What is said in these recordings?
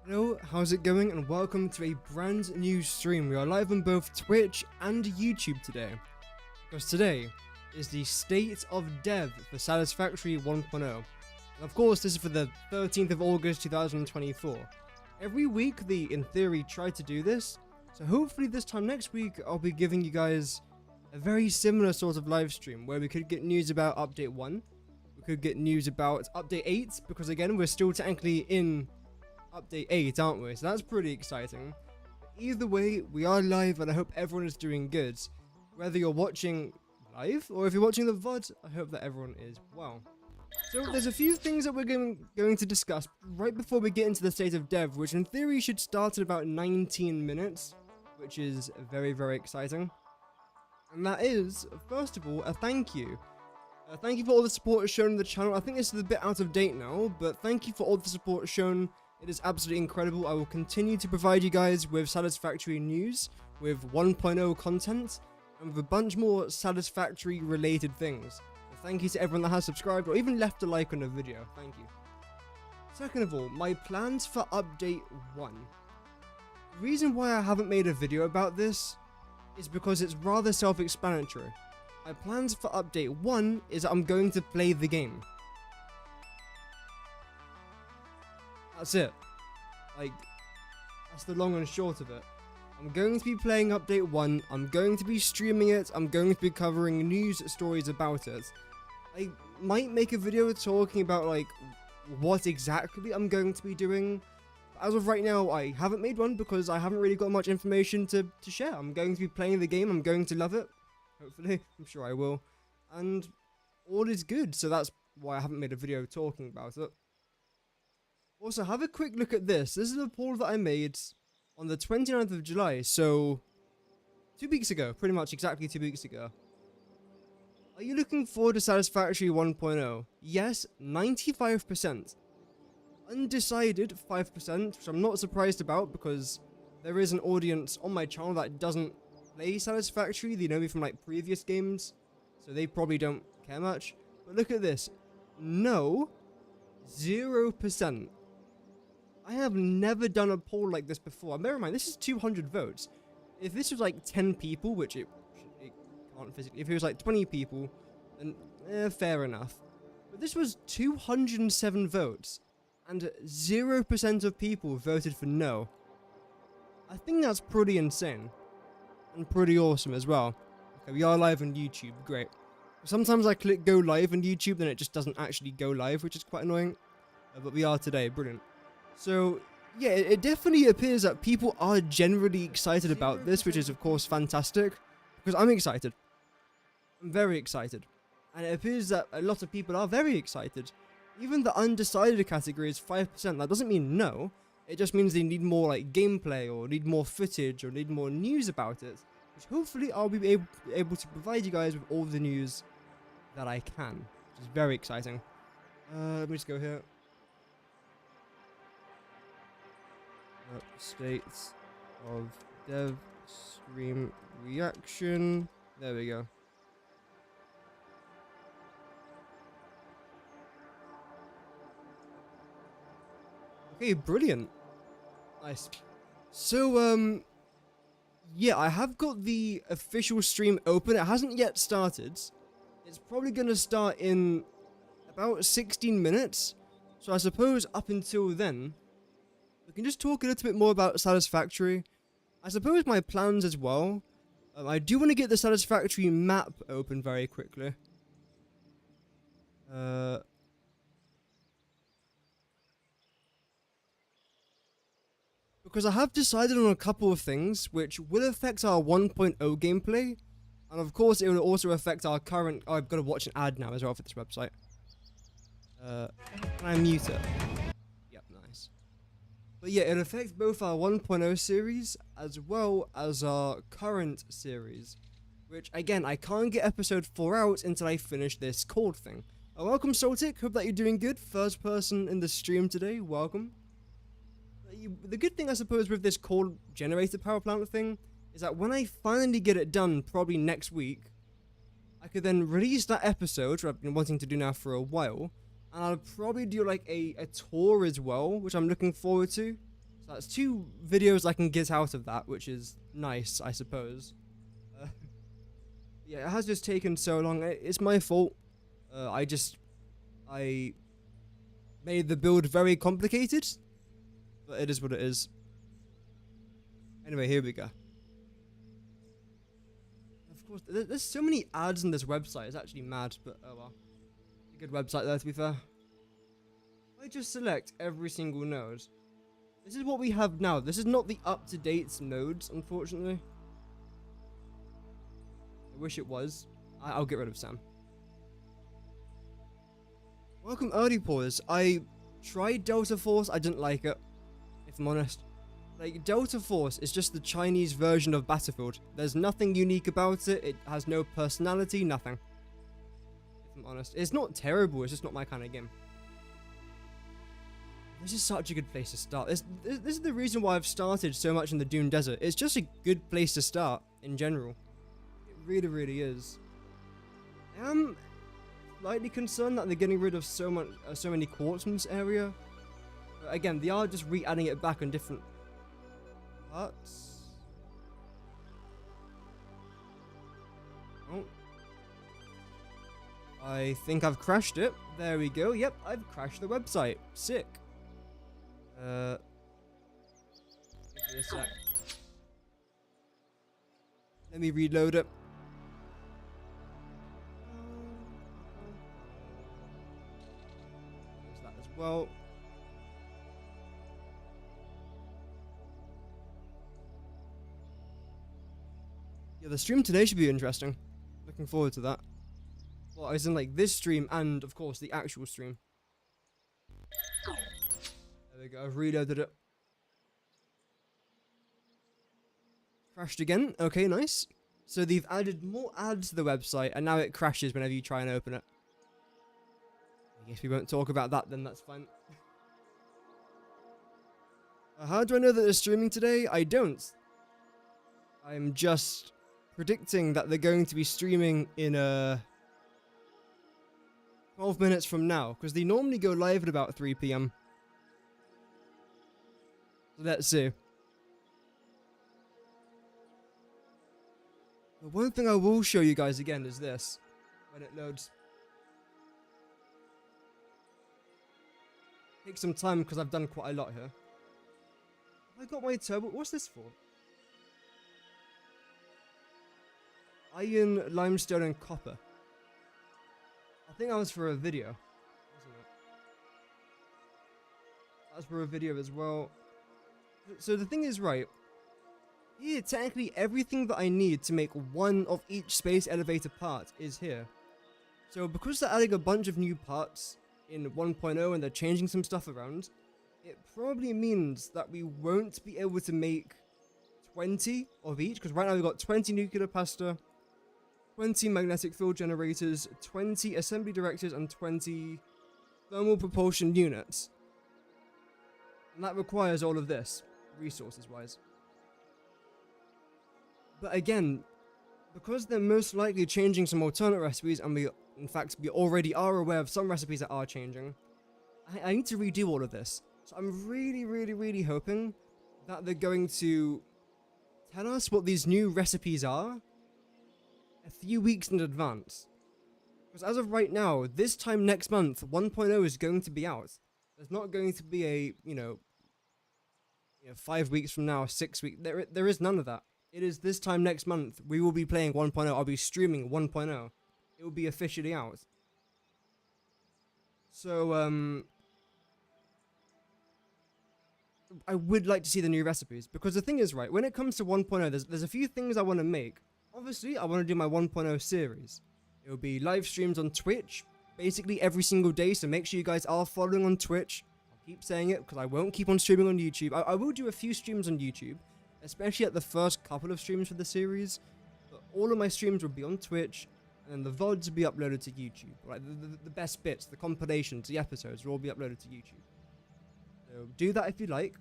Hello, how's it going, and welcome to a brand new stream. We are live on both Twitch and YouTube today, because today is the state of dev for Satisfactory 1.0. And of course, this is for the 13th of August 2024. Every week, in theory, try to do this, so hopefully this time next week, I'll be giving you guys a very similar sort of live stream, where we could get news about Update 1, we could get news about Update 8, because again, we're still technically in Update 8, aren't we? So that's pretty exciting. Either way, we are live and I hope everyone is doing good. Whether you're watching live or if you're watching the VOD, I hope that everyone is well. So there's a few things that we're going to discuss right before we get into the state of dev, which in theory should start in about 19 minutes, which is very, very exciting. And that is, first of all, a thank you. Thank you for all the support shown on the channel. I think this is a bit out of date now, but thank you for all the support shown. It is absolutely incredible. I will continue to provide you guys with Satisfactory news, with 1.0 content, and with a bunch more Satisfactory related things. So thank you to everyone that has subscribed or even left a like on the video. Thank you. Second of all, my plans for Update 1. The reason why I haven't made a video about this is because it's rather self-explanatory. My plans for Update 1 is that I'm going to play the game. That's it. Like, that's the long and short of it. I'm going to be playing Update 1, I'm going to be streaming it, I'm going to be covering news stories about it. I might make a video talking about, like, what exactly I'm going to be doing. As of right now, I haven't made one because I haven't really got much information to share. I'm going to be playing the game, I'm going to love it. Hopefully, I'm sure I will. And all is good, so that's why I haven't made a video talking about it. Also, have a quick look at this. This is a poll that I made on the 29th of July, so 2 weeks ago, pretty much exactly 2 weeks ago. Are you looking forward to Satisfactory 1.0? Yes, 95%. Undecided, 5%, which I'm not surprised about because there is an audience on my channel that doesn't play Satisfactory. They know me from like previous games, so they probably don't care much. But look at this. No, 0%. I have never done a poll like this before. Bear in mind, this is 200 votes. If this was like 10 people, which it can't physically, if it was like 20 people, then fair enough. But this was 207 votes, and 0% of people voted for no. I think that's pretty insane, and pretty awesome as well. Okay, we are live on YouTube, great. Sometimes I click go live on YouTube, then it just doesn't actually go live, which is quite annoying. But we are today, brilliant. So, yeah, it definitely appears that people are generally excited about this, which is, of course, fantastic. Because I'm excited. I'm very excited. And it appears that a lot of people are very excited. Even the undecided category is 5%. That doesn't mean no. It just means they need more, like, gameplay, or need more footage, or need more news about it. Which hopefully I'll be able to provide you guys with all the news that I can. Which is very exciting. Let me just go here. States of dev stream reaction. There we go. Okay, brilliant. Nice. So, yeah, I have got the official stream open. It hasn't yet started. It's probably going to start in about 16 minutes. So I suppose up until then, we can just talk a little bit more about Satisfactory. I suppose my plans as well. I do want to get the Satisfactory map open very quickly. Because I have decided on a couple of things which will affect our 1.0 gameplay. And of course it will also affect our current... Oh, I've got to watch an ad now as well for this website. Can I mute it? Yep, nice. But yeah, it affects both our 1.0 series as well as our current series. Which, again, I can't get episode 4 out until I finish this code thing. Welcome, Saltic. Hope that you're doing good. First person in the stream today. Welcome. The good thing, I suppose, with this code generator power plant thing is that when I finally get it done, probably next week, I could then release that episode, which I've been wanting to do now for a while. And I'll probably do like a tour as well, which I'm looking forward to. So that's 2 videos I can get out of that, which is nice, I suppose. Yeah, it has just taken so long. It's my fault. I made the build very complicated, but it is what it is. Anyway, here we go. Of course, there's so many ads on this website. It's actually mad, but oh well. A good website there, to be fair. I just select every single node. This is what we have now. This is not the up-to-date nodes, unfortunately. I wish it was. I'll get rid of Sam. Welcome, Early Pause. I tried Delta Force. I didn't like it, if I'm honest. Like, Delta Force is just the Chinese version of Battlefield. There's nothing unique about it. It has no personality, nothing. If I'm honest. It's not terrible, it's just not my kind of game. This is such a good place to start. This is the reason why I've started so much in the Dune Desert. It's just a good place to start, in general. It really, really is. I am slightly concerned that they're getting rid of so many quartz in this area. But again, they are just re-adding it back on different parts. Oh. I think I've crashed it. There we go. Yep, I've crashed the website. Sick. Give me a sec. Let me reload it. There's that as well. Yeah, the stream today should be interesting. Looking forward to that. Well, as in like this stream and of course the actual stream. There we go, I've reloaded it. Crashed again. Okay, nice. So they've added more ads to the website and now it crashes whenever you try and open it. I guess we won't talk about that then, that's fine. How do I know that they're streaming today? I don't. I'm just predicting that they're going to be streaming in 12 minutes from now, because they normally go live at about 3 PM. So let's see. The one thing I will show you guys again is this, when it loads. Take some time because I've done quite a lot here. Have I got my turbo? What's this for? Iron, limestone, and copper. I think that was for a video, wasn't it? That's for a video as well. So the thing is, right, here technically everything that I need to make one of each space elevator part is here. So because they're adding a bunch of new parts in 1.0 and they're changing some stuff around, it probably means that we won't be able to make 20 of each, because right now we've got 20 nuclear pasta, 20 magnetic field generators, 20 assembly directors, and 20 thermal propulsion units. And that requires all of this, resources-wise. But again, because they're most likely changing some alternate recipes, and we already are aware of some recipes that are changing, I need to redo all of this. So I'm really hoping that they're going to tell us what these new recipes are a few weeks in advance. Because as of right now, this time next month, 1.0 is going to be out. There's not going to be a, 5 weeks from now, 6 weeks. There is none of that. It is this time next month. We will be playing 1.0. I'll be streaming 1.0. It will be officially out. So, I would like to see the new recipes. Because the thing is, right, when it comes to 1.0, there's a few things I want to make. Obviously, I want to do my 1.0 series. It will be live streams on Twitch, basically every single day, so make sure you guys are following on Twitch. I'll keep saying it, because I won't keep on streaming on YouTube. I will do a few streams on YouTube, especially at the first couple of streams for the series, but all of my streams will be on Twitch, and then the VODs will be uploaded to YouTube. Right, the best bits, the compilations, the episodes will all be uploaded to YouTube. So do that if you like.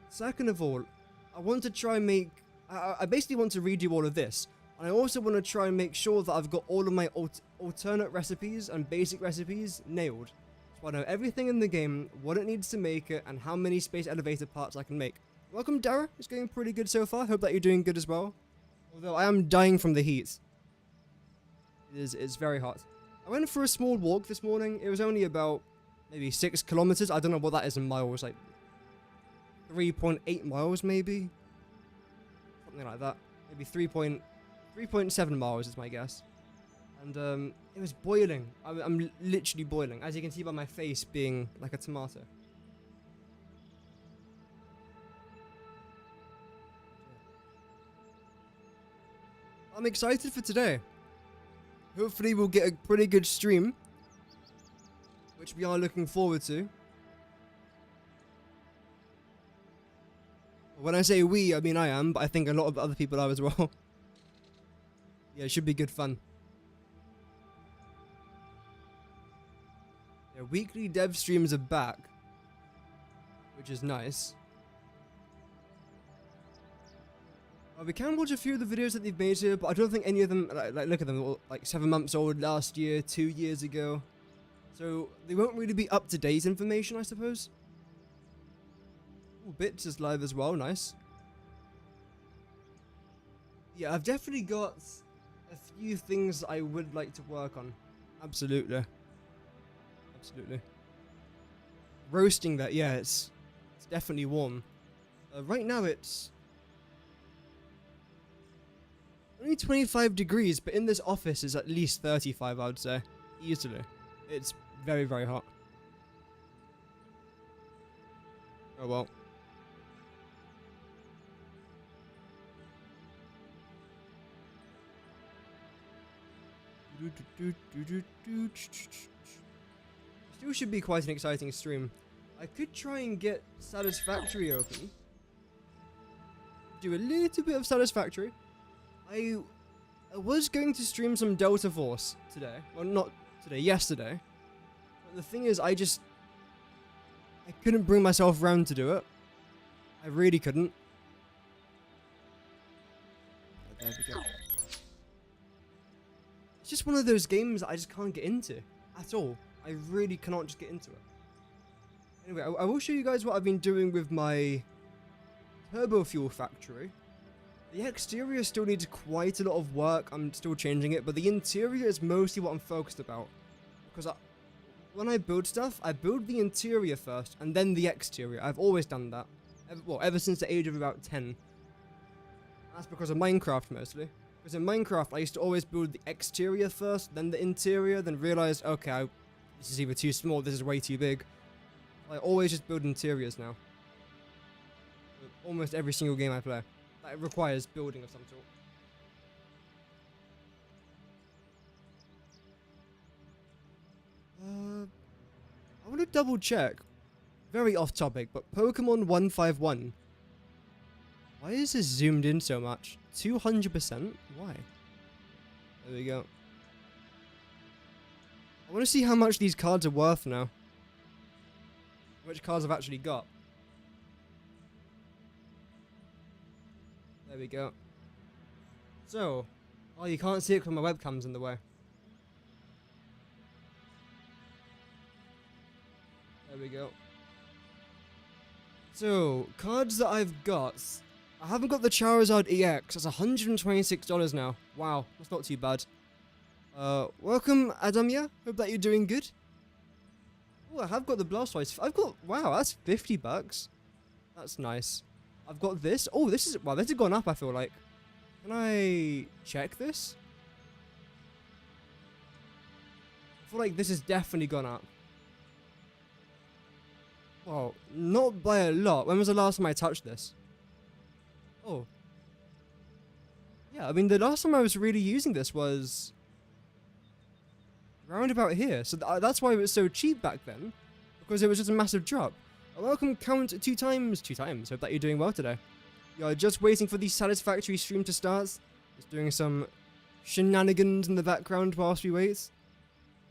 Second of all, I want to try and make... I basically want to redo all of this. And I also want to try and make sure that I've got all of my alternate recipes and basic recipes nailed. So I know everything in the game, what it needs to make it, and how many space elevator parts I can make. Welcome, Dara. It's going pretty good so far. Hope that you're doing good as well. Although I am dying from the heat. It's very hot. I went for a small walk this morning. It was only about maybe 6 kilometers. I don't know what that is in miles. Like 3.8 miles maybe? Something like that. Maybe 3.7 miles is my guess. And it was boiling. I'm literally boiling, as you can see by my face being like a tomato. I'm excited for today. Hopefully we'll get a pretty good stream, which we are looking forward to. When I say we, I mean I am, but I think a lot of other people are as well. Yeah, it should be good fun. Yeah, weekly dev streams are back, which is nice. We can watch a few of the videos that they've made here, but I don't think any of them, like look at them, all, like 7 months old last year, 2 years ago. So they won't really be up-to-date information, I suppose. Ooh, Bits is live as well, nice. Yeah, I've definitely got a few things I would like to work on. Absolutely. Absolutely. Roasting that, yeah, it's definitely warm. Right now it's only 25 degrees, but in this office is at least 35, I would say. Easily. It's very, very hot. Oh well. Still should be quite an exciting stream. I could try and get Satisfactory open. Do a little bit of Satisfactory. I was going to stream some Delta Force today. Well, not today, yesterday. But the thing is, I couldn't bring myself around to do it. I really couldn't. There we go. It's just one of those games that I just can't get into at all. I really cannot just get into it. Anyway, I will show you guys what I've been doing with my turbo fuel factory. The exterior still needs quite a lot of work. I'm still changing it, but the interior is mostly what I'm focused about. Because when I build stuff, I build the interior first and then the exterior. I've always done that. Ever since the age of about 10. That's because of Minecraft mostly. Because in Minecraft, I used to always build the exterior first, then the interior, then realized, okay, this is either too small, this is way too big. I always just build interiors now. Almost every single game I play. That requires building of some sort. I want to double check. Very off topic, but Pokemon 151. Why is this zoomed in so much? 200%? Why? There we go. I want to see how much these cards are worth now. Which cards I've actually got. There we go. So, oh, you can't see it because my webcam's in the way. There we go. So, cards that I've got. I haven't got the Charizard EX. That's $126 now. Wow, that's not too bad. Welcome, Adamya. Hope that you're doing good. Oh, I have got the Blastoise. Wow, that's $50. That's nice. I've got this. Oh, this has gone up, I feel like. Can I check this? I feel like this has definitely gone up. Well, not by a lot. When was the last time I touched this? Oh. Yeah, I mean, the last time I was really using this was round about here. So that's why it was so cheap back then. Because it was just a massive drop. Welcome, Count 2 times. 2 times. Hope that you're doing well today. You're just waiting for the Satisfactory stream to start. Just doing some shenanigans in the background whilst we wait.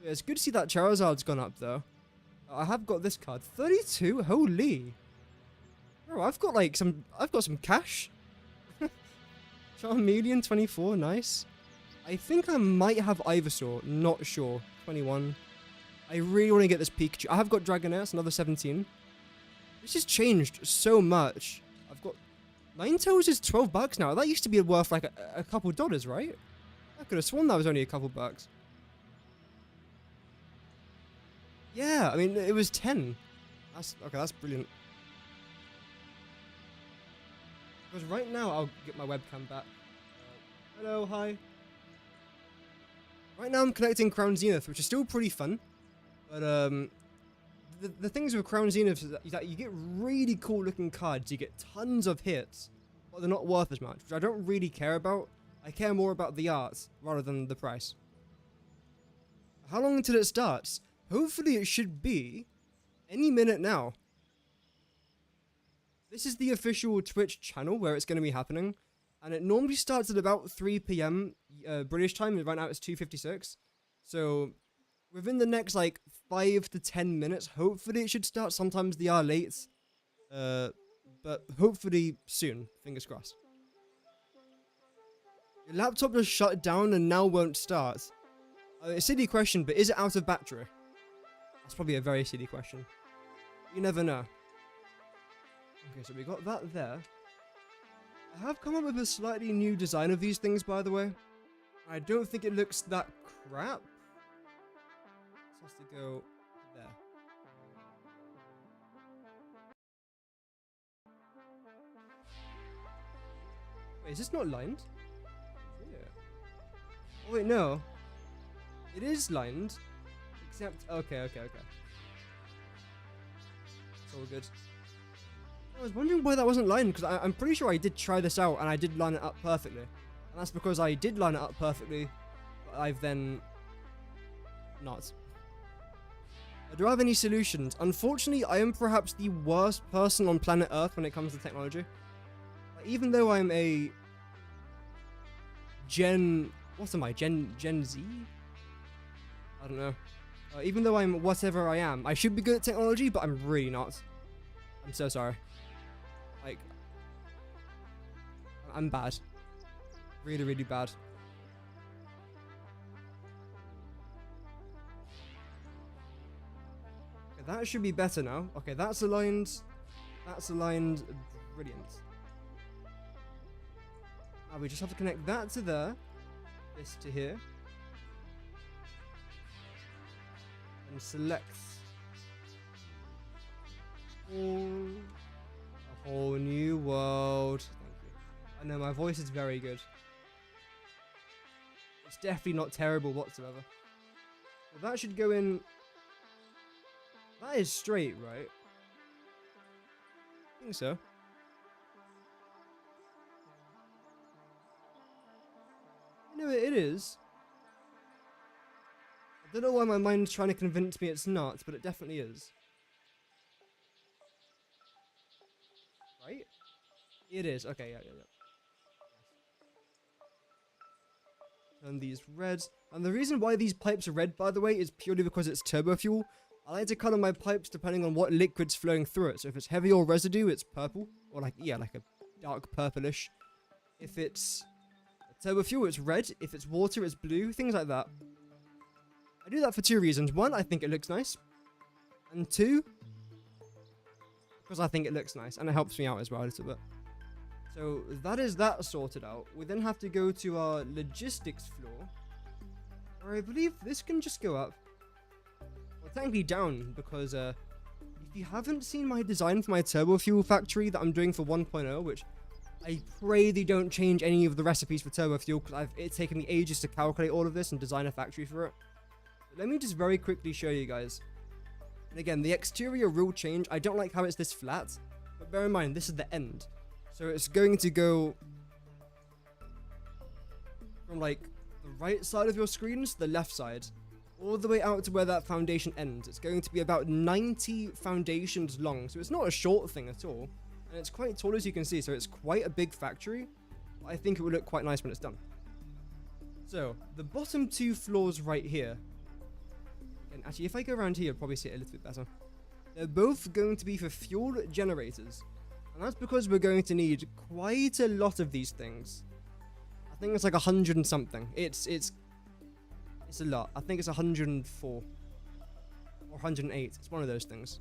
Yeah, it's good to see that Charizard's gone up, though. I have got this card. 32? Holy. Bro, I've got some cash. Charmeleon 24, nice. I think I might have Ivysaur, not sure. 21. I really want to get this Pikachu. I have got Dragonair, another 17. This has changed so much. I've got Ninetales is $12 now. That used to be worth like a couple dollars, right? I could have sworn that was only a couple bucks. Yeah, I mean, it was 10. Okay, that's brilliant. Because right now, I'll get my webcam back. Hello, hi. Right now I'm collecting Crown Zenith, which is still pretty fun. But the things with Crown Zenith is that you get really cool looking cards. You get tons of hits, but they're not worth as much, which I don't really care about. I care more about the art rather than the price. How long until it starts? Hopefully it should be any minute now. This is the official Twitch channel where it's going to be happening. And it normally starts at about 3 PM British time. Right now it's 2:56. So within the next like 5 to 10 minutes, hopefully it should start. Sometimes they are late. But hopefully soon. Fingers crossed. Your laptop just shut down and now won't start. A silly question, but is it out of battery? That's probably a very silly question. You never know. Okay, so we got that there. I have come up with a slightly new design of these things, by the way. I don't think it looks that crap. This has to go there. Wait, is this not lined? Yeah. Oh wait, no. It is lined. Except, okay. It's all good. I was wondering why that wasn't lined, because I'm pretty sure I did try this out and I did line it up perfectly. And that's because I did line it up perfectly, but I've then not. Do I have any solutions? Unfortunately, I am perhaps the worst person on planet Earth when it comes to technology. Even though I'm a what am I? Gen Z? I don't know. Even though I'm whatever I am, I should be good at technology, but I'm really not. I'm so sorry. Like, I'm bad. Really, really bad. Okay, that should be better now. Okay, that's aligned. That's aligned. Brilliant. Now we just have to connect that to there. This to here. And select a whole new world. Thank you. I know my voice is very good. It's definitely not terrible whatsoever. Well, that should go in. That is straight, right? I think so. You know, it is. I don't know why my mind's trying to convince me it's not, but it definitely is. Right? It is. Okay, yeah. Turn these red. And the reason why these pipes are red, by the way, is purely because it's turbo fuel. I like to color my pipes depending on what liquid's flowing through it. So if it's heavy or residue, it's purple. Or like a dark purplish. If it's turbo fuel, it's red. If it's water, it's blue. Things like that. I do that for two reasons. One, I think it looks nice. And two, because I think it looks nice. And it helps me out as well a little bit. So that is that sorted out. We then have to go to our logistics floor. Where I believe this can just go up. Well, technically down, because if you haven't seen my design for my turbo fuel factory that I'm doing for 1.0, which I pray they don't change any of the recipes for turbo fuel, because it's taken me ages to calculate all of this and design a factory for it. But let me just very quickly show you guys. And again, the exterior will change. I don't like how it's this flat, but bear in mind, this is the end. So it's going to go from like the right side of your screen to the left side, all the way out to where that foundation ends. It's going to be about 90 foundations long, so it's not a short thing at all. And it's quite tall, as you can see, so it's quite a big factory. I think it will look quite nice when it's done. So, the bottom two floors right here. And actually, if I go around here, you'll probably see it a little bit better. They're both going to be for fuel generators. And that's because we're going to need quite a lot of these things. I think it's like 100 and something. It's a lot. I think it's 104. or 108. It's one of those things.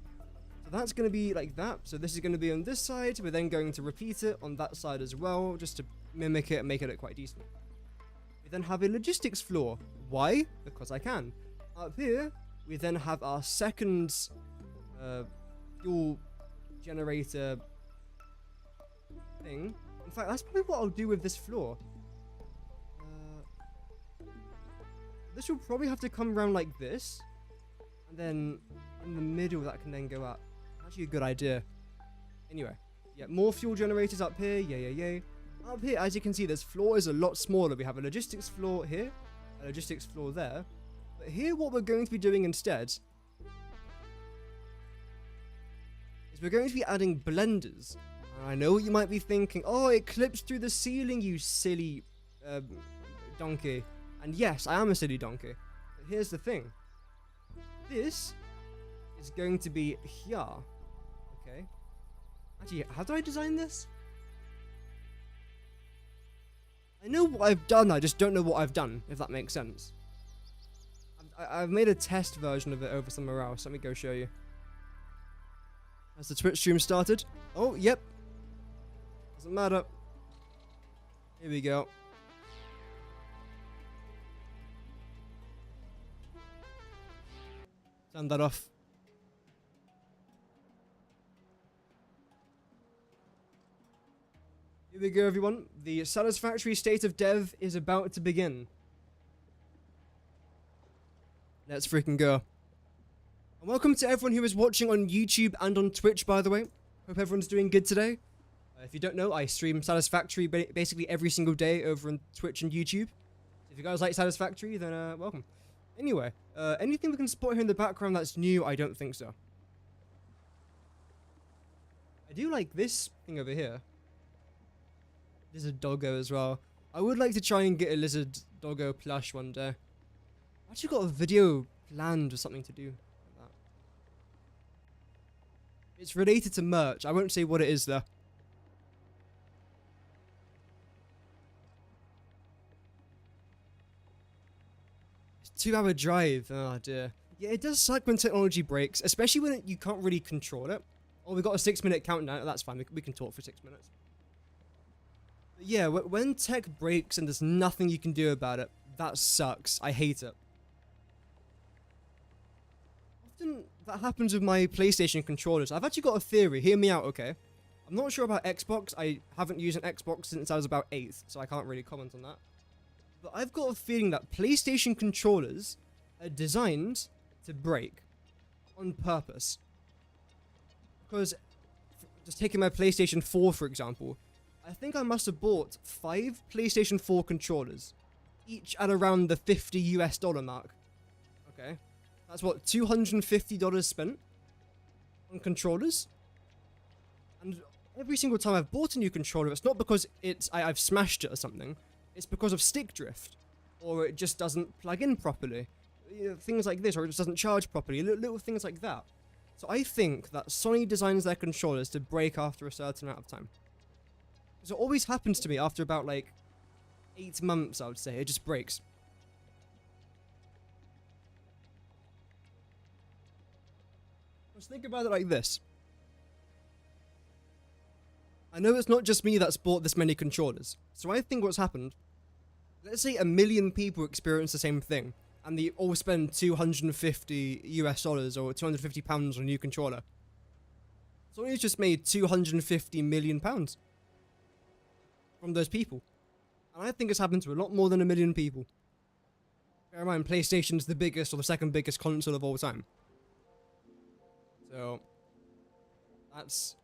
So that's going to be like that. So this is going to be on this side. We're then going to repeat it on that side as well, just to mimic it and make it look quite decent. We then have a logistics floor. Why? Because I can. Up here, we then have our second fuel generator thing. In fact, that's probably what I'll do with this floor. This will probably have to come around like this. And then in the middle, that can then go up. Actually a good idea. Anyway, yeah, more fuel generators up here. Yay. Up here, as you can see, this floor is a lot smaller. We have a logistics floor here, a logistics floor there. But here, what we're going to be doing instead is we're going to be adding blenders. And I know what you might be thinking. Oh, it clips through the ceiling, you silly donkey. And yes, I am a silly donkey. But here's the thing. This is going to be here. Okay. Actually, how did I design this? I know what I've done, I just don't know what I've done, if that makes sense. I've made a test version of it over somewhere else. Let me go show you. Has the Twitch stream started? Oh, yep. Doesn't matter. Here we go. Turn that off. Here we go, everyone. The satisfactory state of dev is about to begin. Let's freaking go. And welcome to everyone who is watching on YouTube and on Twitch, by the way. Hope everyone's doing good today. If you don't know, I stream Satisfactory basically every single day over on Twitch and YouTube. If you guys like Satisfactory, then welcome. Anyway, anything we can spot here in the background that's new? I don't think so. I do like this thing over here. Lizard doggo as well. I would like to try and get a lizard doggo plush one day. I've actually got a video planned or something to do like that. It's related to merch. I won't say what it is though. It's a 2-hour drive. Oh dear. Yeah, it does suck when technology breaks, especially when you can't really control it. Oh, we've got a 6-minute countdown. That's fine. We can talk for 6 minutes. But yeah, when tech breaks and there's nothing you can do about it, that sucks. I hate it. Often that happens with my PlayStation controllers. I've actually got a theory. Hear me out, okay? I'm not sure about Xbox. I haven't used an Xbox since I was about 8, so I can't really comment on that. But I've got a feeling that PlayStation controllers are designed to break on purpose. Because, just taking my PlayStation 4 for example, I think I must have bought 5 PlayStation 4 controllers, each at around the $50 US mark. Okay, that's what, $250 spent on controllers. And every single time I've bought a new controller, it's not because I've smashed it or something. It's because of stick drift, or it just doesn't plug in properly. You know, things like this, or it just doesn't charge properly. Little things like that. So I think that Sony designs their controllers to break after a certain amount of time. Because it always happens to me after about like 8 months, I would say. It just breaks. Just think about it like this. I know it's not just me that's bought this many controllers. So I think what's happened, let's say 1 million people experience the same thing, and they all spend $250 US or £250 on a new controller. Sony's just made £250 million from those people. And I think it's happened to a lot more than 1 million people. Bear in mind, PlayStation's the biggest or the second biggest console of all time. So, that's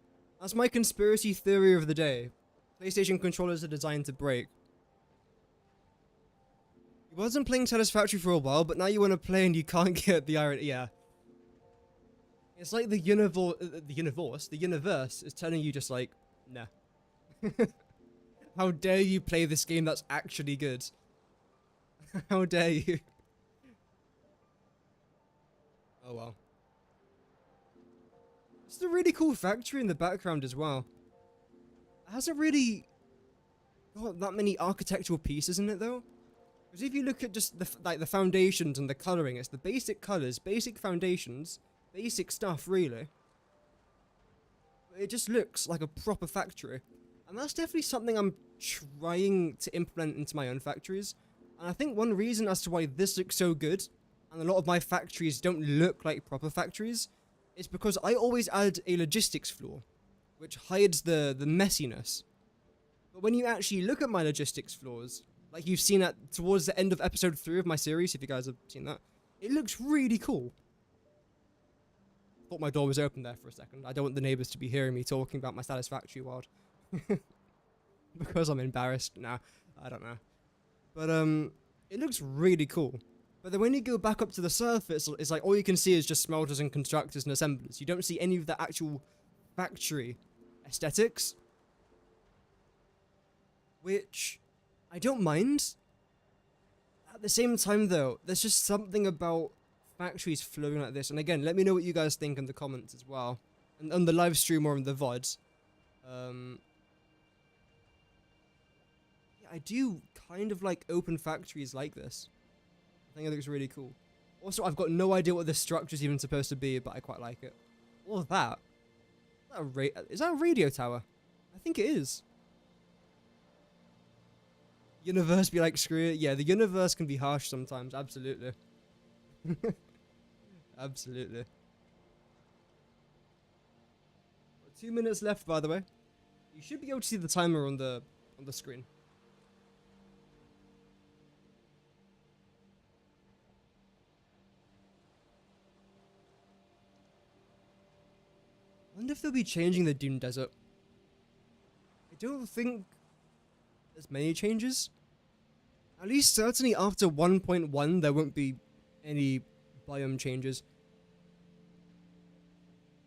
my conspiracy theory of the day. PlayStation controllers are designed to break. You wasn't playing Satisfactory for a while, but now you want to play and you can't get the irony. Yeah. It's like the universe is telling you just like, nah. How dare you play this game that's actually good? How dare you? Oh well. It's a really cool factory in the background as well. It hasn't really got that many architectural pieces in it though. Because if you look at just the foundations and the colouring, it's the basic colours, basic foundations, basic stuff really. It just looks like a proper factory. And that's definitely something I'm trying to implement into my own factories. And I think one reason as to why this looks so good, and a lot of my factories don't look like proper factories, is because I always add a logistics flaw, which hides the messiness. But when you actually look at my logistics flaws, like you've seen at towards the end of episode 3 of my series, if you guys have seen that, it looks really cool. Thought my door was open there for a second. I don't want the neighbours to be hearing me talking about my Satisfactory world. Because I'm embarrassed. Nah, I don't know. But it looks really cool. But then when you go back up to the surface, it's like all you can see is just smelters and constructors and assemblers. You don't see any of the actual factory aesthetics. Which I don't mind. At the same time though, there's just something about factories flowing like this. And again, let me know what you guys think in the comments as well. And on the live stream or on the VODs. Yeah, I do kind of like open factories like this. I think it looks really cool. Also, I've got no idea what this structure is even supposed to be, but I quite like it. All of that. Is that a radio tower? I think it is. Universe be like, screw it. Yeah, the universe can be harsh sometimes. Absolutely. Absolutely. 2 minutes left, by the way. You should be able to see the timer on the screen. I wonder if they'll be changing the Dune Desert. I don't think there's many changes. At least certainly after 1.1 there won't be any biome changes.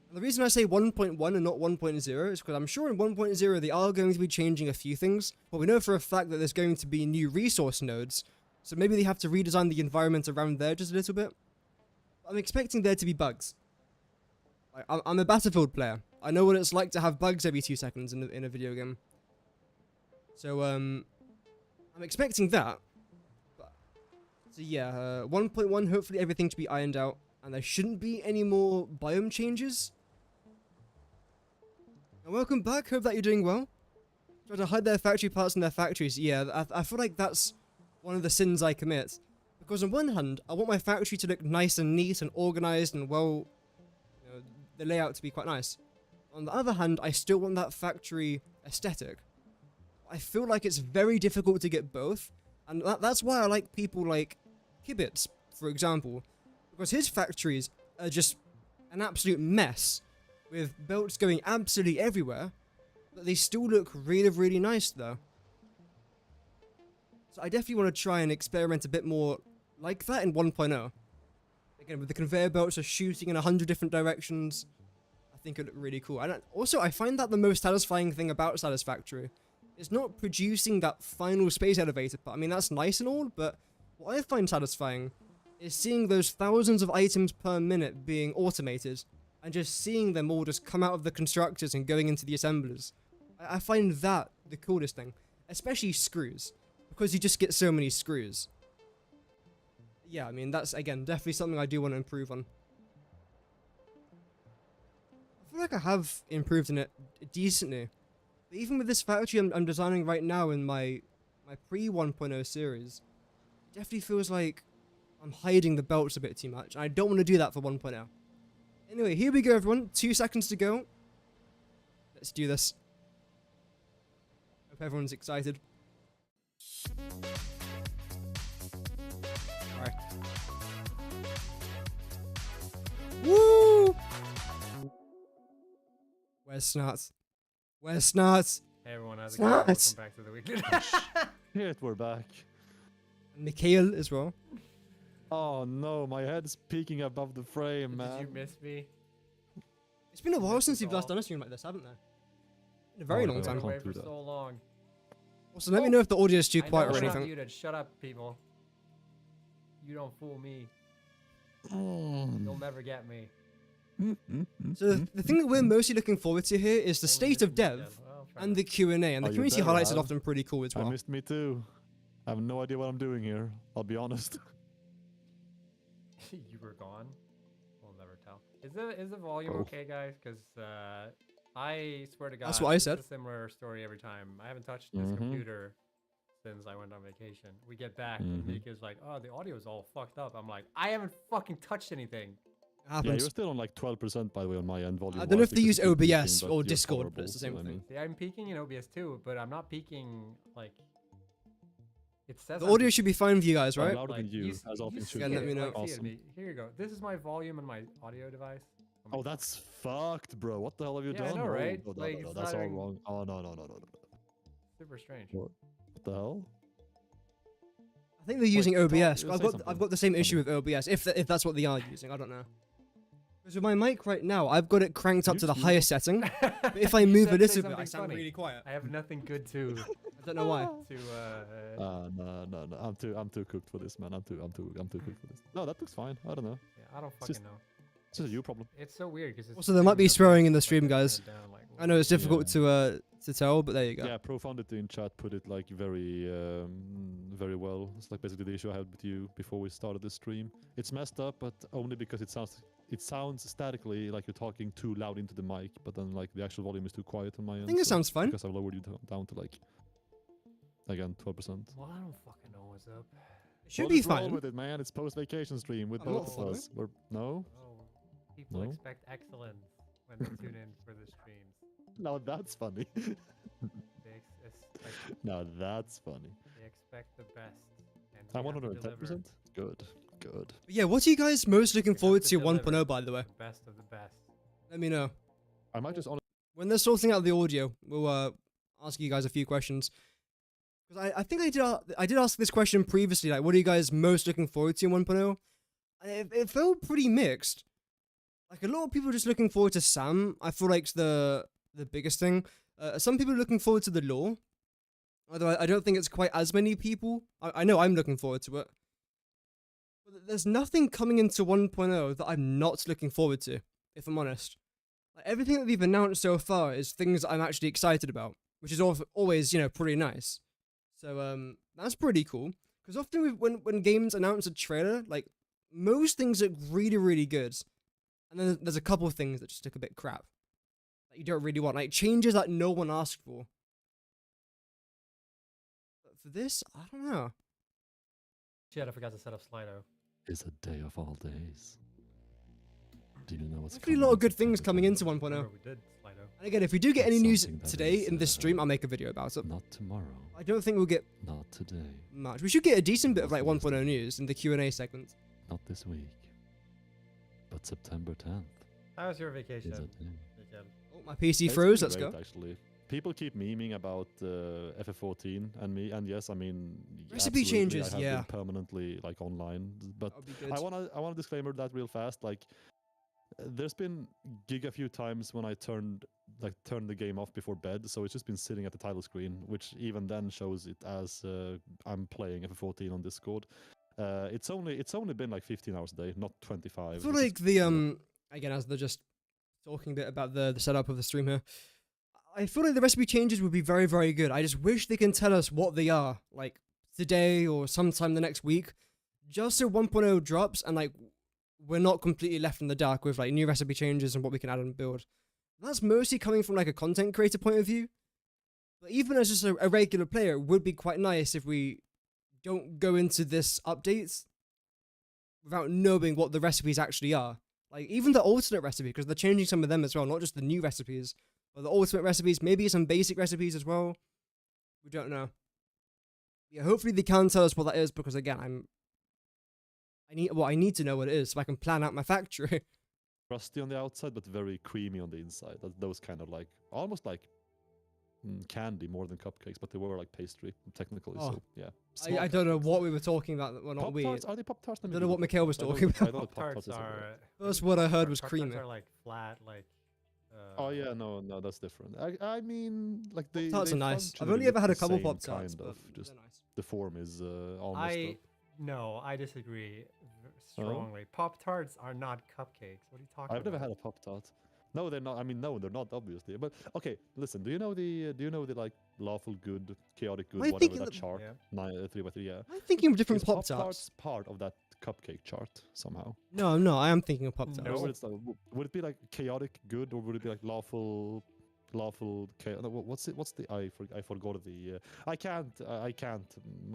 And the reason I say 1.1 and not 1.0 is because I'm sure in 1.0 they are going to be changing a few things, but we know for a fact that there's going to be new resource nodes, so maybe they have to redesign the environment around there just a little bit. I'm expecting there to be bugs. I'm a Battlefield player. I know what it's like to have bugs every 2 seconds in a video game. So, I'm expecting that. So yeah, 1.1, hopefully everything should be ironed out, and there shouldn't be any more biome changes. And welcome back, hope that you're doing well. Try to hide their factory parts in their factories. Yeah, I feel like that's one of the sins I commit. Because on one hand, I want my factory to look nice and neat and organized and well, you know, the layout to be quite nice. On the other hand, I still want that factory aesthetic. I feel like it's very difficult to get both, and that's why I like people like Kibbitz, for example, because his factories are just an absolute mess, with belts going absolutely everywhere, but they still look really, really nice though. So I definitely want to try and experiment a bit more like that in 1.0. Again, with the conveyor belts are shooting in 100 different directions, I think it looked really cool. And also, I find that the most satisfying thing about Satisfactory is not producing that final space elevator part. I mean, that's nice and all, but what I find satisfying is seeing those thousands of items per minute being automated, and just seeing them all just come out of the constructors and going into the assemblers. I find that the coolest thing, especially screws, because you just get so many screws. Yeah, I mean, that's, again, definitely something I do want to improve on. I feel like I have improved in it decently. But even with this factory I'm designing right now in my pre-1.0 series, it definitely feels like I'm hiding the belts a bit too much. And I don't want to do that for 1.0. Anyway, here we go, everyone. 2 seconds to go. Let's do this. Hope everyone's excited. Alright. Woo! Where's Snarts? Where's Snarts? Hey everyone, how's it going? Welcome back to the weekly. Shit, we're back. And Mikhail as well. Oh no, my head's peeking above the frame, man. Did you miss me? It's been a while since you've last done a stream like this, haven't they? In a very long time. I've been away for do that. so long. Also, let me know if the audio is too quiet or we're not anything. muted. Shut up, people. You don't fool me. Mm. You'll never get me. So the thing that we're mostly looking forward to here is the state of dev and the Q&A, and the Oh, community you're there, highlights is Al. often pretty cool as I well. missed me too. I have no idea what I'm doing here. I'll be honest. You were gone. We'll never tell. Is the volume Oh. okay, guys? Because I swear to God, That's what I it's said. a similar story every time. I haven't touched this computer since I went on vacation. We get back and Mika's like, "Oh, the audio is all fucked up." I'm like, "I haven't fucking touched anything." It Yeah, happens. you're still on like 12% by the way on my end volume. I don't know if they use OBS or Discord, but it's the same thing. See, I'm peaking in OBS too, but I'm not peaking like. It says The I'm audio should be fine for you guys, I'm right? louder than you, as all things should Yeah, be. let me know. Like, see it, Awesome. Here you go. This is my volume and my audio device. Oh, that's fucked, bro. What the hell have you Yeah, I done? know, right? Oh, no, Like, no, no, it's that's not all even- wrong. Oh, no. Super strange. What the hell? I think they're using talk- OBS. say I've something. got the same Funny. issue with OBS. If that's what they are using, I don't know. Because with my mic right now, I've got it cranked up to the You- highest setting. But if I You move a said say little bit, I something sound funny. really quiet. I have nothing good to I don't know why. No. I'm too cooked for this, man. I'm too cooked for this. No, that looks fine. I don't know. Yeah, I don't It's fucking just- know. It's just a you problem. It's so weird because Also, there might be swearing in the stream, like, I turn guys. it down, like, I know it's difficult Yeah. to tell, but there you go. Yeah, Profundity in chat put it like very well. It's like basically the issue I had with you before we started the stream. It's messed up, but only because it sounds statically like you're talking too loud into the mic, but then like the actual volume is too quiet on my end. I think it so- sounds fine. Because I've lowered you down to like again 12%. Well, I don't fucking know what's up. It should Well, be just roll fine. with it, man. It's post-vacation stream with I'm not both of following. us. No, Oh, people No? expect excellence when they tune in for the streams. no, that's funny. Expect, No, that's funny. they expect the best. And I'm we have to deliver 110%. Good. But yeah, what are you guys most looking We have forward to to deliver 1.0, by the way? the best of the best. Let me know. I might just When they're sorting out the audio, we'll ask you guys a few questions. Because I think I did ask this question previously, like, what are you guys most looking forward to in 1.0? It felt pretty mixed. Like, a lot of people are just looking forward to Sam. I feel like it's the biggest thing. Some people are looking forward to the lore. Although I don't think it's quite as many people. I know I'm looking forward to it. But there's nothing coming into 1.0 that I'm not looking forward to, if I'm honest. Like, everything that they've announced so far is things that I'm actually excited about, which is always, pretty nice. So that's pretty cool. Because often when games announce a trailer, like, most things look really, really good. And then there's a couple of things that just look a bit crap. That you don't really want. Like, changes that no one asked for. But for this, I don't know. Shit, I forgot to set up Slido. is a day of all days. Do you know what's Hopefully a lot of good things coming into 1.0. Remember we did Slido. And again, if we do get That's any news something that today is, in this stream, I'll make a video about it. Not tomorrow. I don't think we'll get Not today. much. We should get a decent bit of like 1.0 news in the Q&A segment. Not this week. But September 10th How was your vacation? is a day. Mikael? Oh, my PC It's froze. been Let's great, go. Actually, people keep memeing about FF14 and me, and yes, I mean Recipe absolutely, changes, I have yeah. been permanently like online, but That'll be good. I wanna disclaimer that real fast. Like, there's been gig a few times when I turned the game off before bed, so it's just been sitting at the title screen, which even then shows it as I'm playing FF14 on Discord. It's only been like 15 hours a day, not 25. I feel which is like the again, as they're just talking a bit about the setup of the stream here, I feel like the recipe changes would be very, very good. I just wish they can tell us what they are, like today or sometime the next week, just so 1.0 drops and like we're not completely left in the dark with like new recipe changes and what we can add and build. That's mostly coming from like a content creator point of view. But even as just a regular player, it would be quite nice if we don't go into this update without knowing what the recipes actually are. Like, even the alternate recipe, because they're changing some of them as well, not just the new recipes, but the ultimate recipes, maybe some basic recipes as well. We don't know. Yeah, hopefully they can tell us what that is, because again, I need to know what it is so I can plan out my factory. crusty on the outside, but very creamy on the inside. Those kind of like almost like candy more than cupcakes, but they were like pastry technically. Oh. So yeah. I don't know what we were talking about. Well, not Pop we. tarts? Are they pop tarts? I don't know what Mikhail was talking I about. know Pop-Tarts is are... First what I heard was Pop-Tarts creamy. are like flat, like... Oh yeah, no, that's different. I mean, like they. Pop-Tarts they are nice. I've functionally only ever look had a the couple same Pop-Tarts, kind but of, just they're nice. the form is almost. No, I disagree strongly. Pop-Tarts are not cupcakes. What are you talking about? I've never had a pop tart. No, they're not. I mean, no, they're not obviously. But okay, listen. Do you know the like lawful good, chaotic good, Am I whatever thinking that the- chart? Yeah. 3x3. Yeah. I'm thinking of different Is Pop Tarts. part of that cupcake chart somehow? No, I'm not. I am thinking of Pop Tarts. No. Or would it be like chaotic good, or would it be like lawful chaos? No, what's it? What's the I forgot the. I can't.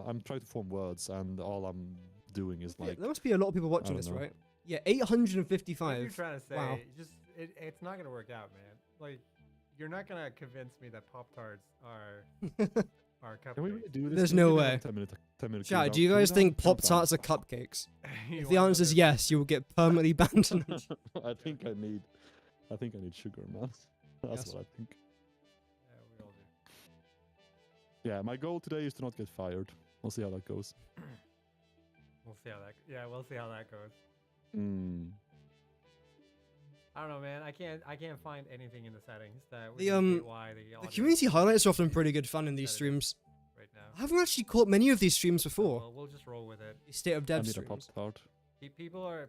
I'm trying to form words, and all I'm doing is Yeah, like. there must be a lot of people watching don't this, know. right? Yeah, What you're 855. trying to say, Wow. just it's not gonna work out, man. Like, you're not gonna convince me that Pop Tarts are cupcakes. Can we really do this? There's Can we no give me way. like 10-minute Chat, countdown? do you Can we guys now think count Pop down? Tarts are cupcakes? You If the want answer is another- yes, you will get permanently banned. I think I need sugar, man. That's Yes. what I think. Yeah, we all do. Yeah, my goal today is to not get fired. We'll see how that goes. We'll see how that. Yeah, we'll see how that goes. Mm. I don't know, man. I can't find anything in the settings that would The, indicate why the The audio community highlights are often pretty good fun in these That it is. streams. right now. I haven't actually caught many of these streams before. Well, we'll just roll with it. These State of I Dev need a pop streams. tart. People. You're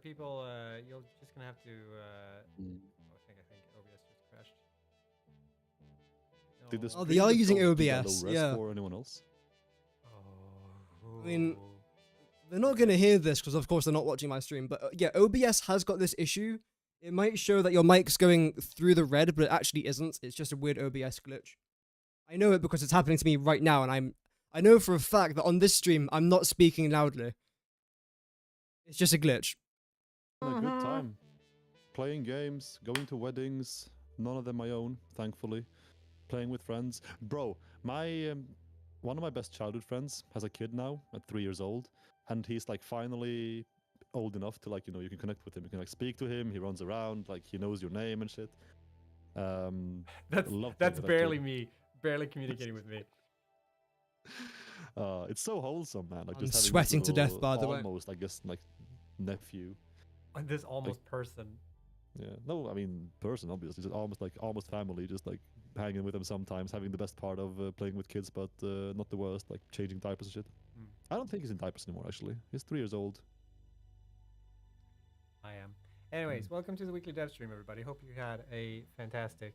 just gonna have to. Mm. I think OBS just crashed. Did the No. Oh, they stream are just using go to OBS, low res yeah. For anyone else? Oh. I mean, They're not going to hear this because, of course, they're not watching my stream. But yeah, OBS has got this issue. It might show that your mic's going through the red, but it actually isn't. It's just a weird OBS glitch. I know it because it's happening to me right now, and I know for a fact that on this stream, I'm not speaking loudly. It's just a glitch. A good time. Playing games, going to weddings, none of them my own, thankfully. Playing with friends. Bro, my one of my best childhood friends has a kid now at 3 years old, and he's like finally old enough to like, you know, you can connect with him, you can like speak to him, he runs around, like he knows your name and shit. That's love playing that's with that barely kid. me, barely communicating with me. It's so wholesome, man. Like I'm just having this sweating to death, little, by the way. almost, I guess, like nephew. And this almost person. Yeah, no, I mean person, obviously, just almost family, just like hanging with them sometimes, having the best part of playing with kids, but not the worst, like changing diapers and shit. Mm. I don't think he's in diapers anymore. Actually, he's 3 years old. I am. Anyways, welcome to the weekly dev stream, everybody. Hope you had a fantastic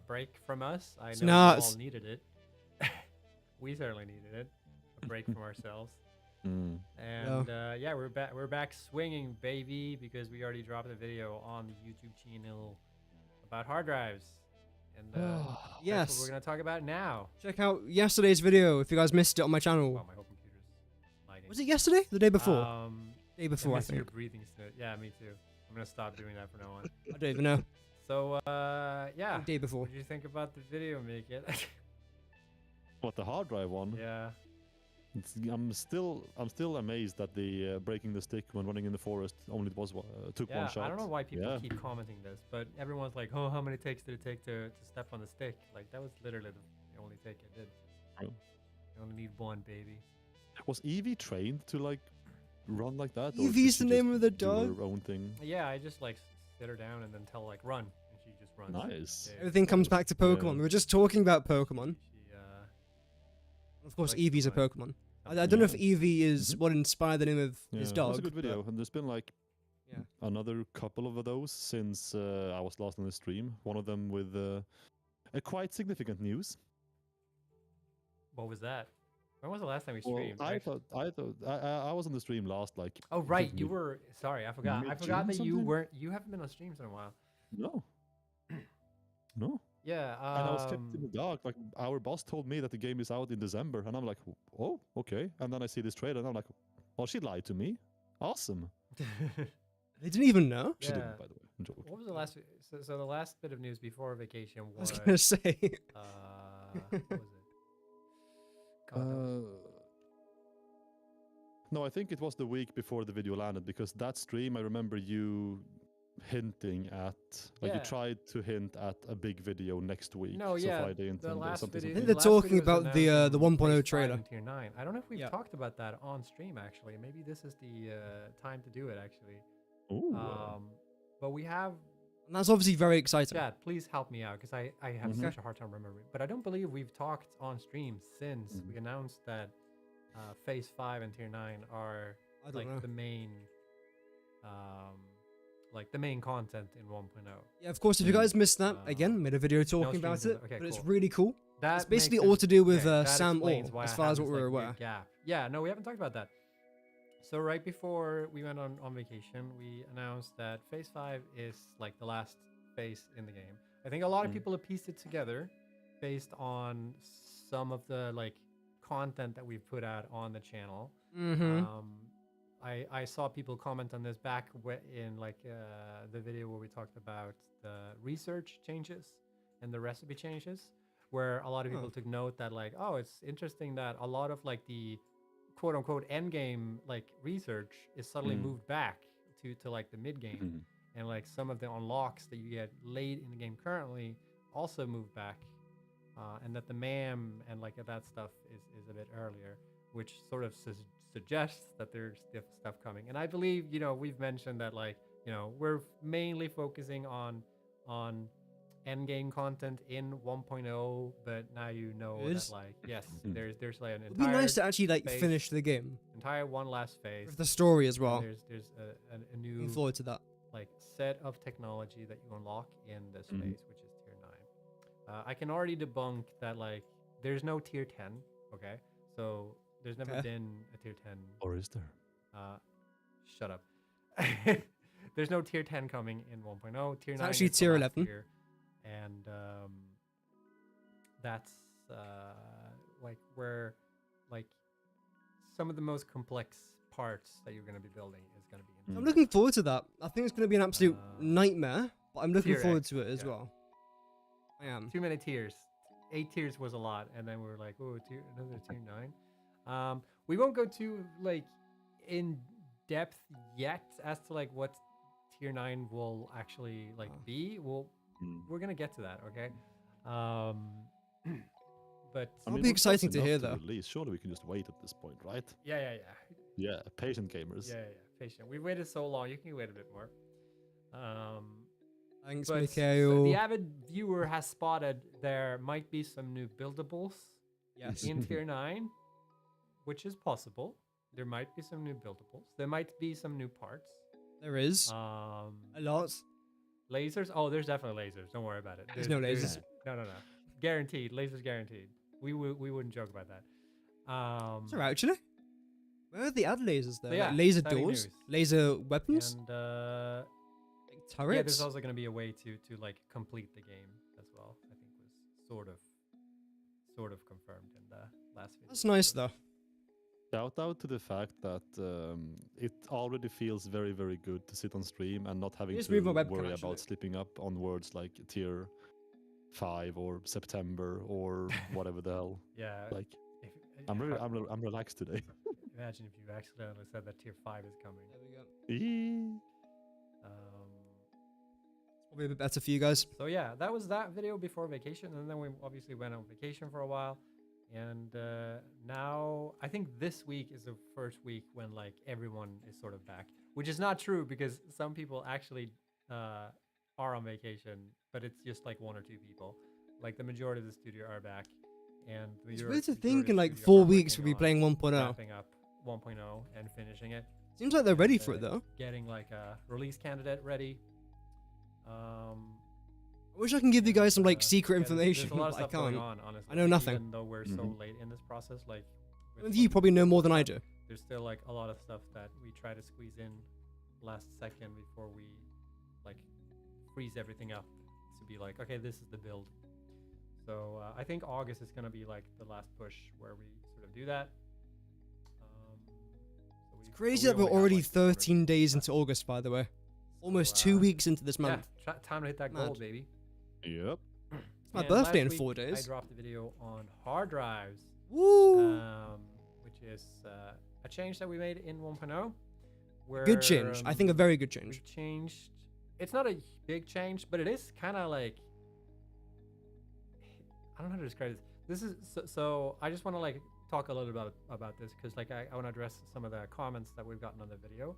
break from us. I know we all Snaps. needed it. We certainly needed it. A break from ourselves. Mm. And yeah, we're back. We're back swinging, baby, because we already dropped a video on the YouTube channel about hard drives. And that's what Yes. we're gonna talk about now. Check out yesterday's video if you guys missed it on my channel. Wow, my whole computer's lagging. Was it yesterday? The day before? I Day before, I miss your think. breathing snort. Yeah, me too. I'm gonna stop doing that from now on. I don't even know. So yeah. Day before. What did you think about the video, Make It? What, the hard drive one? Yeah. I'm still amazed that the breaking the stick when running in the forest only took Yeah, one shot. I don't know why people Yeah. keep commenting this, but everyone's like, "Oh, how many takes did it take to step on the stick?" Like that was literally the only take I did. Oh. You only need one, baby. Was Evie trained to like run like that? or did Evie's she the just name of the do dog. her own thing. Yeah, I just like sit her down and then tell her, like run, and she just runs. Nice. Yeah, Everything comes back to Pokemon. We were just talking about Pokemon. She Of course, Like Eevee's a fine. Pokemon. I don't know if Yeah. Eevee is what inspired the name of his Yeah, dog. That's a good but- video, and there's been like Yeah. another couple of those since I was last on the stream. One of them with a quite significant news. what was that? When was the last time we Well, streamed? I Actually- thought I was on the stream last like. Oh I right, think you mid- were. Sorry, I forgot. I mid-June forgot that you something? weren't. You haven't been on streams in a while. No. No. Yeah. And I was kept in the dark. Like our boss told me that the game is out in December, and I'm like, oh, okay. And then I see this trailer, and I'm like, oh, she lied to me. Awesome. They didn't even know. She Yeah. didn't, by the way. I'm joking. What was the last? So the last bit of news before vacation I was was. gonna say. What was it? God, that was- No, I think it was the week before the video landed because that stream I remember you hinting at, like Yeah. you tried to hint at a big video next week. No, so yeah, Friday and the Sunday, last something, video. I think something. they're the last talking video was about the announced 1.0 Phase 5 trailer. and Tier 9. I don't know if we've Yeah. talked about that on stream actually. Maybe this is the time to do it actually. Ooh. But we have. And that's obviously very exciting. Chad, please help me out because I have Mhm. such a hard time remembering. But I don't believe we've talked on stream since we announced that Phase 5 and Tier 9 are I don't like know. the main like the main content in 1.0. Yeah, of course, if you guys missed that, again, made a video talking streams about in it, okay, but it's cool. really cool. That It's basically makes all it- to do with okay, that Sam explains Orr, why as I far have as what this, we're like, weird aware. Gap. Yeah, no, we haven't talked about that. So right before we went on vacation, we announced that Phase 5 is like the last phase in the game. I think a lot of people have pieced it together based on some of the like content that we've put out on the channel. Mm-hmm. I saw people comment on this back in like the video where we talked about the research changes and the recipe changes, where a lot of people took note that like, oh, it's interesting that a lot of like the quote unquote end game like research is suddenly moved back to like the mid game, and like some of the unlocks that you get late in the game currently also move back, and that the MAM and like that stuff is a bit earlier, which sort of suggests that there's stuff coming. And I believe, you know, we've mentioned that like, you know, we're mainly focusing on end game content in 1.0, but now you know that like, yes, there's like an It'd be entire nice to actually like phase, finish the game entire one last phase with the story as and well. there's a new Looking forward to that. like set of technology that you unlock in this phase, which is tier 9. I can already debunk that like there's no tier 10. Okay, so there's never been a tier 10. Or is there? Shut up. There's no tier 10 coming in 1.0. Tier 9 actually is the tier last 11. tier, and that's like where like some of the most complex parts that you're going to be building is going to be in. I'm looking forward to that. I think it's going to be an absolute nightmare, but I'm looking tier forward X, to it as yeah. well. I am. Too many tiers. 8 tiers was a lot, and then we were like, oh, another tier 9. We won't go too like in depth yet as to like what tier 9 will actually like be. We're gonna get to that, okay? But I mean, be we're exciting close to hear, enough though. Release. Surely we can just wait at this point, right? yeah. Yeah, patient gamers. Patient. We waited so long. You can wait a bit more. Thanks, But Mikhail. the avid viewer has spotted there might be some new buildables Yes. in tier 9, which is possible. There might be some new buildables. There might be some new parts. There is. A lot. Lasers? Oh, there's definitely lasers. Don't worry about it. There's no lasers. No. Guaranteed. Lasers guaranteed. We wouldn't joke about that. Sorry, actually. Where are the ad lasers though? So yeah, Like laser exciting doors? news. Laser weapons? And Like yeah, turrets? there's also going to be a way to like complete the game as well. I think was sort of confirmed in the last video. That's nice though. Shout out to the fact that it already feels very, very good to sit on stream and not having Just to move my webcam, worry actually. about slipping up on words like tier 5 or September or whatever the hell. Yeah. Like, if, I'm relaxed today. imagine if you accidentally said that tier 5 is coming. There we go. Eee. Probably a bit better for you guys. So yeah, that was that video before vacation, and then we obviously went on vacation for a while, and now I think this week is the first week when like everyone is sort of back, which is not true because some people actually are on vacation, but it's just like 1 or 2 people. Like the majority of the studio are back, and the It's majority weird to of the think in like studio 4 are weeks working we'll be on playing 1.0. wrapping up 1.0 and finishing it. Seems like they're ready and, for it though. Getting like a release candidate ready. I wish I can give you guys some like secret yeah, information, there's a lot of but I stuff going can't. on, honestly. I know like, nothing. Even though we're so late in this process, like Some with of you probably know more than I do. there's still like a lot of stuff that we try to squeeze in last second before we like freeze everything up to be like, okay, this is the build. So I think August is gonna be like the last push where we sort of do that. It's crazy that we're already 13 days into August, by the way. Almost 2 weeks into this month. Yeah, time to hit that Mad. goal, baby. Yep. It's my And birthday last in 4 week, days. I dropped a video on hard drives, Woo! which is a change that we made in 1.0. Where, Good change. I think a very good we change. changed. It's not a big change, but it is kind of like, I don't know how to describe this. This is so I just want to like talk a little about this because like I want to address some of the comments that we've gotten on the video.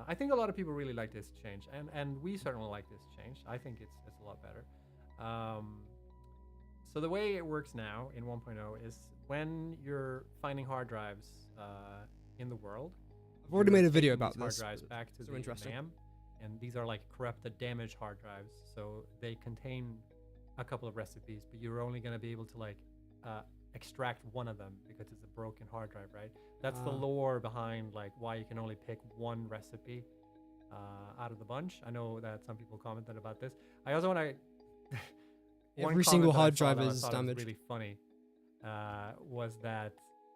I think a lot of people really like this change, and we certainly like this change. I think it's a lot better. So the way it works now in 1.0 is when you're finding hard drives in the world. I've already you're made a video taking about these hard this. drives back to So the interesting. MAM, and these are like corrupted, damaged hard drives. So they contain a couple of recipes, but you're only going to be able to like extract one of them because it's a broken hard drive, right? That's the lore behind like why you can only pick one recipe out of the bunch. I know that some people commented about this. I also want to Every single hard drive is damaged. Really funny was that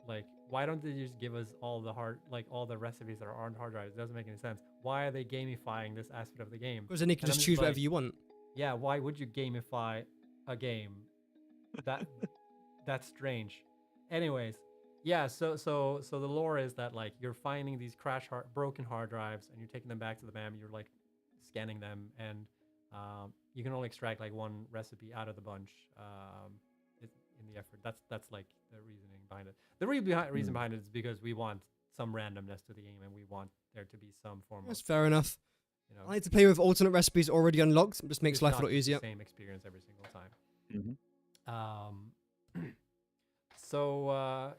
like, why don't they just give us all the recipes that are on hard drives? It doesn't make any sense. Why are they gamifying this aspect of the game? Because then you can just choose whatever you want. Yeah, why would you gamify a game? That's strange. Anyways, yeah, so the lore is that like you're finding these broken hard drives and you're taking them back to the MAM, you're like scanning them, and you can only extract like one recipe out of the bunch in the effort. That's like the reasoning behind it. The reason behind it is because we want some randomness to the game and we want there to be some form That's of, fair enough. you know, I like to play with alternate recipes already unlocked. It just makes life a lot easier. Same experience every single time. So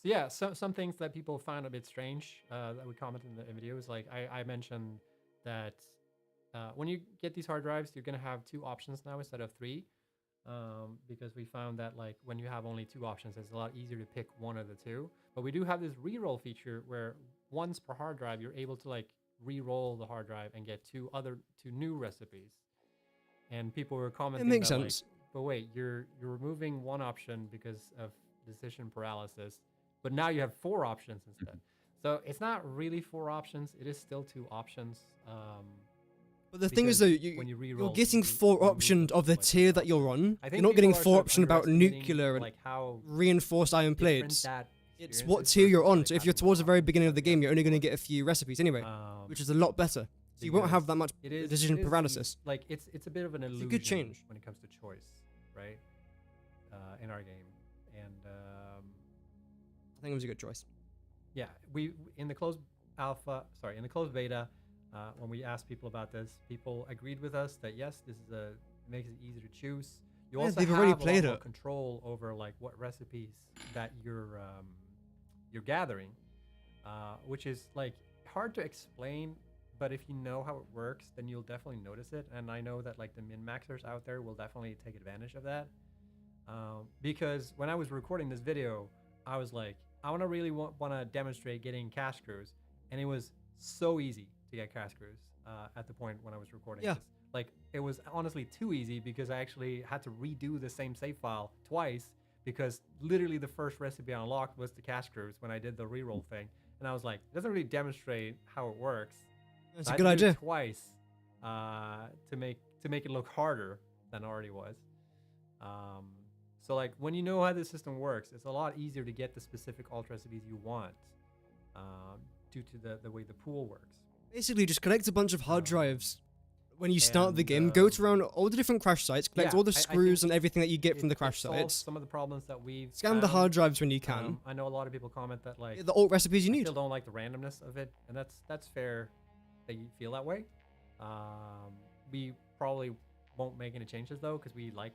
yeah, some things that people found a bit strange that we commented in the video is like I mentioned that when you get these hard drives, you're gonna have 2 options now instead of 3, because we found that like when you have only 2 options, it's a lot easier to pick one of the 2. But we do have this re-roll feature where once per hard drive, you're able to like re-roll the hard drive and get 2 new recipes. And people were commenting, it makes that, sense. like, but wait, you're removing one option because of decision paralysis, but now you have 4 options instead. So it's not really 4 options; it is still 2 options. But the thing is though, you're getting 4 options of the tier that you're on. You're not getting 4 options about nuclear and like how reinforced iron plates. It's what tier you're on. So if you're towards the very beginning of the game, you're only going to get a few recipes anyway, which is a lot better. So you won't have that much decision paralysis. Like it's a bit of an illusion. It's a good change when it comes to choice, right? In our game, and I think it was a good choice. yeah, we in the closed beta, when we asked people about this, people agreed with us that yes, this is it makes it easier to choose. You also they've have already a lot played more it. control over like what recipes that you're gathering, which is like hard to explain. But if you know how it works, then you'll definitely notice it. And I know that like the min-maxers out there will definitely take advantage of that. Because when I was recording this video, I was like, I want to demonstrate getting cash screws. And it was so easy to get cash screws at the point when I was recording this. Like, it was honestly too easy because I actually had to redo the same save file twice because literally the first recipe I unlocked was the cash screws when I did the reroll thing. And I was like, it doesn't really demonstrate how it works. That's a good idea. Twice to make it look harder than it already was. So like when you know how the system works, it's a lot easier to get the specific alt recipes you want due to the way the pool works. Basically, just collect a bunch of hard drives when you start the game. Go to around all the different crash sites, collect all the screws and everything that you get from the crash sites. Some of the problems that we've scan the hard drives when you can. I know a lot of people comment that like the alt recipes you need. Still don't like the randomness of it, and that's fair that you feel that way. We probably won't make any changes though, because we like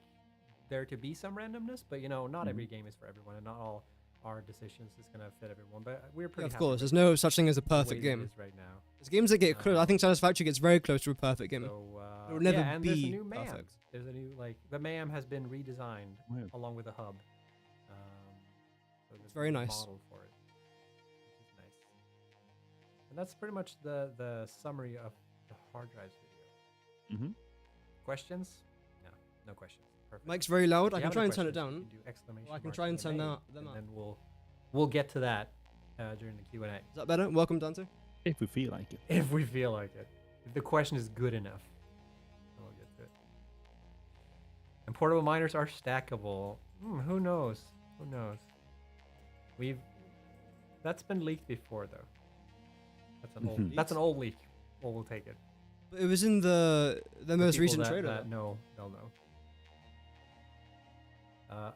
there to be some randomness, but you know, not every game is for everyone, and not all our decisions is gonna fit everyone. But we're pretty. Of course, there's no such thing as a perfect game. Right now, there's games that get close. I think Satisfactory gets very close to a perfect game. So, it will never and be there's a new perfect. MAM. There's a new the MAM has been redesigned along with the hub. So it's very nice. Model for it, which is nice. And that's pretty much the summary of the hard drives video. Questions? No questions. Perfect. Mic's very loud. If I you can have try any and turn it questions, down. you can do exclamation I can mark try and turn Q&A, them up. and then we'll get to that during the Q&A. Is that better? Welcome, Dante. If we feel like it. If we feel like it. If the question is good enough, then we'll get to it. And portable miners are stackable. Who knows? Who knows? That's been leaked before though. That's an old leak. Well, we'll take it. But it was in the most recent trailer. No, they'll know.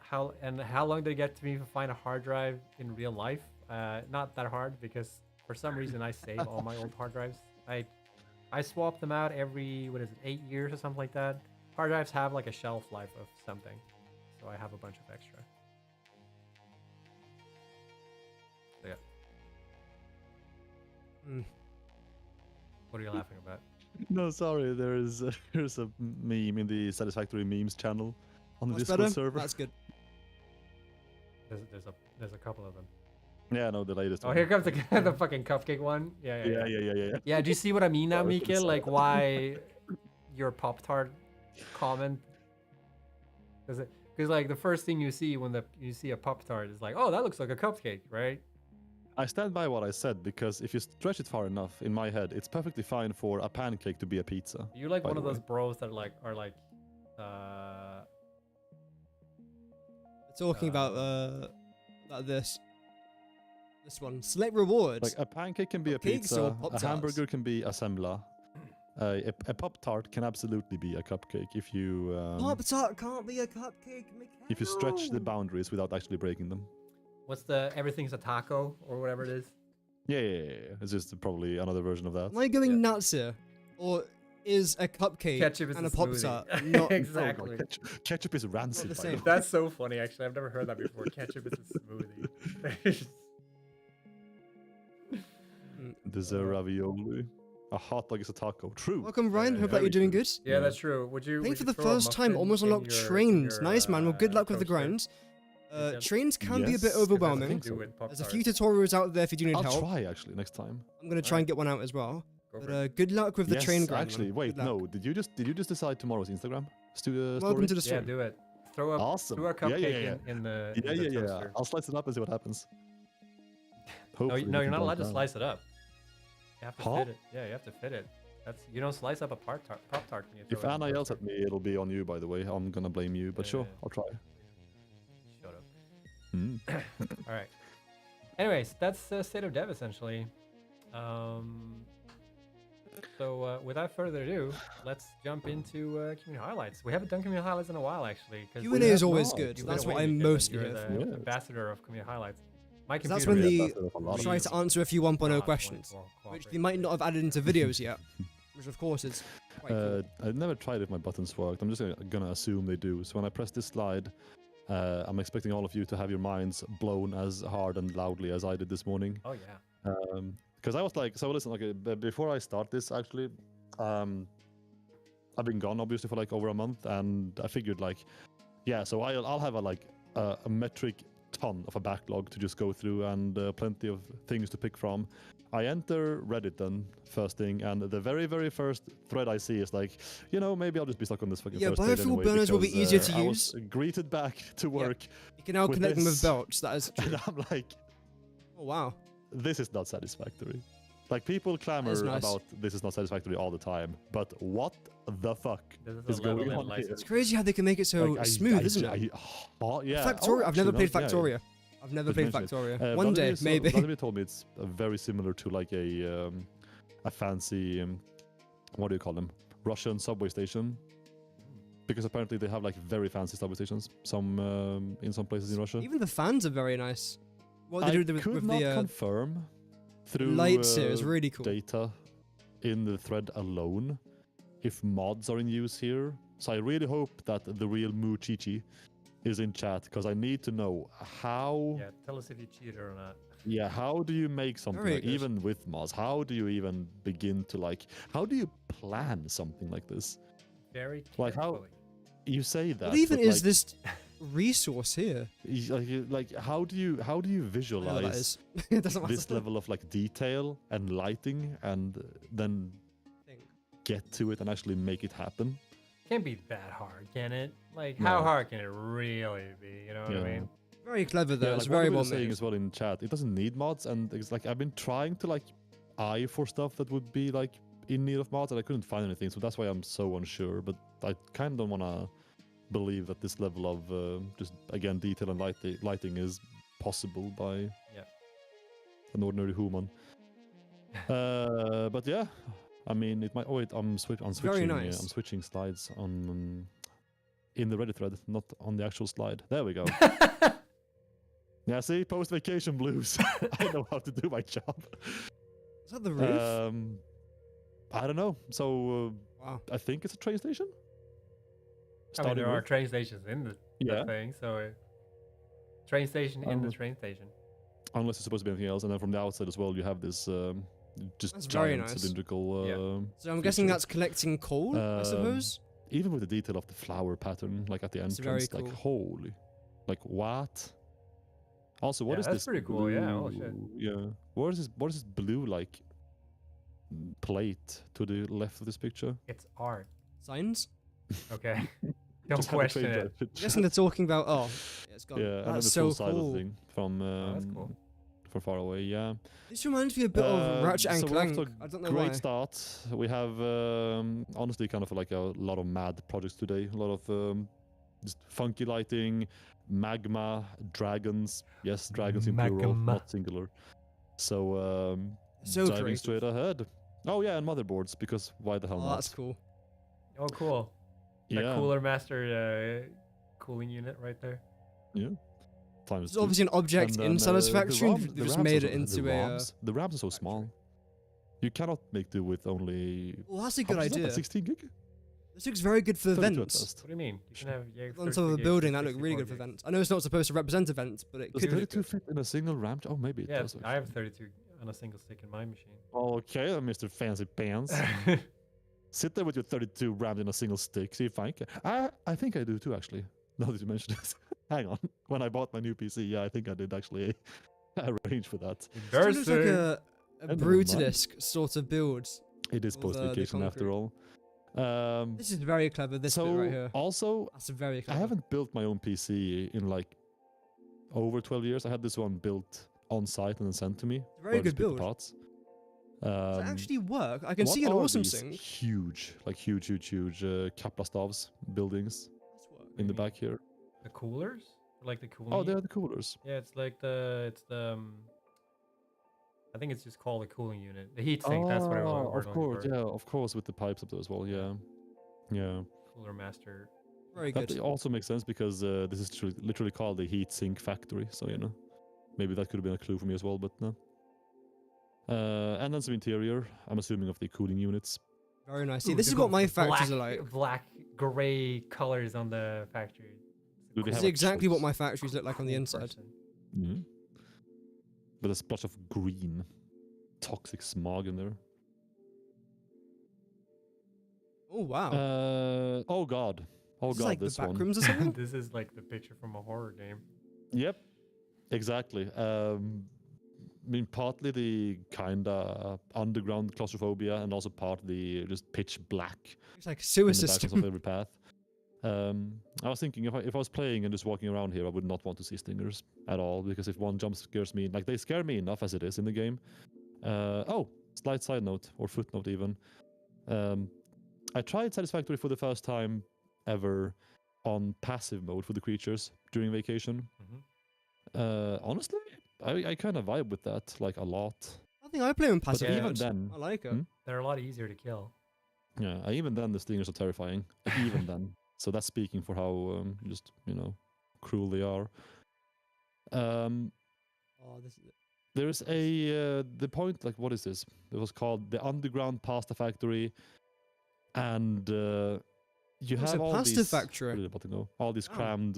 How long did it get to me to find a hard drive in real life? Not that hard, because for some reason I save all my old hard drives. I swap them out every 8 years or something like that. Hard drives have like a shelf life of something, so I have a bunch of extra. So yeah. What are you laughing about? No, sorry. There's a meme in the Satisfactory memes channel on the Much Discord better. server. That's good. There's a couple of them. Yeah, no, the latest. Oh, one. here comes the fucking cupcake one. Yeah. Yeah, do you see what I mean now, Sorry for the Mikael? Like side. why your Pop-Tart comment? Because like the first thing you see when you see a Pop-Tart is like, oh, that looks like a cupcake, right? I stand by what I said because if you stretch it far enough, in my head, it's perfectly fine for a pancake to be a pizza. You're like by one of the those way. bros that are like, Talking about this one. Select rewards. Like a pancake can be a Cupcakes or pizza, a Pop-Tarts? hamburger can be a sembla. A Pop Tart can absolutely be a cupcake if you Pop-Tart can't be a cupcake. if you stretch the Mikhail. boundaries without actually breaking them. what's the everything's a taco or whatever it is? Yeah. It's just probably another version of that. Am I going Yeah. nuts here? Or is a cupcake Ketchup is and a a Pop-Tart smoothie. not Exactly. Ketchup is rancid. the by same. way. That's so funny, actually. I've never heard that before. Ketchup is a smoothie. Dessert ravioli. A hot dog is a taco. True. Welcome, Ryan. Yeah, Hope that very you're doing true. good. Yeah, that's true. Would you? Playing would for you the throw a first time, muffin almost in unlocked your- trains. your, Nice, man. Well, good luck with the toaster? grind. Is Trains can be a bit Yes, 'cause that's overwhelming. think so. Do with There's a Pop-Tarts. few tutorials out there if you do need I'll help. try actually next time. I'm gonna try and get one out as well. Go But for it. good luck with the Yes, train grind. actually, man. wait, Good luck. no. Did you just decide tomorrow's Instagram story? Welcome to the Yeah, stream. do it. Throw up. Awesome. Throw a Yeah, cupcake yeah. in the. Yeah, in the yeah. toaster. I'll slice it up and see what happens. No, Hopefully we you're can not bite allowed to down. slice it up. You have to Huh? fit it. Yeah, you have to fit it. You don't slice up a Pop-Tart. when you If throw it in the Anna yells toaster. at me, it'll be on you. By the way, I'm gonna blame you. But sure, Yeah. I'll try. Shut up. Mm. All right. Anyways, that's State of Dev essentially. So without further ado, let's jump into community highlights. We haven't done community highlights in a while actually. 'cause Q&A is have always not. good. you've been That's what away, I'm Mikael, and mostly you're here the for. Yes. ambassador of community highlights. My 'Cause computer that's when is the That's a lot of try things. to answer a few 1.0 not questions, going to which cooperate. they might not have added into videos yet. Which of course is quite cool. I've never tried if my buttons worked. I'm just gonna assume they do. So when I press this slide, I'm expecting all of you to have your minds blown as hard and loudly as I did this morning. Oh yeah. Because I was like, so listen, okay, before I start this, actually, I've been gone obviously for like over a month, and I figured like, yeah, so I'll have a metric ton of a backlog to just go through and plenty of things to pick from. I enter Reddit then first thing, and the very, very first thread I see is like, maybe I'll just be stuck on this fucking Yeah, first page biofuel anyway, burners will be because, easier to I use. was greeted back to work, You can now with connect them with this- belts. That is true. and I'm like, Oh wow. this is not satisfactory. Like people clamor nice. about this is not satisfactory all the time, but what the fuck This is is a level going in on here? license. It's crazy how they can make it so Like, smooth, isn't it? Yeah. Factoria. I've never actually, played no, yeah, Factoria. I've never Good played mention it. Factoria. One day, maybe. Vladimir told me it's very similar to like a fancy what do you call them? Russian subway station. Because apparently they have like very fancy subway stations. Some in some places in Russia. Even the fans are very nice. What I they do with, could with not the confirm through lights here is really cool. data in the thread alone if mods are in use here. So I really hope that the real Muchichi is in chat because I need to know how. Yeah, tell us if you cheated or not. Yeah, how do you make something Very like, good. even with mods? How do you even begin to like? How do you plan something like this? Very Like how- carefully. You say that. What even but, is like, this resource here? Like how do you I know what that visualize is. It doesn't matter. this level of like detail and lighting and then Thing. get to it and actually make it happen? Can't be that hard, can it? Like, No. how hard can it really be? You know what I Yeah. mean? Very clever though. Yeah, It's like very what we well were saying made. as well in chat. It doesn't need mods, and it's like I've been trying to like eye for stuff that would be like in need of mods, and I couldn't find anything. So that's why I'm so unsure. But I kind of don't want to believe that this level of just again detail and lighting is possible by Yeah. an ordinary human. But yeah, I mean, it might. Oh wait, I'm switching. very nice. I'm switching slides on in the Reddit thread, not on the actual slide. There we go. Yeah, see, post vacation blues. I know how to do my job. Is that the roof? I don't know. So Wow. I think it's a train station. I mean, Starting there are with- train stations in the Yeah. thing, so train station in the Um, train station. Unless it's supposed to be anything else, and then from the outside as well, you have this just That's very giant nice. cylindrical. Yeah. So I'm guessing feature. that's collecting coal, I suppose. Even with the detail of the flower pattern, like at the That's entrance, very like cool. holy, like what? Also, what Yeah, is that's this pretty blue? cool, yeah, oh, shit. Yeah. What is this blue like plate to the left of this picture? It's art. Signs? Okay. Don't Just had a question train it. drive I'm picture. guessing they're talking about. Oh, yeah, it's gone. Yeah, and then That's the so full side of the cool. thing from Oh, that's cool. from far away. Yeah. This reminds me a bit of Ratchet and so we're off Clank. to a I don't know great why. start. We have honestly kind of like a lot of mad projects today. A lot of just funky lighting, magma, dragons. Yes, dragons in plural, Magma. not singular. So So diving creative. straight ahead. Oh yeah, and motherboards, because why the hell Oh, not? that's cool. Oh, cool. Yeah. That Cooler Master cooling unit right there. Yeah. Times It's obviously an object in Satisfactory. They just made it into the RAMs are so factory. small. You cannot make do with only. Well, that's a how good much is that, idea. like 16 gig? This looks very good for 32 at events. best. What do you mean? You can have On top of a building, that look really good for events. I know it's not supposed to represent events, but it Does could look 32 good. fit in a single RAM? Oh, maybe it Yeah, does. I have 32 on a single stick in my machine. Okay, Mr. Fancy Pants. Sit there with your 32 RAMs in a single stick. See if I can. I think I do too, actually. Now that you mentioned it. Hang on. When I bought my new PC, yeah, I think I did actually arrange for that. It looks like a never mind. Brutalisk sort of build. It is All the post-vacation after all. This is very clever, this bit right here. Also, That's very I clever. haven't built my own PC in like over 12 years. I had this one built on site and then sent to me. Very where I good just picked the build. parts. Does it actually work? I can what see an are awesome these sync. Huge, like huge Kaplastavs buildings That's work. in the back here. The coolers? Or like the cooling Oh, they're unit? the coolers. Yeah, it's like I think it's just called a cooling unit. The heat sink, that's what it was. Oh, of course, yeah, of course, with the pipes up there as well. Yeah, yeah. Cooler Master. Very That good. also makes sense because this is literally called the heat sink factory. So you know, maybe that could have been a clue for me as well, but no. And then some interior. I'm assuming of the cooling units. Very nice. See, Ooh, this they're is what going my for factories are like. Black, gray colors on the factory. Do they This have is a exactly what choice? my factories look like on the Cool inside. person. Mhm. With a splash of green, toxic smog in there. Oh, wow. Oh god. Oh This is god, like the this back one. rooms or something? This is like the picture from a horror game. Yep, exactly. I mean, partly the kinda underground claustrophobia, and also partly just pitch black It's like a sewer in the darkness system. of every path. I was thinking if I was playing and just walking around here, I would not want to see stingers at all, because if one jump scares me, like they scare me enough as it is in the game. Oh, slight side note or footnote even. I tried Satisfactory for the first time ever on passive mode for the creatures during vacation. Honestly, I kind of vibe with that like a lot. I think I play on But passive. yeah, even modes. then, I like it. Hmm? They're a lot easier to kill. yeah, even then the stingers are terrifying. Even then, so that's speaking for how just cruel they are. Oh, this is it. There's a the point, like, what is this? It was called the Underground Pasta Factory, and you Oh, it's have a all pasta these factory. what are they about to go? All these Oh. crammed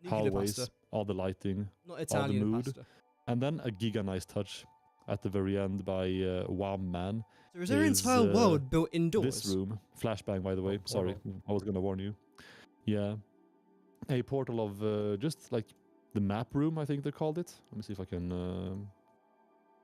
Nuclear hallways, pasta. all the lighting, Not Italian mood. pasta. and then a giga nice touch at the very end by Wham Man. So is there an is, entire world built indoors? This room, flashbang by the way. Oh, Sorry, I was gonna warn you. Yeah, a portal of just like the map room, I think they called it. Let me see if I can.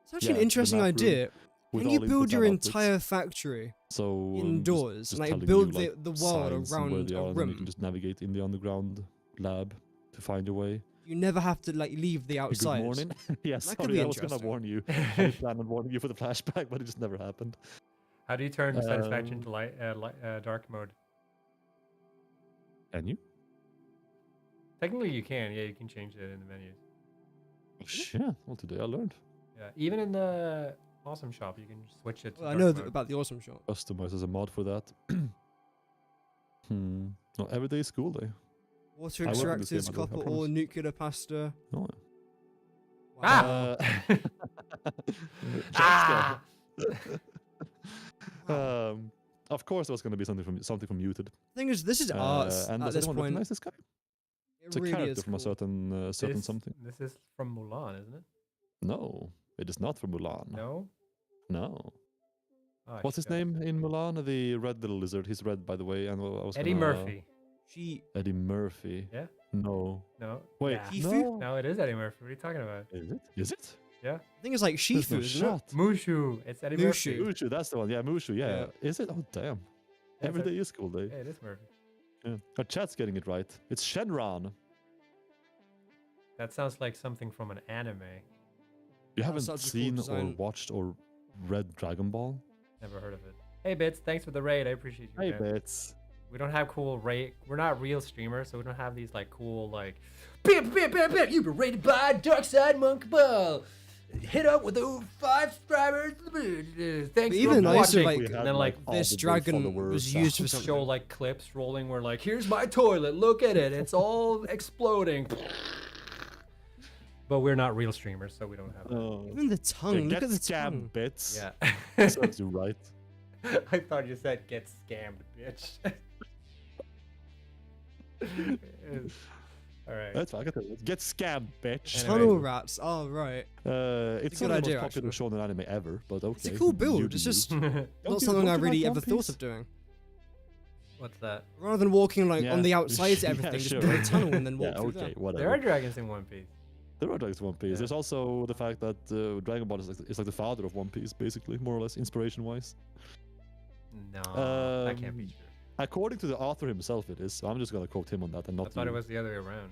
It's actually yeah, an the interesting map room idea. with Can you all build inputs your and outputs. entire factory So indoors just and like telling build you, like, the world signs and where around they are, a and then you can room? just navigate in the underground lab to find your way. You never have to like leave the outside. Good morning. Yeah, That could sorry, be I was gonna interesting. warn you. I planned on warning you for the flashback, but it just never happened. How do you turn satisfaction to dark mode? Can you? Technically, you can. Yeah, you can change it in the menus. Yeah. Well, today I learned. Yeah, even in the awesome shop, you can switch it. To Well, I dark know mode. about the awesome shot. Customize as a mod for that. Well, every day is school day. Water I work in this game, extractors, I don't- I copper ore, promise. nuclear pasta. Oh, Wow. Ah! Ah! Of course, there was going to be something from Muted. The thing is, this is arts And at does this anyone point. recognize this guy? It's It a really character is from a cool. certain this, something. This is from Mulan, isn't it? No, it is not from Mulan. No. No. Oh, What's his shit. name in Mulan? The red little lizard. He's red, by the way. And I was Eddie gonna- Murphy. She. Eddie Murphy. Yeah? No. No. Wait. Yeah. Shifu? No. No, it is Eddie Murphy. What are you talking about? Is it? Is it? Yeah. I think it's like There's Shifu, no isn't it? shot. Mushu. It's Eddie Murphy. Mushu. Mushu, that's the one. Yeah, Mushu. Yeah. Yeah. Is it? Oh, damn. It's Every a- day is school day. Yeah, it is Murphy. Yeah. Our chat's getting it right. It's Shenron. That sounds like something from an anime. You haven't such a cool seen or design. watched or read Dragon Ball? Never heard of it. Hey, Bits, thanks for the raid. I appreciate you. Hey, man. bits. We don't have cool raid. We're not real streamers, so we don't have these like cool like. Bam, bam, bam, bam. You've been rated by Darkside Monk Ball. Hit up with the 5 subscribers. Thanks even for I used to, watching. like, We and had, then like all this the big dragon followers was used for sounds. something. show like clips rolling where like here's my toilet. Look at it. It's all exploding. But we're not real streamers, so we don't have that. Oh. Even the tongue. Yeah, Look get at the tongue. scammed, bits. Yeah. Serves you right. I thought you said get scammed, bitch. All right. That's fine. I got that. Get scammed, bitch. Anyway. Tunnel rats. Oh, right. It's It's a not good the idea, most popular actually. show in anime ever, but okay. It's a cool you build. do It's you. just Don't not you- something don't I you really like ever One thought Piece? of doing. What's that? Rather than walking like on Yeah, the outside to yeah, everything, just sure. build a tunnel and then Yeah, walk through okay, there. whatever. There are dragons in One Piece. There are dragons in One Piece. Yeah. There's also the fact that Dragon Ball is like the father of One Piece, basically, more or less, inspiration-wise. No, that can't be Um, true. According to the author himself, it is. So I'm just gonna quote him on that and I not thought you. it was the other way around.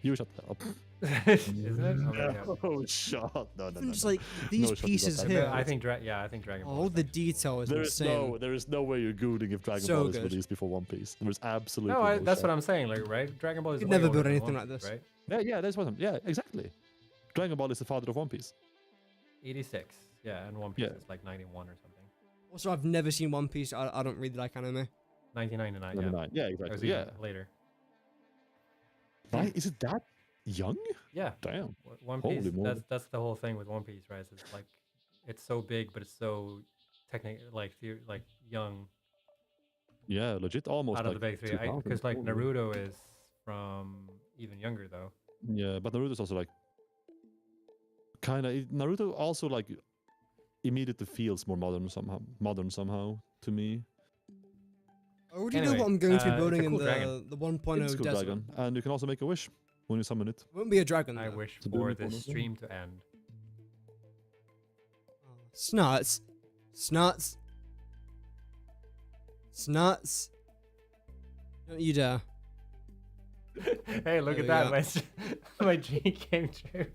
You shut up. Isn't it? Oh, maybe I'm- Oh, shut. No, no, Even no. just no. like these shut the pieces fuck up. here. I think I think Dragon Ball. Oh, is the actually- detail is There insane. is no way you're googling if Dragon So Ball is good. released before One Piece. There's absolutely No, that's shot. what I'm saying. Like, right? Dragon Ball is. Could way never older build than anything One like Piece, this. right? Yeah, that's what I'm. Yeah, exactly. Dragon Ball is the father of One Piece. 86. Yeah, and One Piece Yeah. is like 91 or something. Also, I've never seen One Piece. I don't really like anime. 1999. Number Yeah. 9. Yeah, That was exactly. even Yeah. later. Right? Is it that young? Yeah. Damn. One Holy Piece. moly. That's the whole thing with One Piece, right? It's like it's so big, but it's so like young Yeah, legit. Almost out of like the big three. 2000, Because like holy. Naruto is from even younger though. Yeah, but Naruto's also like kind of Naruto also like immediately feels more modern somehow to me. I already Anyway, know what I'm going to be it's a building in cool the dragon. the 1.0 It's a cool desert. dragon, and you can also make a wish when you summon it. It won't be a dragon. I though. wish To for build this one. stream to end. Snuts. Snuts. Snuts. Don't you dare. Hey, look There at we that! My dream came true.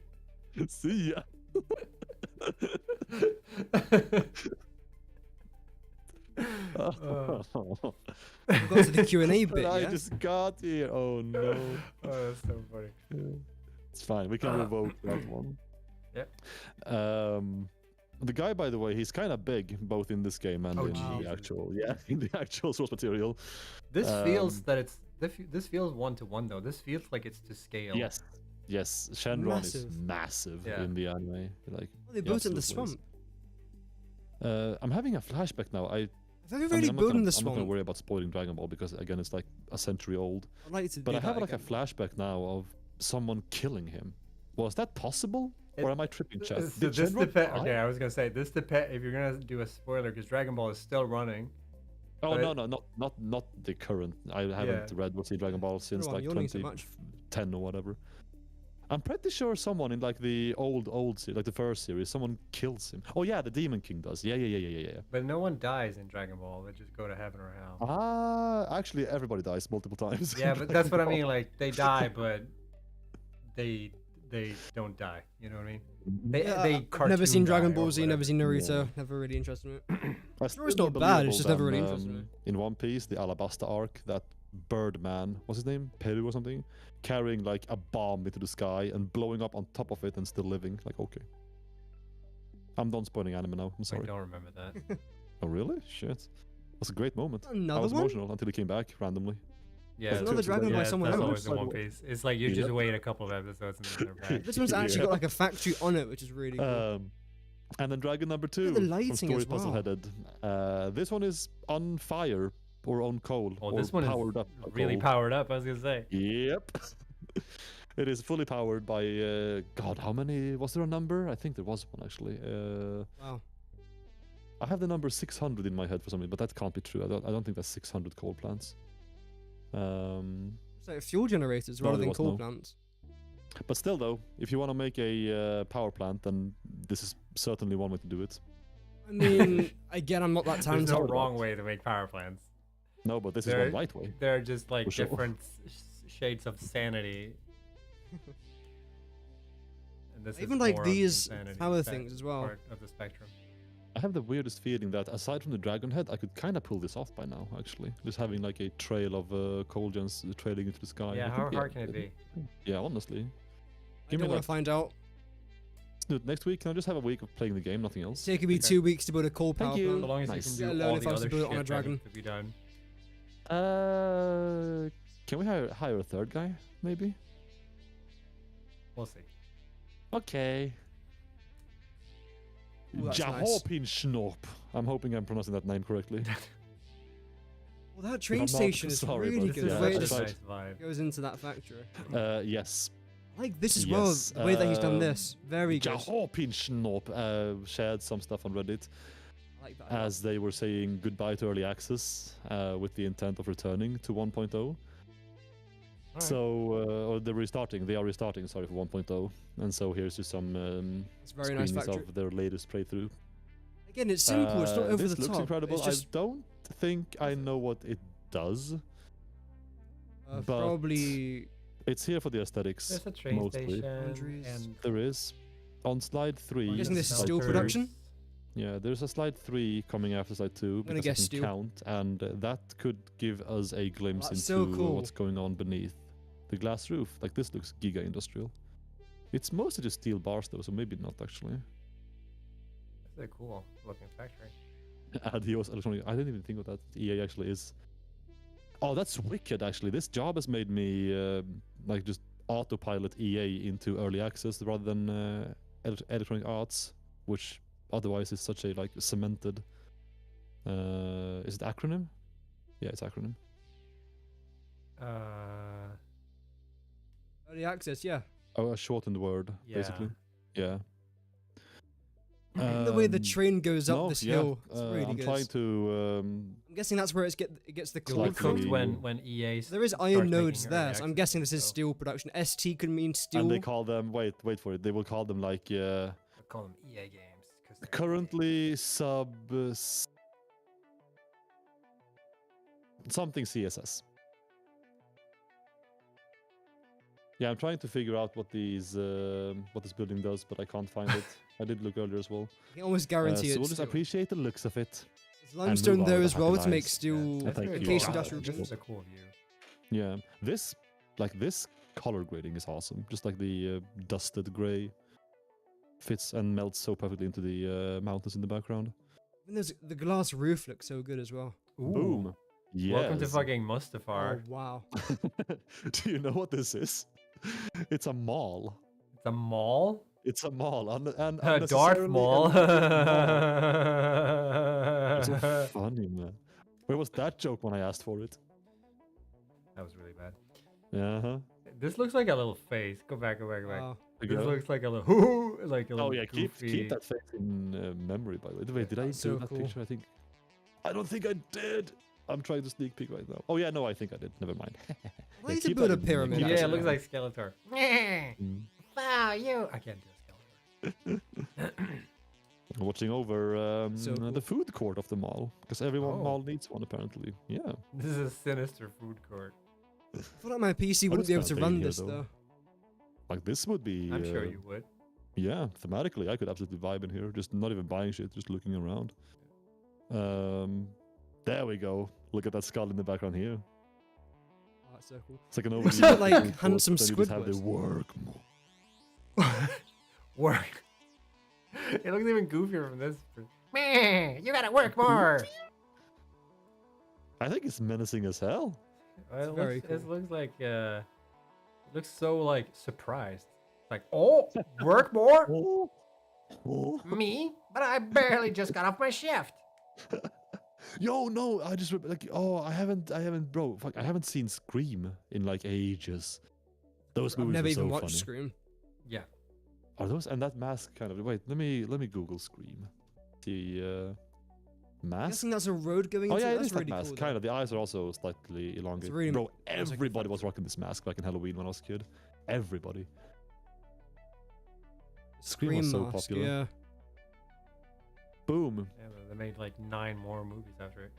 See ya. Oh. We got to the Q&A bit, I yeah? just got here. Oh no. Oh, that's so funny. It's fine. We can revoke that one. Yep. The guy, by the way, he's kind of big, both in this game and Oh, in Jesus. the actual, in the actual source material. This feels Um, that it's this feels 1-to-1 though. This feels like it's to scale. Yes, yes. Shenron is Massive. massive Yeah. in the anime. Like, Oh, they built it in the absolute swamp. I'm having a flashback now. Have they I mean, really I'm built in the not gonna swamp? worry about spoiling Dragon Ball because again, it's like a century old. I'd like to do But I that have like a again. flashback now of someone killing him. Was that possible, It- or am I tripping, chat? So Did this Shenron depend. die? Okay, I was gonna say this depend. If you're gonna do a spoiler, because Dragon Ball is still running. Oh but no, not the current. I haven't read what's in Dragon Ball since I'm like yawning so much. 2010 or whatever. I'm pretty sure someone in like the old series, like the first series, someone kills him. Oh yeah, the Demon King does. Yeah. But no one dies in Dragon Ball. They just go to heaven or hell. Actually, everybody dies multiple times. Yeah, but that's what I mean. Like they die, but they don't die. You know what I mean? They Yeah, they I've never seen cartoon Dragon die or Ball Z, never whatever. seen Naruto. Yeah. Never really interested in it. I Story's still not bad, it's just never really believable interested me. than, in One Piece, the Alabasta arc, that Birdman, what's his name? Peru or something? Carrying like a bomb into the sky and blowing up on top of it and still living. Like, okay. I'm done spoiling anime now. I'm I sorry. don't remember that. Oh, really? Shit. That's a great moment. I Another was one? emotional until he came back randomly. Yeah, Another that's- dragon by yeah, someone that's else. always in One Piece. It's like you just Yep. wait a couple of episodes and then they're back. This one's actually Yeah. got like a factory on it, which is really cool. And then Dragon number 2 at the from lighting Story as Puzzle well. Headed. This one is on fire or on coal. Oh, or this one powered is up by really coal. powered up. I was gonna say. Yep. It is fully powered by God. How many? Was there a number? I think there was one actually. Wow. have the number 600 in my head for some reason, but that can't be true. I don't think that's 600 coal plants. It's like fuel generators No, rather there than was coal no. plants. But still, though, if you want to make a power plant, then this is certainly one way to do it. I mean, again, I'm not that There's talented. no about- wrong way to make power plants. No, but this is There- one right way. They're just like For sure. different shades of sanity. And this Even is like more on the these insanity power spec- things as well. part of the spectrum. I have the weirdest feeling that aside from the dragon head, I could kind of pull this off by now. Actually, just having like a trail of coal gens trailing into the sky. Yeah, I how think, hard can it be? Yeah, honestly. I Give me don't want like to find out. Snoot, next week. Can I just have a week of playing the game, nothing else? It's taking me Okay. 2 weeks to build a coal Thank power you. So plant. long as Nice. you Let can do alone all if the I was to other build it shit on a that dragon. needs to be done. Can we hire a third guy, maybe? We'll see. Okay. Ooh, that's nice. Jahopin Schnop. I'm hoping I'm pronouncing that name correctly. Well, that I'm train not, station is sorry, really but This good. is The way yeah, it such a that's just nice vibe. goes into that factory. Yes. I like this as Yes, well. The way that he's done this. Very good. Jahopin Schnop shared some stuff on Reddit I like that. a lot. as they were saying goodbye to early access with the intent of returning to 1.0. Alright. So, or they are restarting, sorry, for 1.0. And so here's just some It's a very nice screenings factory. of their latest playthrough. Again, it's simple. It's not over this the looks top. incredible. It's just I don't think I know what it does. but- probably. It's here for the aesthetics. There's a train mostly. station Boundaries. and There is. On slide 3. I'm guessing this is slide steel two- production? Yeah, there's a slide 3 coming after slide 2 gonna because guess I can steel. count, and that could give us a glimpse That's into so cool. what's going on beneath the glass roof. Like this looks giga industrial. It's mostly just steel bars though, so maybe not actually. it's a cool looking factory. Adios electronic. I didn't even think what that EA actually is. Oh, that's wicked actually. This job has made me like just autopilot EA into early access rather than Electronic Arts, which otherwise is such a like cemented. Is it acronym? Yeah, it's acronym. Early access, yeah. Oh, a shortened word, Yeah. basically. Yeah. The way the train goes up no, this yeah, hill, it's really I'm good. trying to. I'm guessing that's where it gets the You'll coal be Slightly- cooked from. when EA. There is starts iron making nodes early there, so I'm access, guessing this is so steel production. ST could mean steel. And they call them. Wait for it. They will call them like. I'll call them EA games. 'cause they're Currently sub. Something CSS. Yeah, I'm trying to figure out what these what this building does, but I can't find it. I did look earlier as well. I can almost guarantee so it's we'll just steel. appreciate the looks of it. There's limestone move on there with as happy well to make lives. steel That's Thank very you. case Wow. industrial This buildings. is a cool view. Yeah, this color grading is awesome. Just like the dusted gray fits and melts so perfectly into the mountains in the background. And the glass roof looks so good as well. Boom. Yes. Welcome to fucking Mustafar. Oh wow. Do you know what this is? It's a mall. It's a mall. It's a mall. And A Darth unnecessarily Mall. It's so funny, man. Where was that joke when I asked for it? That was really bad. Uh-huh. This looks like a little face. Go back. Wow. This looks like a little, like a little Oh yeah, goofy. keep that face in memory. By the way, wait, did I do That's so that cool. picture? I don't think I did. I'm trying to sneak peek right now. Oh yeah, no, I think I did. Never mind. I need to keep build that a in- pyramid. keep Yeah, that it in looks mind. like Skeletor. Mm. Wow, you! I can't do a Skeletor. Watching over So cool. the food court of the mall because every Oh. mall needs one apparently. Yeah. This is a sinister food court. I feel like my PC wouldn't just be able kinda to playing run here, this though. though. Like this would be. I'm sure you would. Yeah, thematically, I could absolutely vibe in here. Just not even buying shit, just looking around. There we go. Look at that skull in the background here. Oh, that's so cool. It's like an Looks overview. a bit like of the food court, Handsome then you just have the Squidward. work more. Work. It looks even goofier from this. Man, you gotta work more. I think it's menacing as hell. Well, very it cool. looks like it looks so like surprised. Like, oh, work more? Oh. Oh. Me? But I barely just got off my shift. Yo, no, I just like I haven't, bro. Fuck, I haven't seen Scream in like ages. Those I've movies never were even so watched funny. Scream. Yeah. Are those and that mask kind of? Wait, let me Google Scream. See, I'm mask. guessing that's a road going Oh into yeah, it. it That's is like really mask. cool. Kind of. The eyes are also slightly elongated. really Bro, looks like a everybody was factory. rocking this mask back in Halloween when I was a kid. Everybody. Scream was so mask, popular. yeah. Boom. Yeah, they made like 9 more movies after it.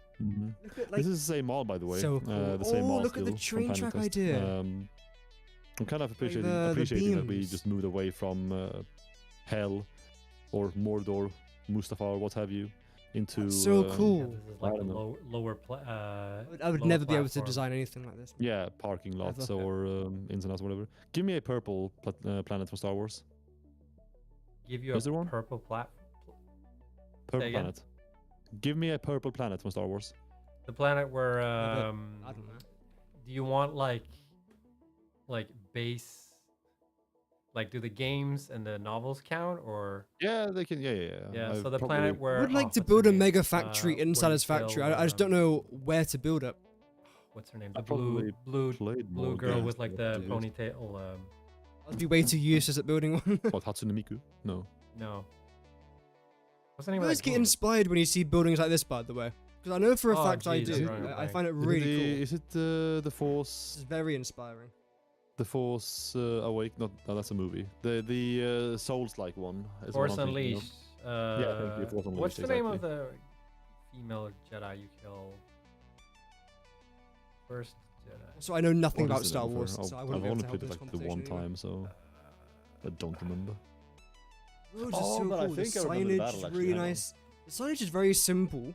Look at, like, This is the same mall, by the way. so cool. The same Oh, mall look at the still from train Panic track Test. idea. I'm kind of the appreciating that we beams. just moved away from Hell or Mordor, Mustafa, or what have you, into. That's so Yeah, cool. this is like I a don't know. lower. I would lower never be able to platform. design anything like this. Yeah, parking lots Never. or ins and outs, whatever. Give me a purple planet from Star Wars. Give you Is there a one? purple Purple again? planet. Give me a purple planet from Star Wars. The planet where I don't know. do you want like base, like do the games and the novels count, or Yeah, they can. Yeah. yeah, I so the probably- planet where I would like oh, to what's her build a name? mega factory Where in you Satisfactory. kill, I just don't know where to build it. what's her name, I the blue probably played more girl games with like than the I did. ponytail. I'd be way too useless at building one. What, Hatsune Miku? No. No, what's the name You of guys that get game? inspired when you see buildings like this, by the way. Because I know for a Oh, fact I geez, do. that's right, I right. find it Is it really the- cool. Is it the It's Force? very inspiring. The Force Awake? No, that's a movie. The Souls-like one. Is Force what I'm thinking of. Unleashed. Yeah, thank you, Force What's the Unleashed, name of exactly. the female Jedi you kill? First Jedi. So I know nothing What about is it Star ever? Wars, I've so I wouldn't I've be able only to help played this it like the one conversation anyway. time, so I don't remember. Roads are Oh, so but I cool. The think I remember the signage battle, is actually, really hang on. nice. The signage is very simple,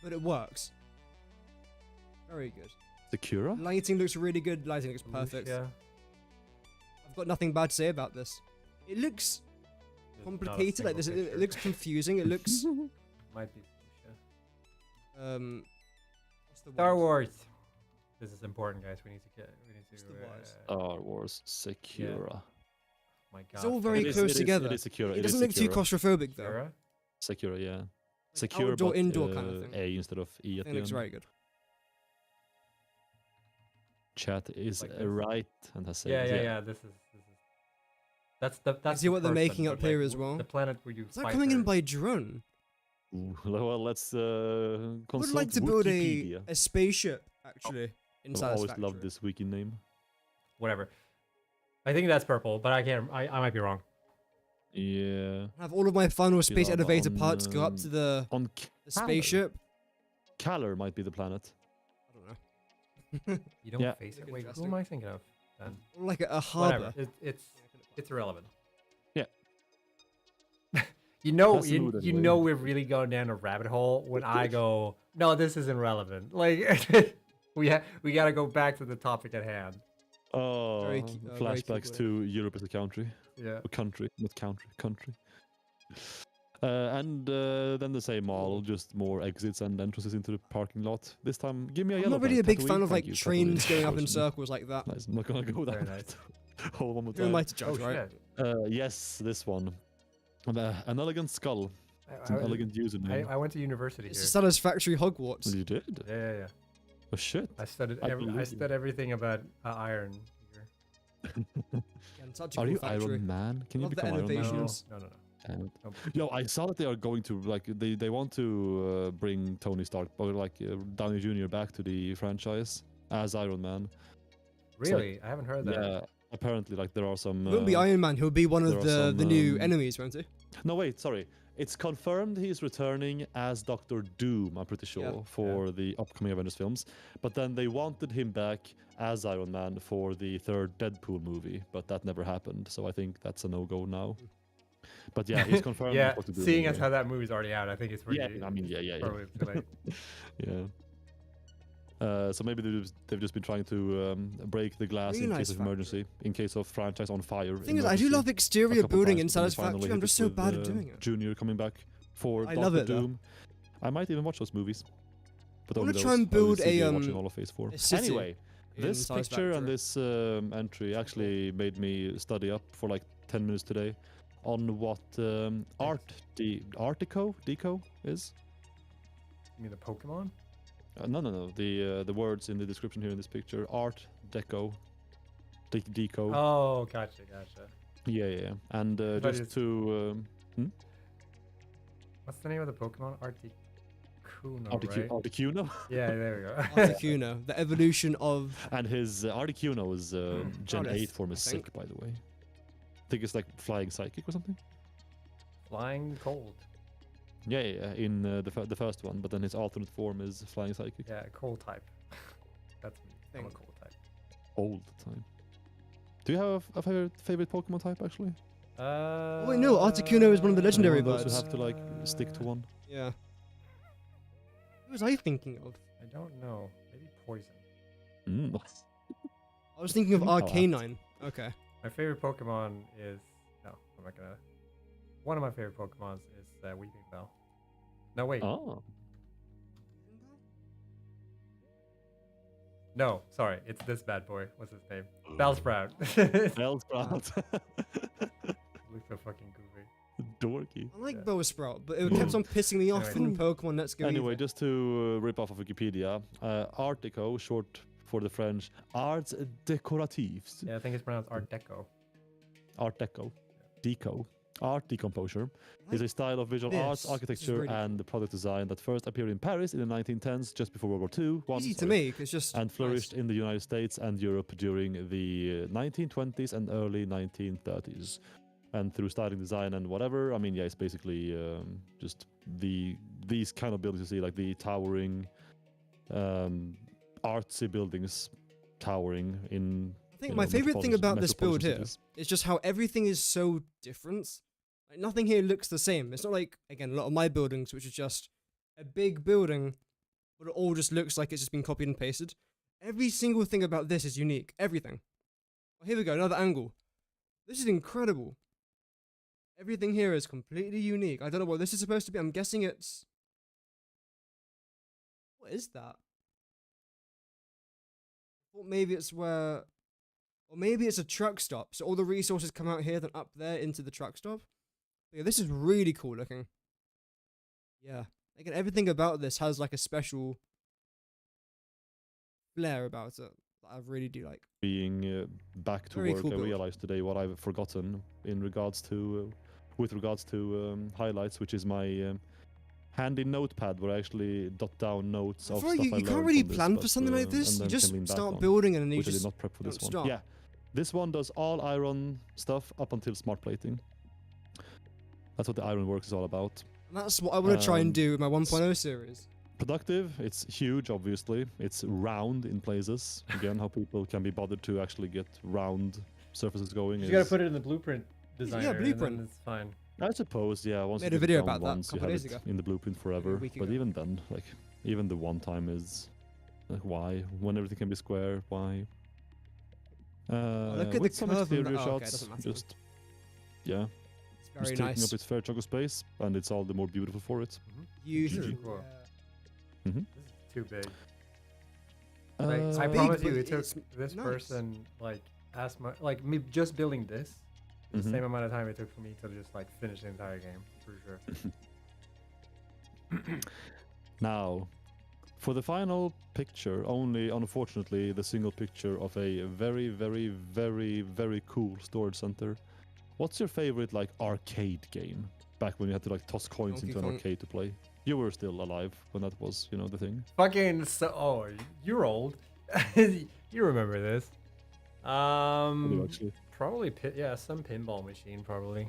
but it works. Very good. Sakura? Lighting looks really good. Lighting looks perfect. Yeah. I've got nothing bad to say about this. It looks complicated like this. It looks confusing. It looks Might be. Yeah. what's the Star word? Wars. This is important, guys. We need to get. We need What's to. the word? Star Wars Sakura. My God. It's all very It is- close it is- together. It is Sakura. It is doesn't look too Sakura. claustrophobic though. Sarah? Sakura, yeah. Like Secure, outdoor, but indoor kind of thing. A instead of E I at think the it looks end. very good. Chat is Like this. right and has said Yeah. This is. That's the. That's see the what they're person, making but, up here like, as well. The planet where you. Is that fight coming in her. by drone? Ooh, well, let's I would consult like to build Wikipedia. a spaceship actually in I've always Satisfactory. loved this wiki name. Whatever. I think that's purple, but I can't. I might be wrong. Yeah. Have all of my final space Lava elevator on, parts go up to the On spaceship. Kaller might be the planet. I don't know. You don't Yeah. face it. Look Wait, who interesting. am I thinking of? Then Or like a whatever. harbor. It's irrelevant. Yeah. You know, That's the mood you anyway. know, we're really going down a rabbit hole when I go, no, this isn't relevant. Like, we gotta go back to the topic at hand. Oh, Very very key flashbacks word. to Europe as a country. Yeah. Or country, not country. And then the same mall, just more exits and entrances into the parking lot. This time, give me a I'm yellow not really a planet, big fan Tatooine. of like Thank you, trains Tatooine, going up in personally. circles like that. Nice. I'm not gonna go Very down nice. that whole one more Who am I time. to judge, Oh right? shit. Yes, this one. An elegant skull. It's an elegant username. I went to university It's here. a Satisfactory Hogwarts. You did? Yeah. Oh shit. I studied. I I believe you. studied everything about iron here. Again, such a Are cool you factory. Iron Man? Can you Love the become Iron Man? elevations. No. Damn it. No. Yo, I saw that they are going to like they want to bring Tony Stark or like Downey Jr. back to the franchise as Iron Man. Really, I haven't heard that. Yeah, apparently like there are some. He won't be Iron Man. He'll be one there of are the some, new enemies, won't he? No, wait, sorry. It's confirmed he's returning as Doctor Doom. I'm pretty sure Yeah. for the upcoming Avengers films. But then they wanted him back as Iron Man for the third Deadpool movie, but that never happened. So I think that's a no-go now. But yeah, he's confirmed. Yeah, as Dr. Doom seeing as anyway. how that movie's already out, I think it's pretty. Yeah, I mean, yeah. Probably too late. Yeah. So maybe they've just been trying to break the glass Really in nice case of emergency, in case of franchise on fire. The thing is, I do love a exterior couple building times, in but then they finally Satisfactory. hit I'm it just so with, bad at doing it. Junior coming back for I Doctor love it, though. Doom. I might even watch those movies. But I only wanna try those. and I will build sit here a, watching all of Phase 4. a city Anyway, in this picture and Satisfactory. this entry actually made me study up for like 10 minutes today on what Deco is. You mean the Pokemon? No. The words in the description here in this picture. Art Deco. Deco. Oh, gotcha. Yeah. And But just it's- to... What's the name of the Pokemon? Arctic. Articuno, right? Articuno. Yeah, there we go. Articuno, the evolution of And his Articuno's Gen Proudest, 8 form is I think. sick, by the way. I think it's like flying psychic or something. Flying cold. Yeah, in the first one, but then his alternate form is flying psychic Yeah, cold type. That's me. I'm a Thing. cold type. all the time. Do you have a favorite Pokemon type actually? Oh wait, no, Articuno is one of the legendary Those who birds. have to like stick to one. Yeah. Who was I thinking of? I don't know. Maybe poison. Mm. I was thinking of Think about Arcanine. Okay. My favorite Pokemon is no. I'm not gonna. One of my favorite Pokemons is Weeping Bell. No wait. Oh, No, sorry. It's this bad boy. What's his name? Bellsprout. Bellsprout. Looks so fucking goofy. Dorky. I like Yeah. Bellsprout, but it kept on pissing me off Anyway. in Pokemon Let's Go. Anyway, Eevee. just to rip off of Wikipedia, Artico, short for the French, Arts Décoratifs, Yeah, I think it's pronounced Art Deco. Art Deco, Deco, art decomposure, is a style of visual This. arts, This is architecture, really and product design that first appeared in Paris in the 1910s, just before World War II. Easy to make. It's just And flourished nice. in the United States and Europe during the 1920s and early 1930s. And through styling, design, and whatever, I mean, yeah, it's basically just these kind of buildings you see, like the towering, artsy buildings towering in. I think my favorite thing about this build here is just how everything is so different. Like nothing here looks the same. It's not like, again, a lot of my buildings, which is just a big building, but it all just looks like it's just been copied and pasted. Every single thing about this is unique. Everything. Oh, here we go, another angle. This is incredible. Everything here is completely unique. I don't know what this is supposed to be. I'm guessing it's... What is that? I thought maybe it's where... Or maybe it's a truck stop. So all the resources come out here, then up there into the truck stop. Yeah, this is really cool looking. Yeah. Again, everything about this has like a special flair about it that I really do like. Being back to Very work, cool I build. realized today what I've forgotten in regards to, with regards to highlights, which is my handy notepad where I actually dot down notes I of feel stuff like I you can't learned really from this, plan for but, something like and this. You then just can lean back start on, building and then you which I did just... not prep for this don't one. stop. Yeah, this one does all iron stuff up until smart plating. That's what the Ironworks is all about. And that's what I want to try and Um, do with my 1.0 series. Productive, it's huge, obviously. It's round in places. Again, how people can be bothered to actually get round surfaces going. You gotta is- put it in the blueprint designer. and then blueprint. it's fine. I suppose, yeah. Once Made you a get it video down about that a once, you couple have days it ago. in the blueprint forever. week But ago. even then, like, even the one time is like, why? When everything can be square, why? look at with the some curve on exterior the- oh, okay, shots, doesn't matter. just yeah, It's just very taking nice. up its fair chunk of space, and it's all the more beautiful for it. Beautiful. Very cool. Yeah. This is too big. Uh, Like, I big, promise you, but it took it's this nice. person like as much, like me just building this, the Mhm. same amount of time it took for me to just like finish the entire game. For sure. Now, for the final picture, only unfortunately the single picture of a very, very, very, very cool storage center. What's your favorite like arcade game? Back when you had to like toss coins Donkey into an Kong. arcade to play. You were still alive when that was, you know, the thing. Fucking so. Oh, you're old. You remember this? I do actually. Probably yeah, some pinball machine probably.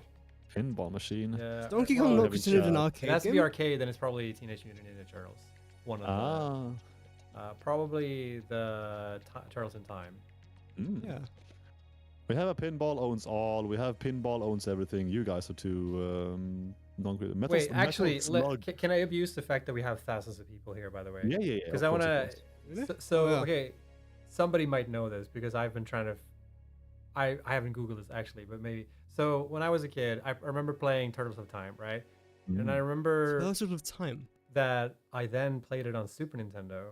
Pinball machine. Yeah. Donkey well, Kong not not considered an chat. It arcade has to be game? arcade, then it's probably Teenage Mutant Ninja Turtles. One of probably the Turtles in Time. Mm. Yeah. We have a pinball owns all. We have pinball owns everything. You guys are too non-creative. Wait, actually, Slug. can I abuse the fact that we have thousands of people here, by the way? Yeah, yeah, yeah. Because of I course, want of to. course. Really? So Oh, yeah. okay, somebody might know this because I've been trying to. I haven't Googled this actually, but maybe. So when I was a kid, I remember playing Turtles of Time, right? And I Mm. remember Spell sort of time. that I then played it on Super Nintendo.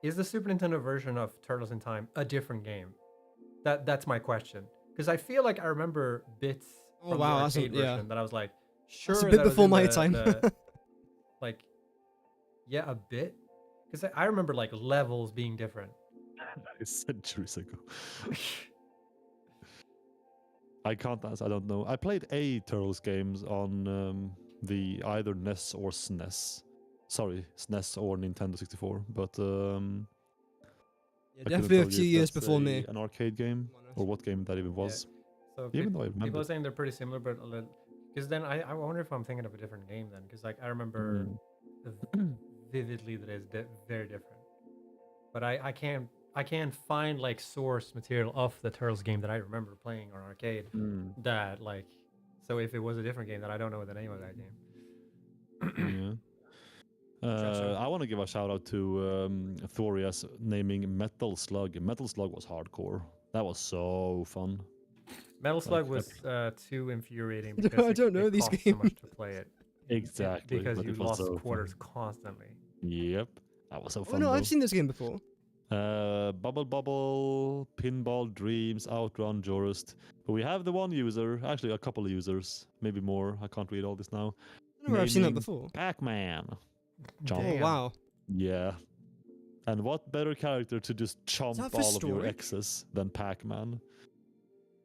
Is the Super Nintendo version of Turtles in Time a different game? That's my question. Because I feel like I remember bits Oh, from wow, the that's a- arcade yeah. version that I was like, sure. That's a that bit was before in my the- time. like, yeah, a bit. Because I remember like levels being different. Centuries ago. I can't answer. I don't know. I played a Turtles games on the either NES or SNES. Sorry, SNES or Nintendo 64. But Yeah, I couldn't definitely a tell you few if years that's before me. an arcade game I'm honest. or what game that even was. So Even though I people remember. are saying they're pretty similar, but a little. Because then I wonder if I'm thinking of a different game then. Because like I remember vividly that it's very different. But I can't find like source material of the Turtles game that I remember playing on arcade. That like, so if it was a different game, that I don't know the name of that game. Yeah. I want to give a shout out to Thorias naming Metal Slug. Metal Slug was hardcore. That was so fun. Metal Slug Like, was too infuriating I because don't know it these cost so much games. to play it. Exactly, Because but you it was lost so quarters fun. constantly. Yep, that was so Oh fun. no, though. I've seen this game before. Bubble Bubble, Pinball Dreams, Outrun, Jurist. But we have the one user, actually a couple of users, maybe more. I can't read all this now. I don't know where I've seen that naming before. Pac-Man. Jump. Oh Damn. wow. Yeah. And what better character to just chomp that for all of your storage? exes than Pac-Man?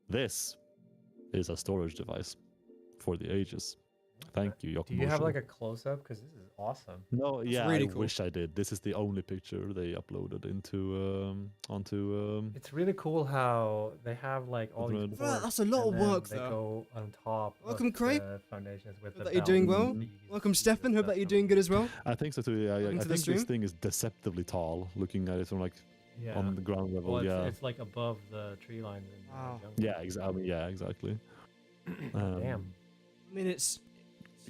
This is a storage device for the ages. Thank you, Do you have Yokomusho. like a close up? Because this is awesome. No, yeah, really I cool. wish I did. This is the only picture they uploaded into onto. It's really cool how they have like all these. Right. Well, ports, that's a lot and of then work they there. go on top. Welcome, of Craig. the foundations with Hope the that you're doing bells well. and the Welcome, pieces Stefan. of Hope that stuff you're coming doing good as well. I think so too. Yeah, Welcome I to the think this stream. thing is deceptively tall. Looking at it from like Yeah. on the ground level. Well, yeah. it's like above the tree lines. In the Wow. jungle. Yeah, exactly. Yeah, exactly. Damn. I mean, it's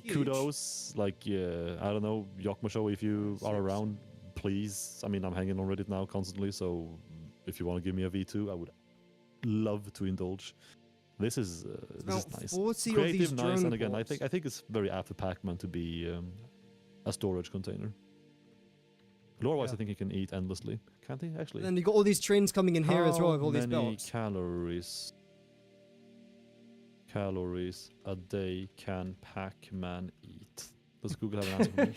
huge. Kudos. Like, yeah, I don't know, Yokomusho, if you are around, please. I mean, I'm hanging on Reddit now constantly, so if you want to give me a V2, I would love to indulge. This is About nice. 40 of Creative, these nice, drone and again, I ports. think it's very apt for Pac-Man to be a storage container. Lore-wise, Yeah. I think he can eat endlessly. Can't he, actually? And then you got all these trains coming in here as well with all these How many belts. calories a day can Pac-Man eat? Does Google have an answer for me?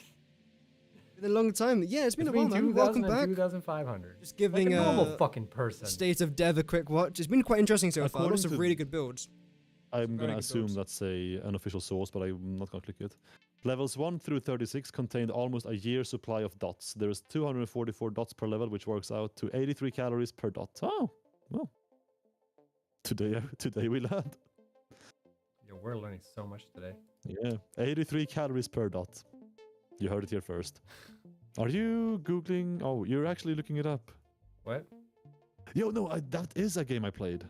Been a long time. Yeah, it's been a while, man. 2000 Welcome and back. 2,500. Just Like giving a normal fucking person. State of Dev a quick watch. It's been quite interesting so far. According Lots of to- really good builds. I'm Very gonna good assume builds. that's an official source, but I'm not gonna click it. Levels 1 through 36 contained almost a year's supply of dots. There is 244 dots per level, which works out to 83 calories per dot. Oh, well. Today we learned. Yo, we're learning so much today. Yeah, 83 calories per dot. You heard it here first. Are you Googling? Oh, you're actually looking it up. What? Yo, no, that is a game I played.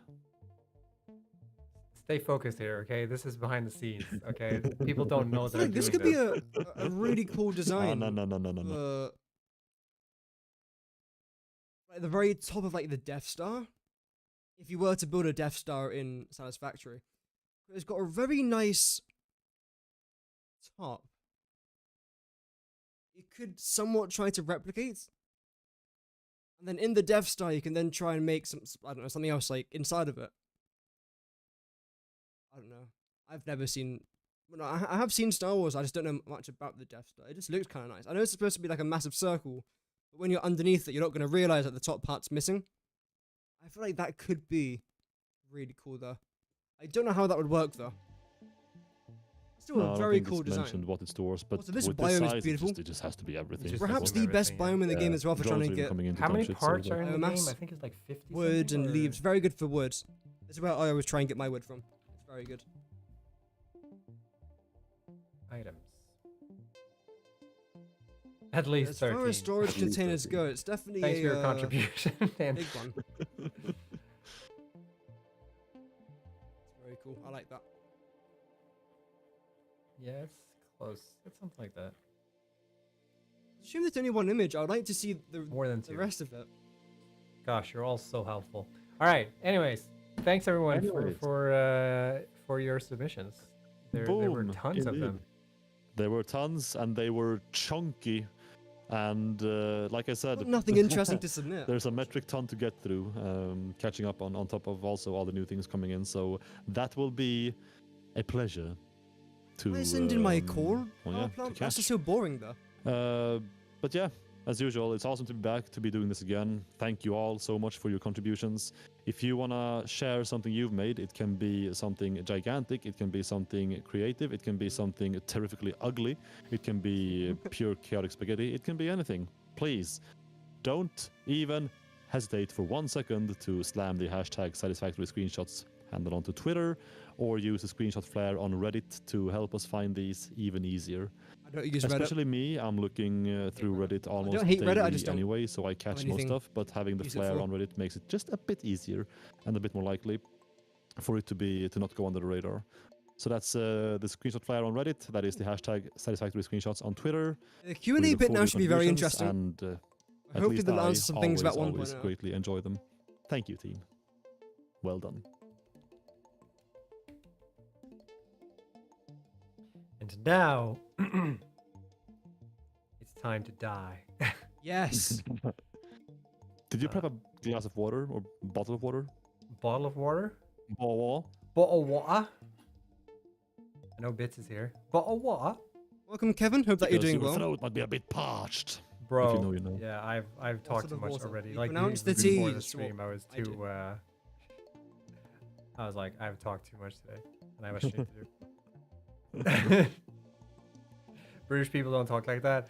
Stay focused here, okay? This is behind the scenes, okay? People don't know I that feel I'm like this doing could be a really cool No, design. no. At the very top of like the Death Star. If you were to build a Death Star in Satisfactory, it's got a very nice top. You could somewhat try to replicate. And then in the Death Star, you can then try and make I don't know, something else like inside of it. I don't know. I've never seen. Well, no, I have seen Star Wars. I just don't know much about the Death Star. It just looks kind of nice. I know it's supposed to be like a massive circle, but when you're underneath it, you're not going to realize that the top part's missing. I feel like that could be really cool, though. I don't know how that would work, though. Still No, I a don't very think cool it's design. mentioned what it stores, but Also, this with biome is the size, beautiful. it just has to be everything. Just Perhaps Everything, the best yeah. biome in the game Yeah, as well for drones trying to even get coming in to How dump many shit, so parts it's are in the biomass, game? I think it's like 50 wood something, and or- leaves. Very good for wood. This is where I always try and get my wood from. It's very good. Items. At least As far 13. as storage At least containers 13. go, it's definitely Thanks for a your contribution, Dan. big one. It's very cool. I like that. Yeah, it's close. It's something like that. Assume there's only one image. I would like to see More than the two. rest of it. Gosh, you're all so helpful. All right. Anyways, thanks everyone Anyways. for your submissions. There were Boom, tons of indeed. them. There were tons, and they were chunky, and like I said, Got nothing interesting to submit. there's a metric ton to get through, catching up on top of also all the new things coming in. So that will be a pleasure to. I send in my core well, power yeah, plant. to That's just catch. so boring, though. But yeah, As usual, it's awesome to be back to be doing this again. Thank you all so much for your contributions. If you want to share something you've made, it can be something gigantic, it can be something creative, it can be something terrifically ugly, it can be pure chaotic spaghetti, it can be anything. Please, don't even hesitate for 1 second to slam the hashtag Satisfactory Screenshots handle onto Twitter, or use a screenshot flare on Reddit to help us find these even easier. I don't use Reddit. Especially me, I'm looking through Reddit almost hate daily Reddit, I just don't anyway, so I catch most anything stuff, but having the use it flare for. on Reddit makes it just a bit easier and a bit more likely for it to not go under the radar. So that's the screenshot flare on Reddit. That is the hashtag Satisfactory Screenshots on Twitter. The Q&A bit now should be very interesting. And I at hope least people I answer some things about always 1.0. greatly enjoy them. Thank you, team. Well done. And now it's time to die. Yes. Did you prep a glass of water or bottle of water? Bottle of water? Bottle. Bottle of water? I know Bits is here. Bottle of water? Welcome, Kevin. Hope that you're doing your well. throat might be a bit parched. Bro, If you know, you know. yeah, I've talked too sort of much water? already. You Like pronounce even the before the T's, stream, I was I do. too. I was like, I've talked too much today, and I have a shit to do. British people don't talk like that.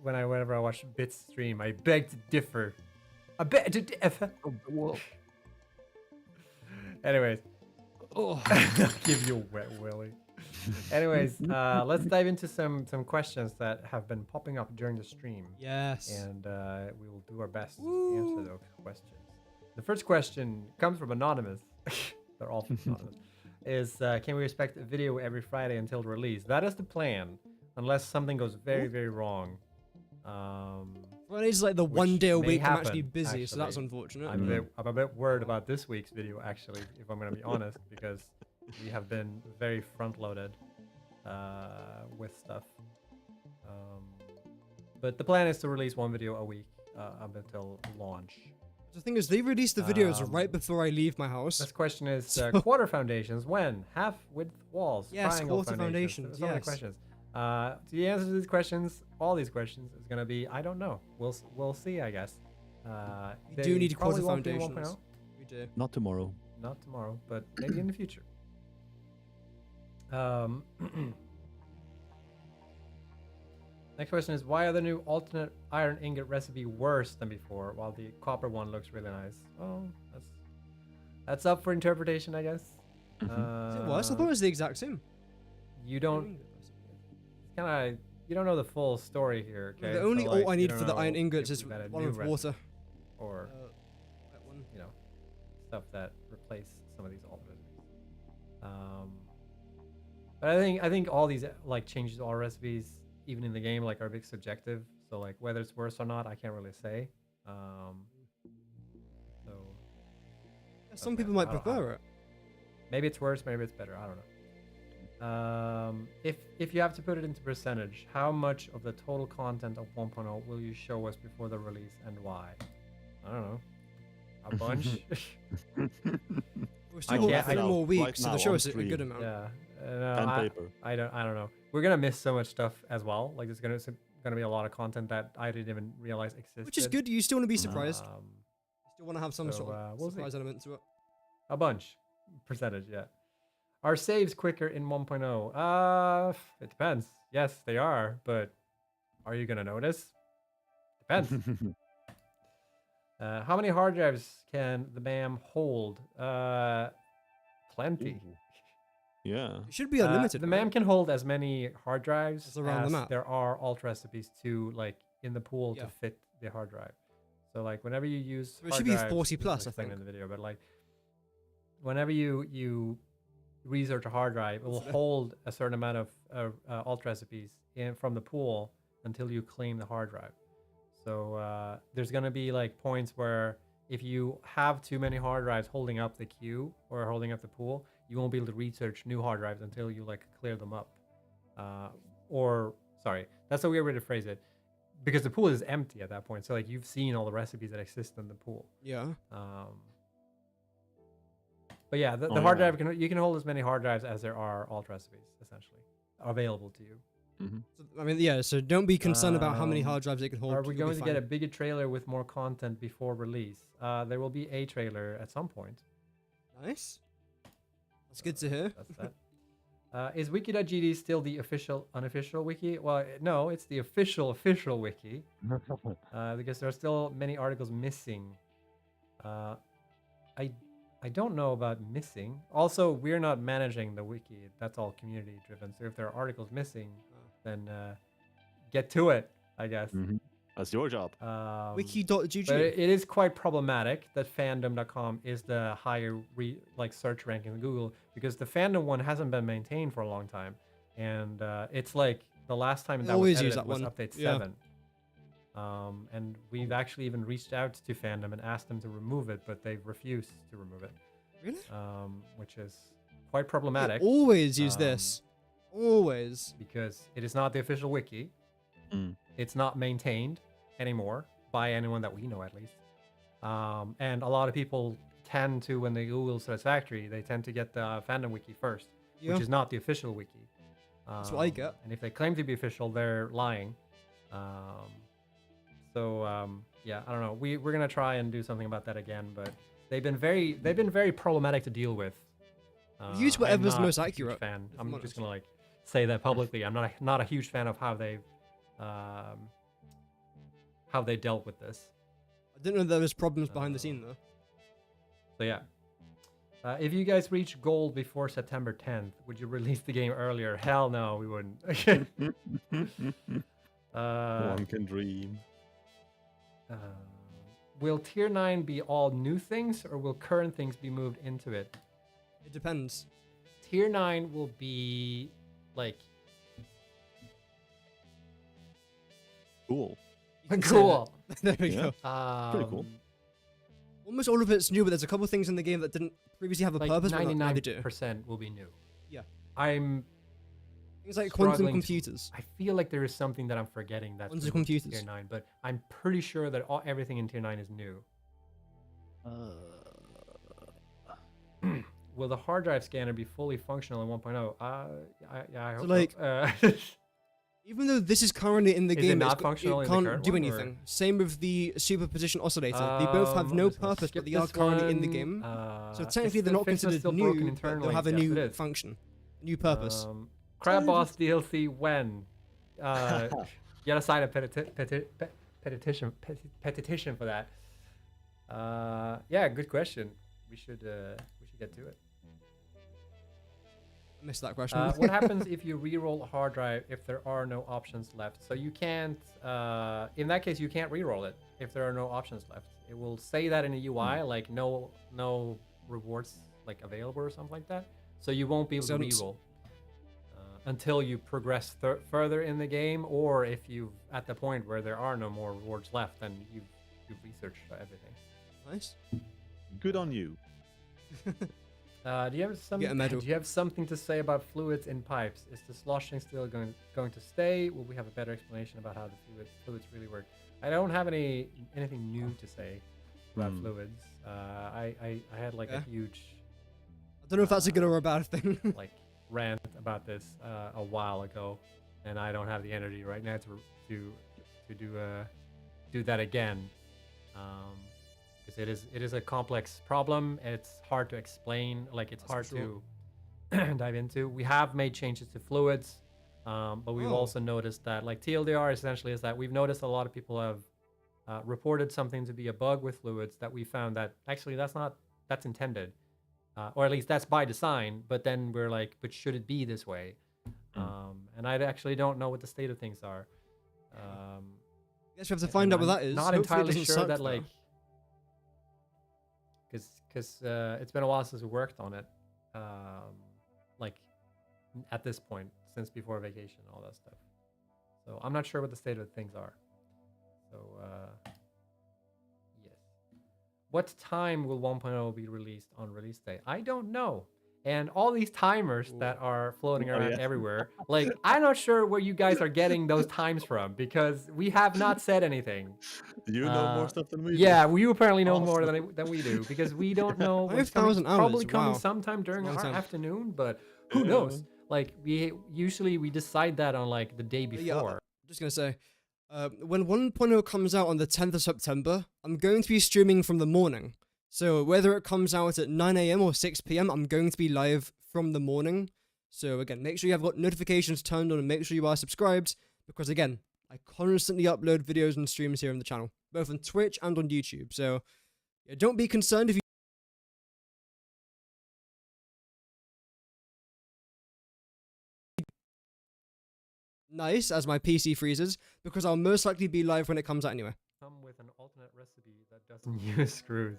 Whenever I watch Bits stream, I beg to differ. I beg to differ. Anyways, Oh. I'll give you a wet willy. Anyways, let's dive into some questions that have been popping up during the stream. Yes. And we will do our best to answer those questions. The first question comes from Anonymous. They're all from Anonymous. Is can we expect a video every Friday until release? That is the plan, unless something goes very, very wrong. Friday's like the one day a may week I'm happen, actually busy, so that's actually. unfortunate. I'm a bit worried about this week's video, actually, if I'm going to be honest, because we have been very front-loaded with stuff. But the plan is to release one video a week up until launch. The thing is, they release the videos right before I leave my house. This question is quarter foundations. When? Half width walls. Yes, triangle quarter foundations. Some of the Yes. questions. The answer to these questions, all these questions, is gonna be I don't know. We'll see, I guess. We do need probably quarter won't be 1.0. foundations. We do. Not tomorrow. Not tomorrow, but maybe in the future. Next question is, why are the new alternate iron ingot recipe worse than before, while the copper one looks really nice? Well, that's up for interpretation, I guess. Is it worse? I thought it was the exact same. You don't you don't know the full story here. Okay? The only So, alt I you need don't for the know iron if ingots we is got a one new with recipe water. or That one. you know, stuff that replace some of these alt recipes. But I think all these like changes to all recipes, even in the game, like are a bit subjective. So like whether it's worse or not, I can't really say. So Some people might prefer it. maybe it's worse, maybe it's better. I don't know. If you have to put it into percentage, how much of the total content of 1.0 will you show us before the release and why? I don't know. A bunch. We're still can't- I got 3 more right weeks, so now the show on is a stream. good amount. Yeah. Pen paper. I don't know. We're gonna miss so much stuff as well. Like there's gonna be a lot of content that I didn't even realize existed. Which is good. You still want to be surprised. Um, You still want to have some so, sort of we'll see. surprise element to it. a bunch percentage, yeah. Are saves quicker in 1.0? It depends. Yes, they are, but are you gonna notice? Depends. How many hard drives can the BAM hold? Plenty. Yeah. It should be unlimited. The right? MAM can hold as many hard drives As around the as map. there are alt recipes to like in the pool Yeah. to fit the hard drive. So like whenever you use So it hard should be drives, 40 this is plus, I explained think. in the video, but like whenever you research a hard drive, it will hold a certain amount of alt recipes from the pool until you claim the hard drive. So there's gonna be like points where if you have too many hard drives holding up the queue or holding up the pool, you won't be able to research new hard drives until you like clear them up. Or sorry, that's a weird way to phrase it, because the pool is empty at that point. So like you've seen all the recipes that exist in the pool. Yeah. But yeah, the Oh, hard yeah. drive you can hold as many hard drives as there are alt recipes essentially available to you. Mhm. So, I mean, yeah. So don't be concerned about how many Um, hard drives it can hold. Are we you'll going be to get a fine. bigger trailer with more content before release? There will be a trailer at some point. Nice. That's good to hear. That's that. Is wiki.gd still the unofficial wiki? Well, no, it's the official wiki. Because there are still many articles missing. I don't know about missing. Also, we're not managing the wiki. That's all community driven. So if there are articles missing, then get to it, I guess. That's your job. Wiki.gg. But it is quite problematic that fandom.com is the higher search ranking in Google, because the fandom one hasn't been maintained for a long time, and it's like the last time that was always edited use that was one. update Yeah. 7. And we've actually even reached out to fandom and asked them to remove it, but they've refused to remove it. Really? Which is quite They problematic. always use this. Always. Because it is not the official wiki. It's not maintained anymore by anyone that we know, at least. And a lot of people tend to, when they Google Satisfactory, they tend to get the fandom wiki first, Yeah. which is not the official wiki. That's what I get. And if they claim to be official, they're lying. Yeah, I don't know. We're gonna try and do something about that again, but they've been very problematic to deal with. Use I'm whatever's not most a huge accurate, fan. if I'm I'm just honest. gonna like say that publicly. I'm not a huge fan of how they dealt with this. I didn't know there was problems behind the scene though. So yeah. If you guys reach gold before September 10th, would you release the game earlier? Hell no, we wouldn't. One can dream. Will Tier 9 be all new things, or will current things be moved into it? It depends. Tier 9 will be like Cool. You can say cool. that. There we Yeah. go. Pretty cool. Almost all of it's new, but there's a couple things in the game that didn't previously have a Like purpose, but now they do. 99% will be new. Yeah. I'm Things like quantum struggling to- computers. I feel like there is something that I'm forgetting that's Quantum in computers. Tier 9, but I'm pretty sure that everything in Tier 9 is new. Will the hard drive scanner be fully functional in 1.0? I hope like, so. Even though this is currently in the Is it game, not it functional in the can't current do one, or- anything. Same with the superposition oscillator. They both have no I'm just gonna purpose, skip but they are this currently in the one. game. So Is technically, they're the not fixer considered still broken new, but internally? they'll have a Yes, it new is. function, a new purpose. Crab Boss DLC when? You gotta sign a petition for that. Yeah, good question. We should get to it. I missed that question. What happens if you re-roll a hard drive if there are no options left? So you can't, in that case, you can't re-roll it if there are no options left. It will say that in a UI, like no rewards like available or something like that. So you won't be able to re-roll until you progress further in the game, or if you at the point where there are no more rewards left, then you've researched everything. Nice. Good on you. Do you have some? Get a medal. Do you have something to say about fluids in pipes? Is the sloshing still going to stay? Will we have a better explanation about how the fluids really work? I don't have anything new to say about fluids. I had like a huge. I don't know if that's a good or a bad thing. like rant about this a while ago, and I don't have the energy right now to do that again. Because it is a complex problem. It's hard to explain. Like it's hard to dive into. We have made changes to fluids, but we've also noticed that like TLDR essentially is that we've noticed a lot of people have reported something to be a bug with fluids that we found that actually that's intended, or at least that's by design. But then we're like, but should it be this way? And I actually don't know what the state of things are. Guess we have to find out what that is. Not Hopefully it entirely doesn't sure suck, that though. like. Because it's been a while since we worked on it, like at this point, since before vacation, all that stuff. So I'm not sure what the state of things are. So yes. What time will 1.0 be released on release day? I don't know. And all these timers that are floating around everywhere, like I'm not sure where you guys are getting those times from, because we have not said anything. You know more stuff than we do. Yeah, you apparently know more than we do, because we don't know when it's coming. 5,000 It's probably hours, coming wow. sometime during Long our time. afternoon, but who knows? like we decide that on like the day before. Yeah, just gonna say, when 1.0 comes out on the 10th of September, I'm going to be streaming from the morning. So whether it comes out at 9 a.m. or 6 p.m., I'm going to be live from the morning. So again, make sure you have got notifications turned on and make sure you are subscribed, because again, I constantly upload videos and streams here on the channel, both on Twitch and on YouTube. So yeah, don't be concerned if you nice as my PC freezes, because I'll most likely be live when it comes out anyway. Come with an alternate recipe that doesn't use screws.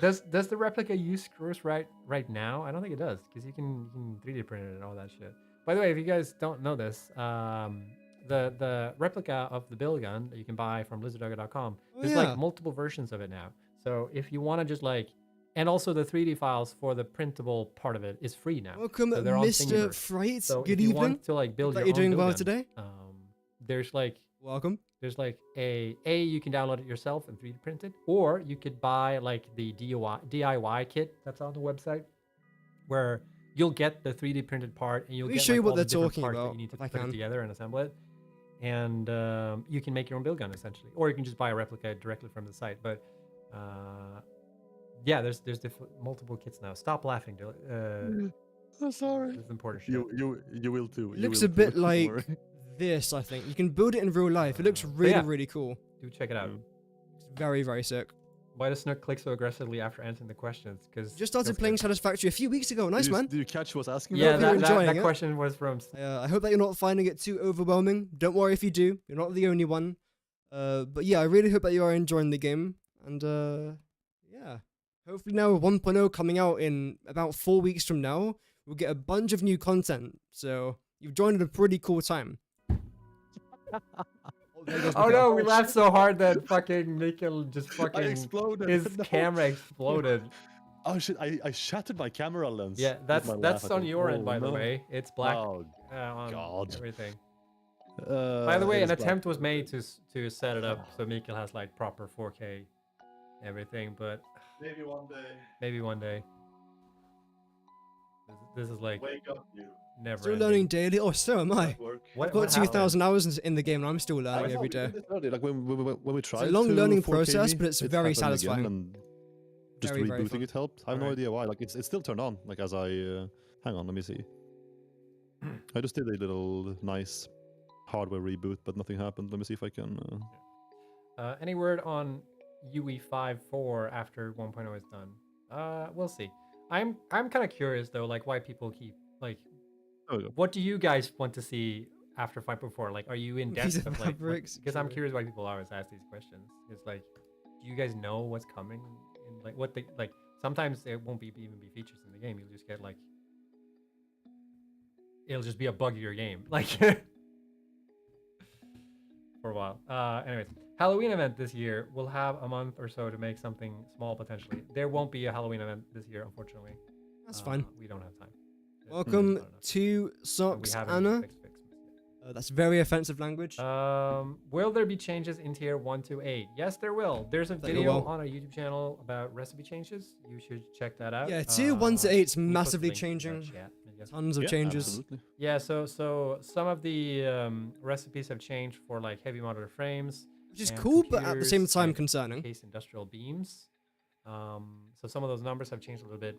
Does the replica use screws right now? I don't think it does, because you can 3D print it and all that shit. By the way, if you guys don't know this, the replica of the build gun that you can buy from lizarddogger.com, there's like multiple versions of it now. So if you want to just like, and also the 3D files for the printable part of it is free now. Welcome, so they're on Mr. Thingiverse. Fright. So Good if you evening. want to like build your You're own doing build well gun, today. there's like Welcome. there's like you can download it yourself and 3D print it, or you could buy like the DIY kit that's on the website, where you'll get the 3D printed part and you'll Let me get show you like, what all the they're different talking parts that about, you need to if I put it can. together and assemble it, and you can make your own build gun essentially, or you can just buy a replica directly from the site. But yeah, there's multiple kits now. Stop laughing, Dylan. I'm sorry. This is important shit. You will too. It looks a bit like this, I think. You can build it in real life. It looks really, yeah. really cool. Do check it out. It's very, very sick. Why does Snook click so aggressively after answering the questions? Because Just started playing Satisfactory a few weeks ago. Nice, man. Do you catch who was asking? Yeah, Hope you're enjoying that it. question was from. I hope that you're not finding it too overwhelming. Don't worry if you do. You're not the only one. But yeah, I really hope that you are enjoying the game. And yeah, hopefully now with 1.0 coming out in about 4 weeks from now, we'll get a bunch of new content. So you've joined at a pretty cool time. Oh no, we laughed so hard that fucking Mikkel just fucking exploded. his No. camera exploded. Oh shit! I shattered my camera lens. Yeah, with my laugh, that's I on think. your end, Oh, by the no. way. It's black Oh on God. everything. By the way, it an is black. attempt was made to set it up so Mikkel has like proper 4K everything, but Maybe one day. maybe one day. This is like Wake up, you. never. Still ending. learning daily. Oh, so am I. Work. What, I've got what happened? 2,000 hours in the game and I'm still I learning know, every we did day. this earlier, like when we tried a long to learning 4K process, me, but it's it very happened again, satisfying. and just Very, very rebooting fun. it helped. I have no Alright. idea why. Like it's still turned on. Like as I hang on, let me see. I just did a little nice hardware reboot, but nothing happened. Let me see if I can. Any word on UE 5.4 after 1.0 is done? We'll see. I'm kind of curious though, like why people keep like. There we go. What do you guys want to see after 5.4? Like, are you in Piece depth of of like? Mavericks, Because I'm true. curious why people always ask these questions. It's like, do you guys know what's coming? And like, what they like? Sometimes it won't even be features in the game. You'll just get like, it'll just be a buggier game, like for a while. Anyways, Halloween event this year. We'll have a month or so to make something small potentially. There won't be a Halloween event this year, unfortunately. That's fine. We don't have time. Welcome Not enough. to And we Socks haven't Anna. fixed Fixmas yet. That's very offensive language. Will there be changes in tier 1 to 8? Yes, there will. There's a There video will. on our YouTube channel about recipe changes. You should check that out. Yeah, tier 1 to 8's we put the massively link in the changing. chat, I guess. Tons of Yeah, changes. Absolutely. Yeah, so some of the recipes have changed for like heavy modular frames, Which is and cool, but at the same computers, time and concerning. case industrial beams. So some of those numbers have changed a little bit.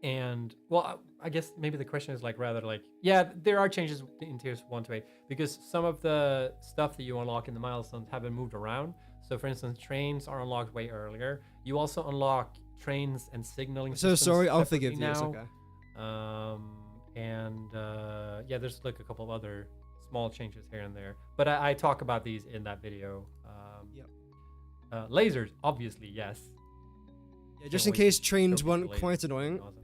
And well, I guess maybe the question is like rather like, yeah, there are changes in tiers 1 to 8 because some of the stuff that you unlock in the milestones have been moved around. So for instance, trains are unlocked way earlier. You also unlock trains and signaling So systems sorry, I'll separately forgive you. It's now. okay. Yeah, there's like a couple of other small changes here and there, but I talk about these in that video. Yep. Lasers, obviously, yes. Yeah, just Can't in wait case to trains showcase weren't the quite lasers. annoying. Awesome.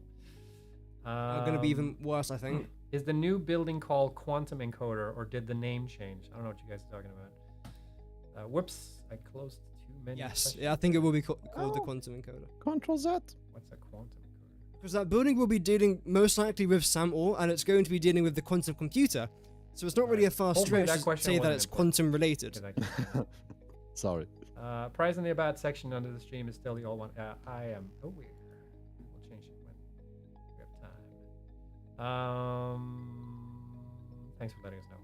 Are gonna be even worse, I think. Is the new building called quantum encoder, or did the name change? I don't know what you guys are talking about. Whoops, I closed too many. Yes, questions. yeah, I think it will be called the Oh. quantum encoder. Control Z. What's a quantum encoder? Because that building will be dealing most likely with SAM ore, and it's going to be dealing with the quantum computer. So it's not really a fast Hopefully stretch that to question say that wasn't it's important. quantum related. Okay, that- Sorry. Prize in the about section under the stream is still the old one. I am aware. We'll change it when. Thanks for letting us know.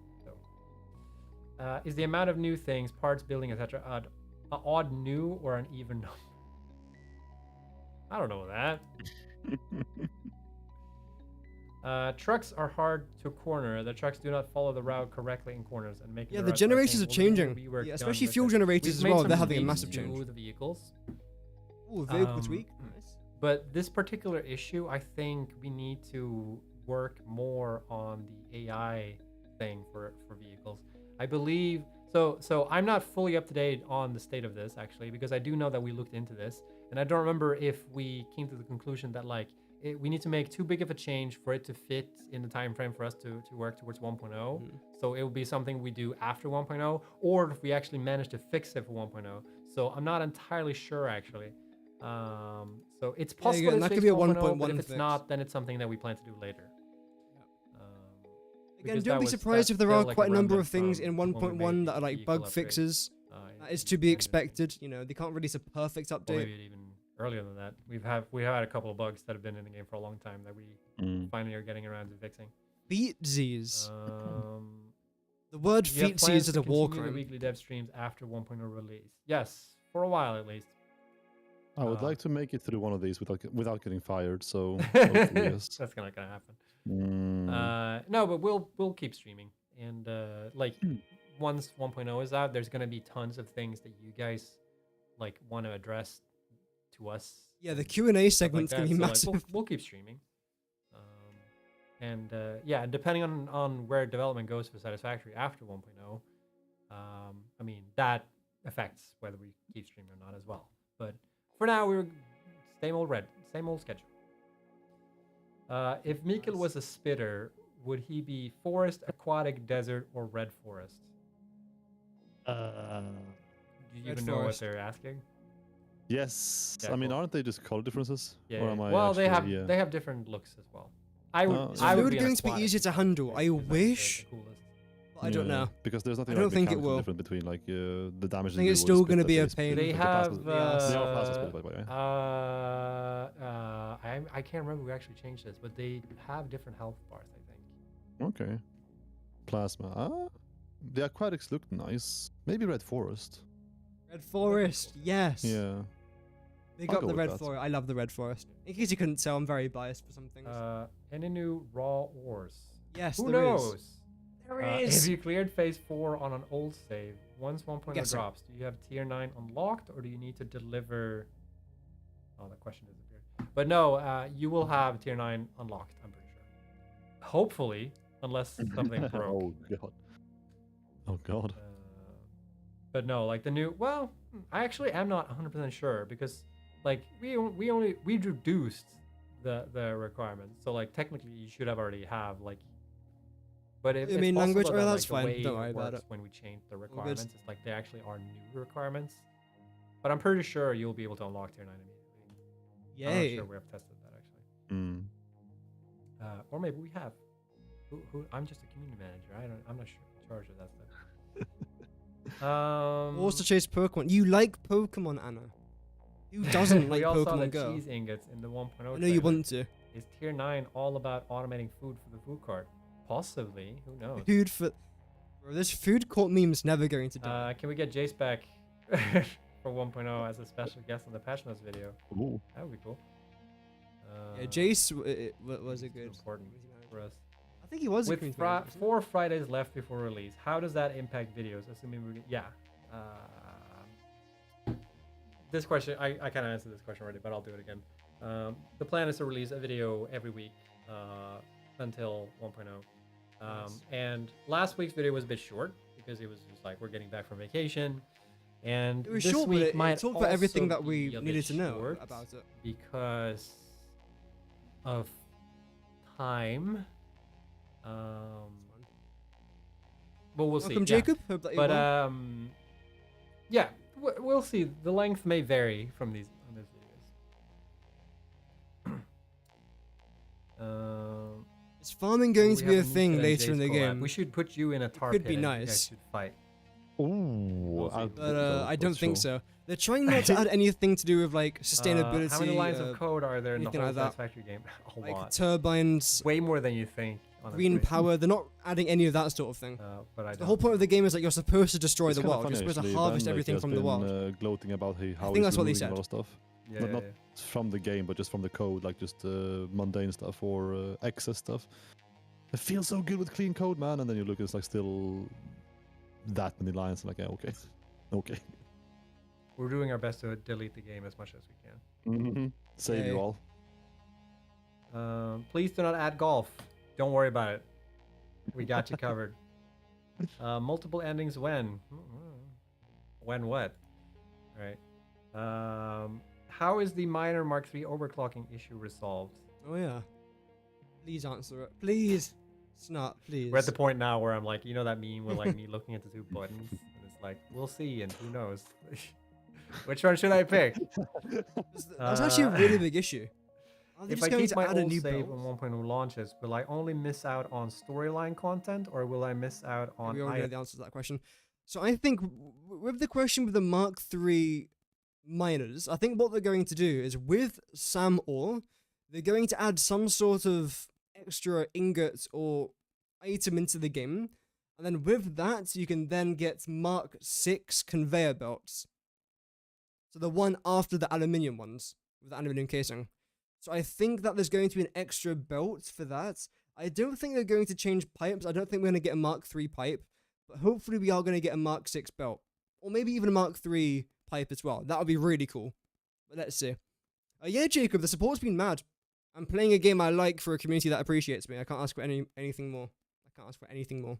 So, is the amount of new things, parts, building, etc., odd new or an even number? I don't know that. Trucks are hard to corner. The trucks do not follow the route correctly in corners and make Yeah, the generators are changing. Yeah, especially fuel generators as well. They're having a massive change. With vehicles. Oh, vehicle tweak. Nice. But this particular issue, I think we need to work more on the AI thing for vehicles. I believe so I'm not fully up to date on the state of this actually, because I do know that we looked into this, and I don't remember if we came to the conclusion that like we need to make too big of a change for it to fit in the time frame for us to work towards 1.0. So it will be something we do after 1.0, or if we actually manage to fix it for 1.0. So I'm not entirely sure actually. So it's possible that could be a 1.1 but if it's fix. not, then it's something that we plan to do later. Again, Because don't be that's surprised if there still are like quite a number of remnant things from in when we made 1.1 the that are like vehicle bug upgrade, fixes. That is in to be 1.0. expected. You know, they can't release a perfect Or update. maybe even earlier than that. We have had a couple of bugs that have been in the game for a long time that we finally are getting around to fixing. Feetsies. Um, The word you have feetsies plans is to a war continue the crime. weekly dev streams after 1.0 release. Yes, for a while at least. I would like to make it through one of these without getting fired. So That's hopefully, yes. not gonna happen. Mm. No, but we'll keep streaming, and like once 1.0 is out, there's gonna be tons of things that you guys like want to address to us. Yeah, the Q&A stuff like segment's gonna that. be So, massive. like, we'll keep streaming, and yeah, depending on where development goes for Satisfactory after 1.0, I mean that affects whether we keep streaming or not as well. But for now, we're same old schedule. If Mikkel was a spitter, would he be forest, aquatic, desert, or red forest? Do you Red even know what forest. they're asking? Yes. Yeah, I mean, cool. aren't they just color differences? Yeah. Or am I Well, they actually, have they have different looks as well. I would. Oh, I Is would food be an going to be aquatic, easier to handle? because I it's, like, wish. the coolest. I don't Yeah, know. because there's nothing I don't like think it mechanical will. difference between like the damage. I think it's still gonna be a pain. They have. They are plasma split, by the way. I can't remember who actually changed this, but they have different health bars. I think. Okay. Plasma. The aquatics looked nice. Maybe red forest. Red forest, yes. Yeah. Big I'll up go the with red that. forest. I love the red forest. In case you couldn't tell, I'm very biased for some things. Any new raw ores? Yes, Who there knows? is. There If is. you cleared phase 4 on an old save, once 1.0 Guessing. drops, do you have tier 9 unlocked, or do you need to deliver? Oh, that question disappeared. But no, you will have tier 9 unlocked, I'm pretty sure. Hopefully, unless something broke. Oh god. Oh god. But no, like the new. Well, I actually am not 100% sure, because like we reduced the requirements. So like technically you should have already have like. But if You it's mean possible language? that, Oh, like, that's the fine. way Don't worry about works it. when we change the good. requirements, it's like they actually are new requirements. But I'm pretty sure you'll be able to unlock tier 9 immediately. I'm not Yay. sure we have tested that actually. Mm. Or maybe we have. Who? I'm just a community manager. I'm not sure in charge of that stuff. Also chase Pokemon. You like Pokemon, Anna? Who doesn't like we all saw the Pokemon Go? cheese ingots in the 1.0. I know you trailer. want to. Is tier 9 all about automating food for the food cart? Possibly. Who knows? Food for. Bro, this food court meme's never going to die. Can we get Jace back for 1.0 as a special guest on the patch notes video? Ooh. That would be cool. Yeah, Jace was a he's good. important for us. I think he was a With community manager, wasn't he? 4 Fridays left before release, how does that impact videos? Assuming we're yeah. This question, I kind of answered this question already, but I'll do it again. The plan is to release a video every week until 1.0. And last week's video was a bit short because it was just like we're getting back from vacation, and It was this short, but week it might talked about everything also that we be a needed bit to know short about it. because of time. But we'll see. Welcome, yeah. Jacob. Hope that you're But well. yeah, we'll see. The length may vary from these videos. Is farming going we to be a have thing Moosehead and later in Jace the collab. game? We should put you in a tar could pit be and you guys nice. should fight. Ooh. see. But I don't think so. They're trying not to add anything to do with like sustainability. How many lines of code are there in the anything whole like that. Satisfactory game? A Like lot. turbines, Way more than you think. green Honestly. power. They're not adding any of that sort of thing. But I The whole point of the game is that you're supposed to destroy It's the kinda world. funny, You're supposed to actually. harvest Ben, like, everything has from the been, world. gloating about how think he's that's what they removing said. a lot of stuff. Yeah, Not from the game, but just from the code, like just mundane stuff or excess stuff. It feels so good with clean code, man. And then you look, it's like still that many lines. Like, yeah, okay, okay. We're doing our best to delete the game as much as we can. Save you Okay. all. Please do not add golf. Don't worry about it. We got you covered. Multiple endings when? When what? All right. How is the minor Mark III overclocking issue resolved? Oh yeah. Please answer it. Please. Snot, please. We're at the point now where I'm like, you know that meme with like me looking at the two buttons, and it's like, we'll see, and who knows? Which one should I pick? That's actually a really big issue. Are they If just I going keep to my add a old new save build? when 1.0 launches, will I only miss out on storyline content, or will I miss out on? We already know the answer to that question. So I think with the question with the Mark III miners, I think what they're going to do is with Sam Ore, they're going to add some sort of extra ingot or item into the game. And then with that, you can then get Mark VI conveyor belts. So the one after the aluminium ones with the aluminium casing. So I think that there's going to be an extra belt for that. I don't think they're going to change pipes. I don't think we're going to get a Mark III pipe. But hopefully we are going to get a Mark VI belt. Or maybe even a Mark III pipe as well. That would be really cool. But let's see. Yeah, Jacob, the support's been mad. I'm playing a game I like for a community that appreciates me. I can't ask for anything more. I can't ask for anything more.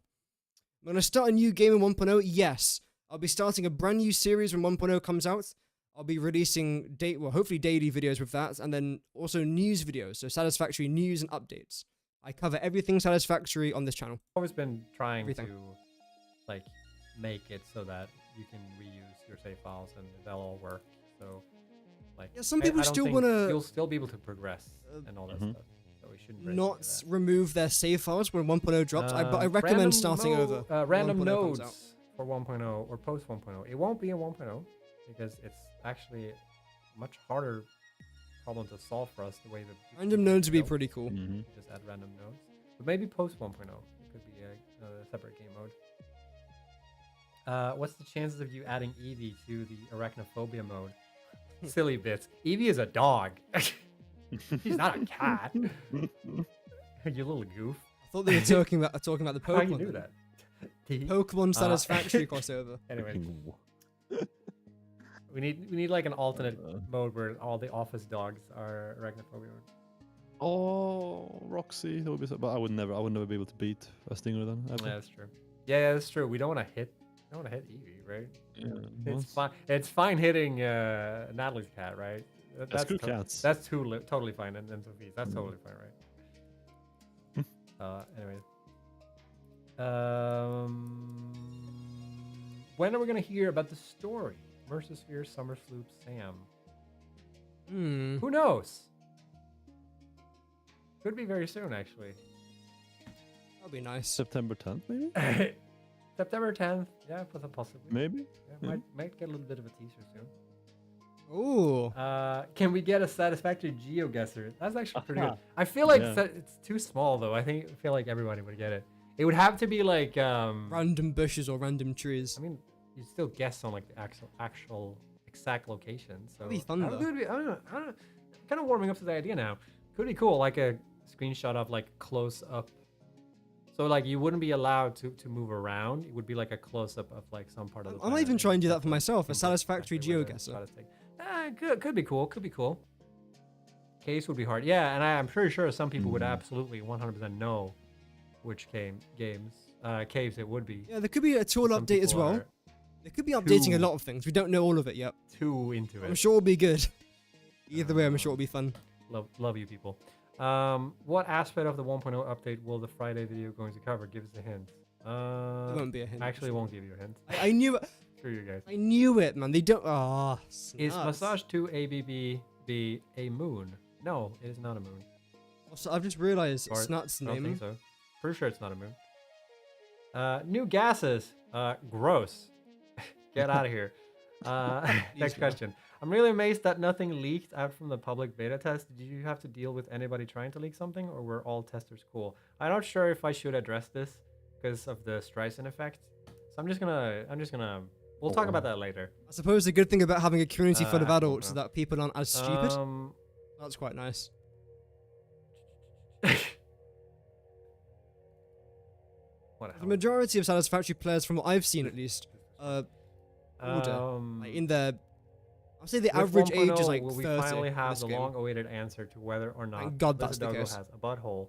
I'm going to start a new game in 1.0. Yes. I'll be starting a brand new series when 1.0 comes out. I'll be releasing hopefully daily videos with that, and then also news videos, so Satisfactory news and updates. I cover everything Satisfactory on this channel. I've always been trying Everything. to like make it so that you can reuse your save files and they'll all work. So like Yeah, some people I don't still think wanna- you'll still be able to progress and all that stuff. So we shouldn't break any of Not that. remove their save files when 1.0 drops, but I recommend random starting over. when random 1.0 comes nodes out. for 1.0 or post 1.0. It won't be in 1.0 because it's actually a much harder problem to solve for us the way that Random nodes would be built. pretty cool. Just add random nodes. But maybe post 1.0. It could be a separate game mode. What's the chances of you adding Eevee to the arachnophobia mode? Silly bits. Eevee is a dog. She's not a cat. You little goof. I thought they were talking about the Pokemon. How you do then. that? Pokemon Satisfactory crossover. Anyway, we need like an alternate mode where all the office dogs are arachnophobia. Oh, Roxy, that would be so, but I would never be able to beat a Stinger then. Ever. Yeah, that's true. Yeah, that's true. We don't want to hit Eevee, right? Yeah, It's once. fine. It's fine hitting Natalie's cat, right? That's good cats. That's totally fine, and Sophie's. That's totally fine, right? Anyways. When are we gonna hear about the story? Mercersphere, Summer Sloop, Sam. Who knows? Could be very soon, actually. That'd be nice. September 10th, maybe? September 10th. Yeah, possibly. Maybe? Yeah, might get a little bit of a teaser soon. Ooh. Can we get a Satisfactory GeoGuessr? That's actually pretty good. I feel like it's too small though. I feel like everybody would get it. It would have to be like Random bushes or random trees. I mean, you still guess on like the actual exact location. So That'd be fun, though. I don't know. I'm kind of warming up to the idea now. Could be cool, like a screenshot of like close up. So like you wouldn't be allowed to move around. It would be like a close up of like some part of the I might planet even and try and do that stuff for like myself, a pinpoint Satisfactory exactly where the GeoGuessr. shot is taken. Could be cool. Could be cool. Case would be hard. Yeah, and I'm pretty sure some people would absolutely 100% know which caves it would be. Yeah, there could be a tool Some update as people well. are They could be updating a too- lot of things. We don't know all of it yet. Too into I'm it. sure it'll be good. Either way, I'm sure it'll be fun. Love you people. What aspect of the 1.0 update will the Friday video going to cover? Give us a hint. It won't be a hint. Actually, won't give you a hint. I knew it. Screw you guys. I knew it, man. They don't. Ah. Is Massage 2 ABB be a moon? No, it is not a moon. Also, I've just realized Or- Snut's I don't think name. so. Pretty sure it's not a moon. New gases. Gross. Get out of here. Next question. I'm really amazed that nothing leaked out from the public beta test. Did you have to deal with anybody trying to leak something, or were all testers cool? I'm not sure if I should address this because of the Streisand effect. So I'm just gonna. We'll talk about that later. I suppose the good thing about having a community full of adults is no. that people aren't as stupid. That's quite nice. The majority of Satisfactory players, from what I've seen at least, older. Like in their, I'll say the average age is like 30. We finally have the long-awaited answer to whether or not Thank God that's the case. has a butthole.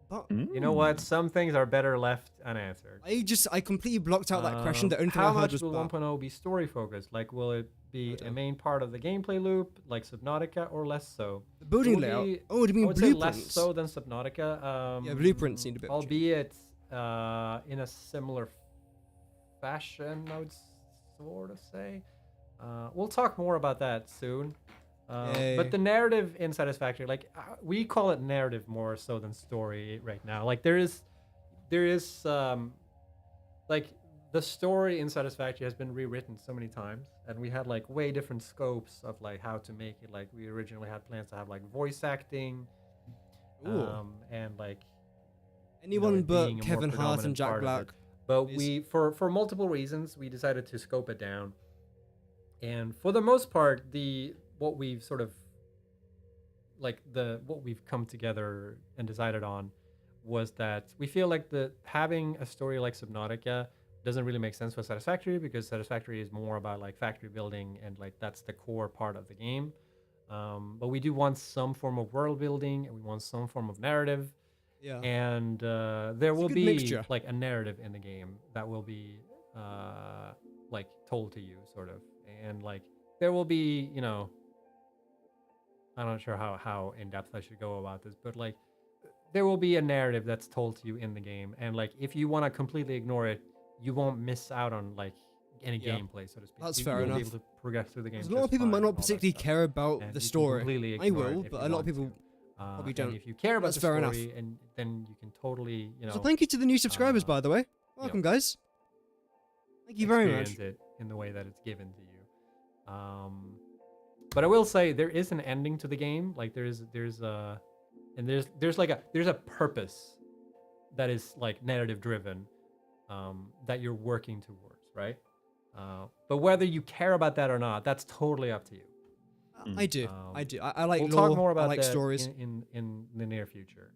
But you know what? Some things are better left unanswered. I completely blocked out that question. The only thing I heard was how much will 1.0 be story focused? Like, will it be a main part of the gameplay loop, like Subnautica, or less so? The building layout. Oh, do you mean blueprints? Less so than Subnautica. Yeah, blueprints need a bit. Albeit in a similar fashion, I would sort of say. We'll talk more about that soon. But the narrative in Satisfactory, like we call it narrative more so than story right now. Like there is like the story in Satisfactory has been rewritten so many times, and we had like way different scopes of like how to make it. Like we originally had plans to have like voice acting, and like anyone but Kevin Hart and Jack Black. But we, for multiple reasons, we decided to scope it down. And for the most part, what we've sort of what we've come together and decided on was that we feel like having a story like Subnautica doesn't really make sense for Satisfactory, because Satisfactory is more about like factory building, and like that's the core part of the game. But we do want some form of world building, and we want some form of narrative. Yeah. And there will be like a narrative in the game that will be like told to you, sort of, and like there will be, I'm not sure how in depth I should go about this, but like there will be a narrative that's told to you in the game, and like if you want to completely ignore it, you won't miss out on like any gameplay, so to speak. That's fair enough. You'll be able to progress through the game. A lot of people might not particularly care about the story. I will, but a lot of people probably don't. If you care about That's the fair story, enough. and then you can totally, So thank you to the new subscribers, by the way. Welcome, guys. Thank you very much. It in the way that it's given to you. But I will say there is an ending to the game. Like there's a purpose that is like narrative driven, that you're working towards, right? But whether you care about that or not, that's totally up to you. I do. I like we'll lore. Talk more about I like that stories. in the near future.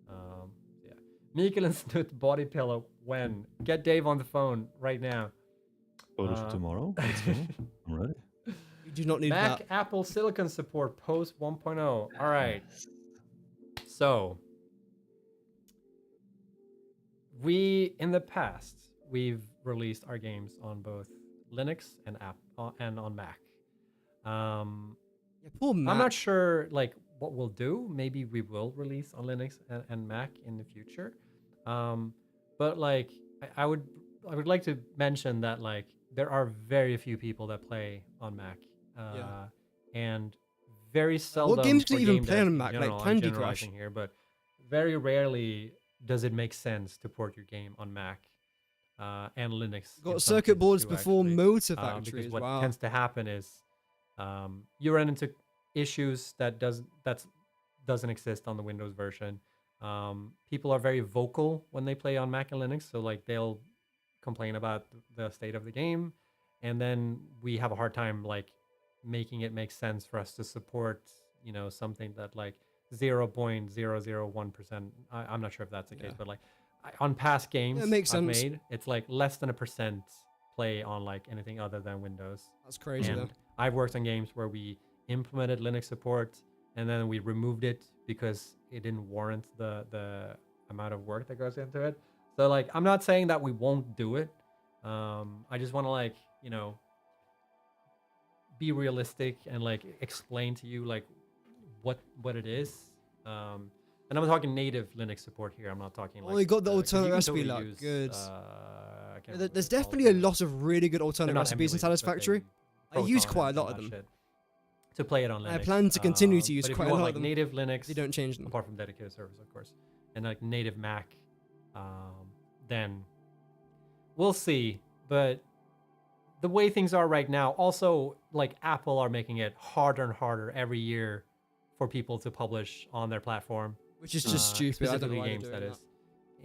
Yeah. Mikael and Snoot body pillow when? Get Dave on the phone right now. Photos tomorrow. Let's go. I'm ready. You do not need Mac that. Apple Silicon support post 1.0. All right. So in the past, we've released our games on both Linux and on Mac. Poor Mac. I'm not sure like what we'll do. Maybe we will release on Linux and Mac in the future. But like I would like to mention that like there are very few people that play on Mac. And very seldom. What games do you even play devs on Mac? in general, Like Candy I'm Crush. generalizing here, but very rarely does it make sense to port your game on Mac and Linux. Got circuit boards before Motor Factory because as what well. tends to happen is you run into issues that doesn't exist on the Windows version. People are very vocal when they play on Mac and Linux, so like they'll complain about the state of the game, and then we have a hard time like making it make sense for us to support something that like 0.001%. I'm not sure if that's the case, but like on past games I've made, it's like less than 1% play on like anything other than Windows. That's crazy. And I've worked on games where we implemented Linux support and then we removed it because it didn't warrant the amount of work that goes into it. So like I'm not saying that we won't do it. I just want to like be realistic and like explain to you like what it is. And I'm talking native Linux support here. I'm not talking like. Oh, you got the alternate recipe, like good. There's definitely a lot of really good alternate recipes in Satisfactory. I use quite a lot of them. To play it on Linux. I plan to continue to use but quite if you a want, lot like of them. Native Linux, you don't change them. Apart from dedicated servers, of course, and like native Mac, then we'll see. But the way things are right now, also like Apple are making it harder and harder every year for people to publish on their platform, Which is just stupid. I don't know specifically why they're games, doing that that. is.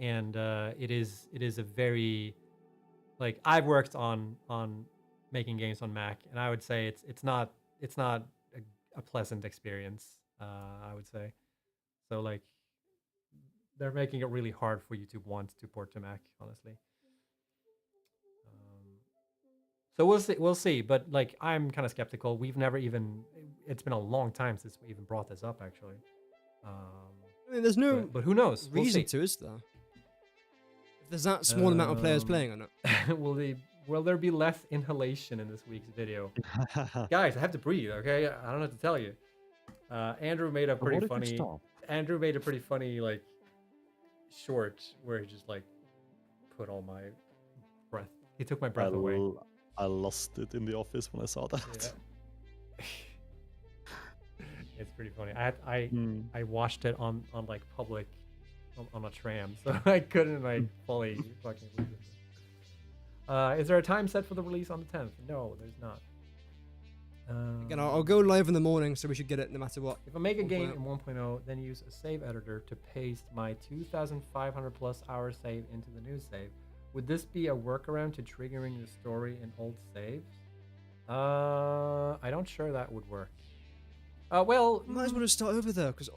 And it is a very, like, I've worked on making games on Mac, and I would say it's not a pleasant experience. I would say, so like they're making it really hard for you to want to port to Mac, honestly. So we'll see. But like, I'm kind of skeptical. We've never even. It's been a long time since we even brought this up, actually. I mean, there's no But who knows? We'll reason see. to, is there? If there's that small amount of players playing on it. Will there be less inhalation in this week's video? Guys, I have to breathe. Okay, I don't know what to tell you. Andrew made a But what pretty if you funny. stop? Andrew made a pretty funny like short where he just like put all my breath. He took my breath away. I lost it in the office when I saw that. Yeah. It's pretty funny. I watched it on like public on a tram, so I couldn't like fully fucking believe it. Is there a time set for the release on the 10th? No, there's not. Again, I'll go live in the morning, so we should get it no matter what. If I make a game 1.0. in 1.0, then use a save editor to paste my 2,500 plus hour save into the new save, would this be a workaround to triggering the story in old saves? I don't sure that would work. Well, Might as well just start over there, because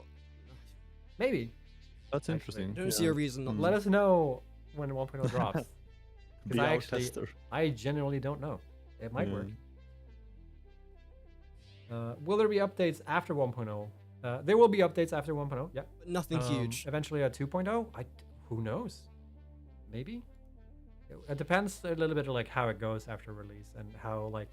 maybe. That's Actually, interesting. I don't see a reason not. Let us know when 1.0 drops. Be I our actually- tester. I genuinely don't know. It might work. Yeah. Will there be updates after 1.0? There will be updates after 1.0. Yeah. But nothing huge. Eventually a 2.0. Who knows? Maybe. It depends a little bit of like how it goes after release, and how like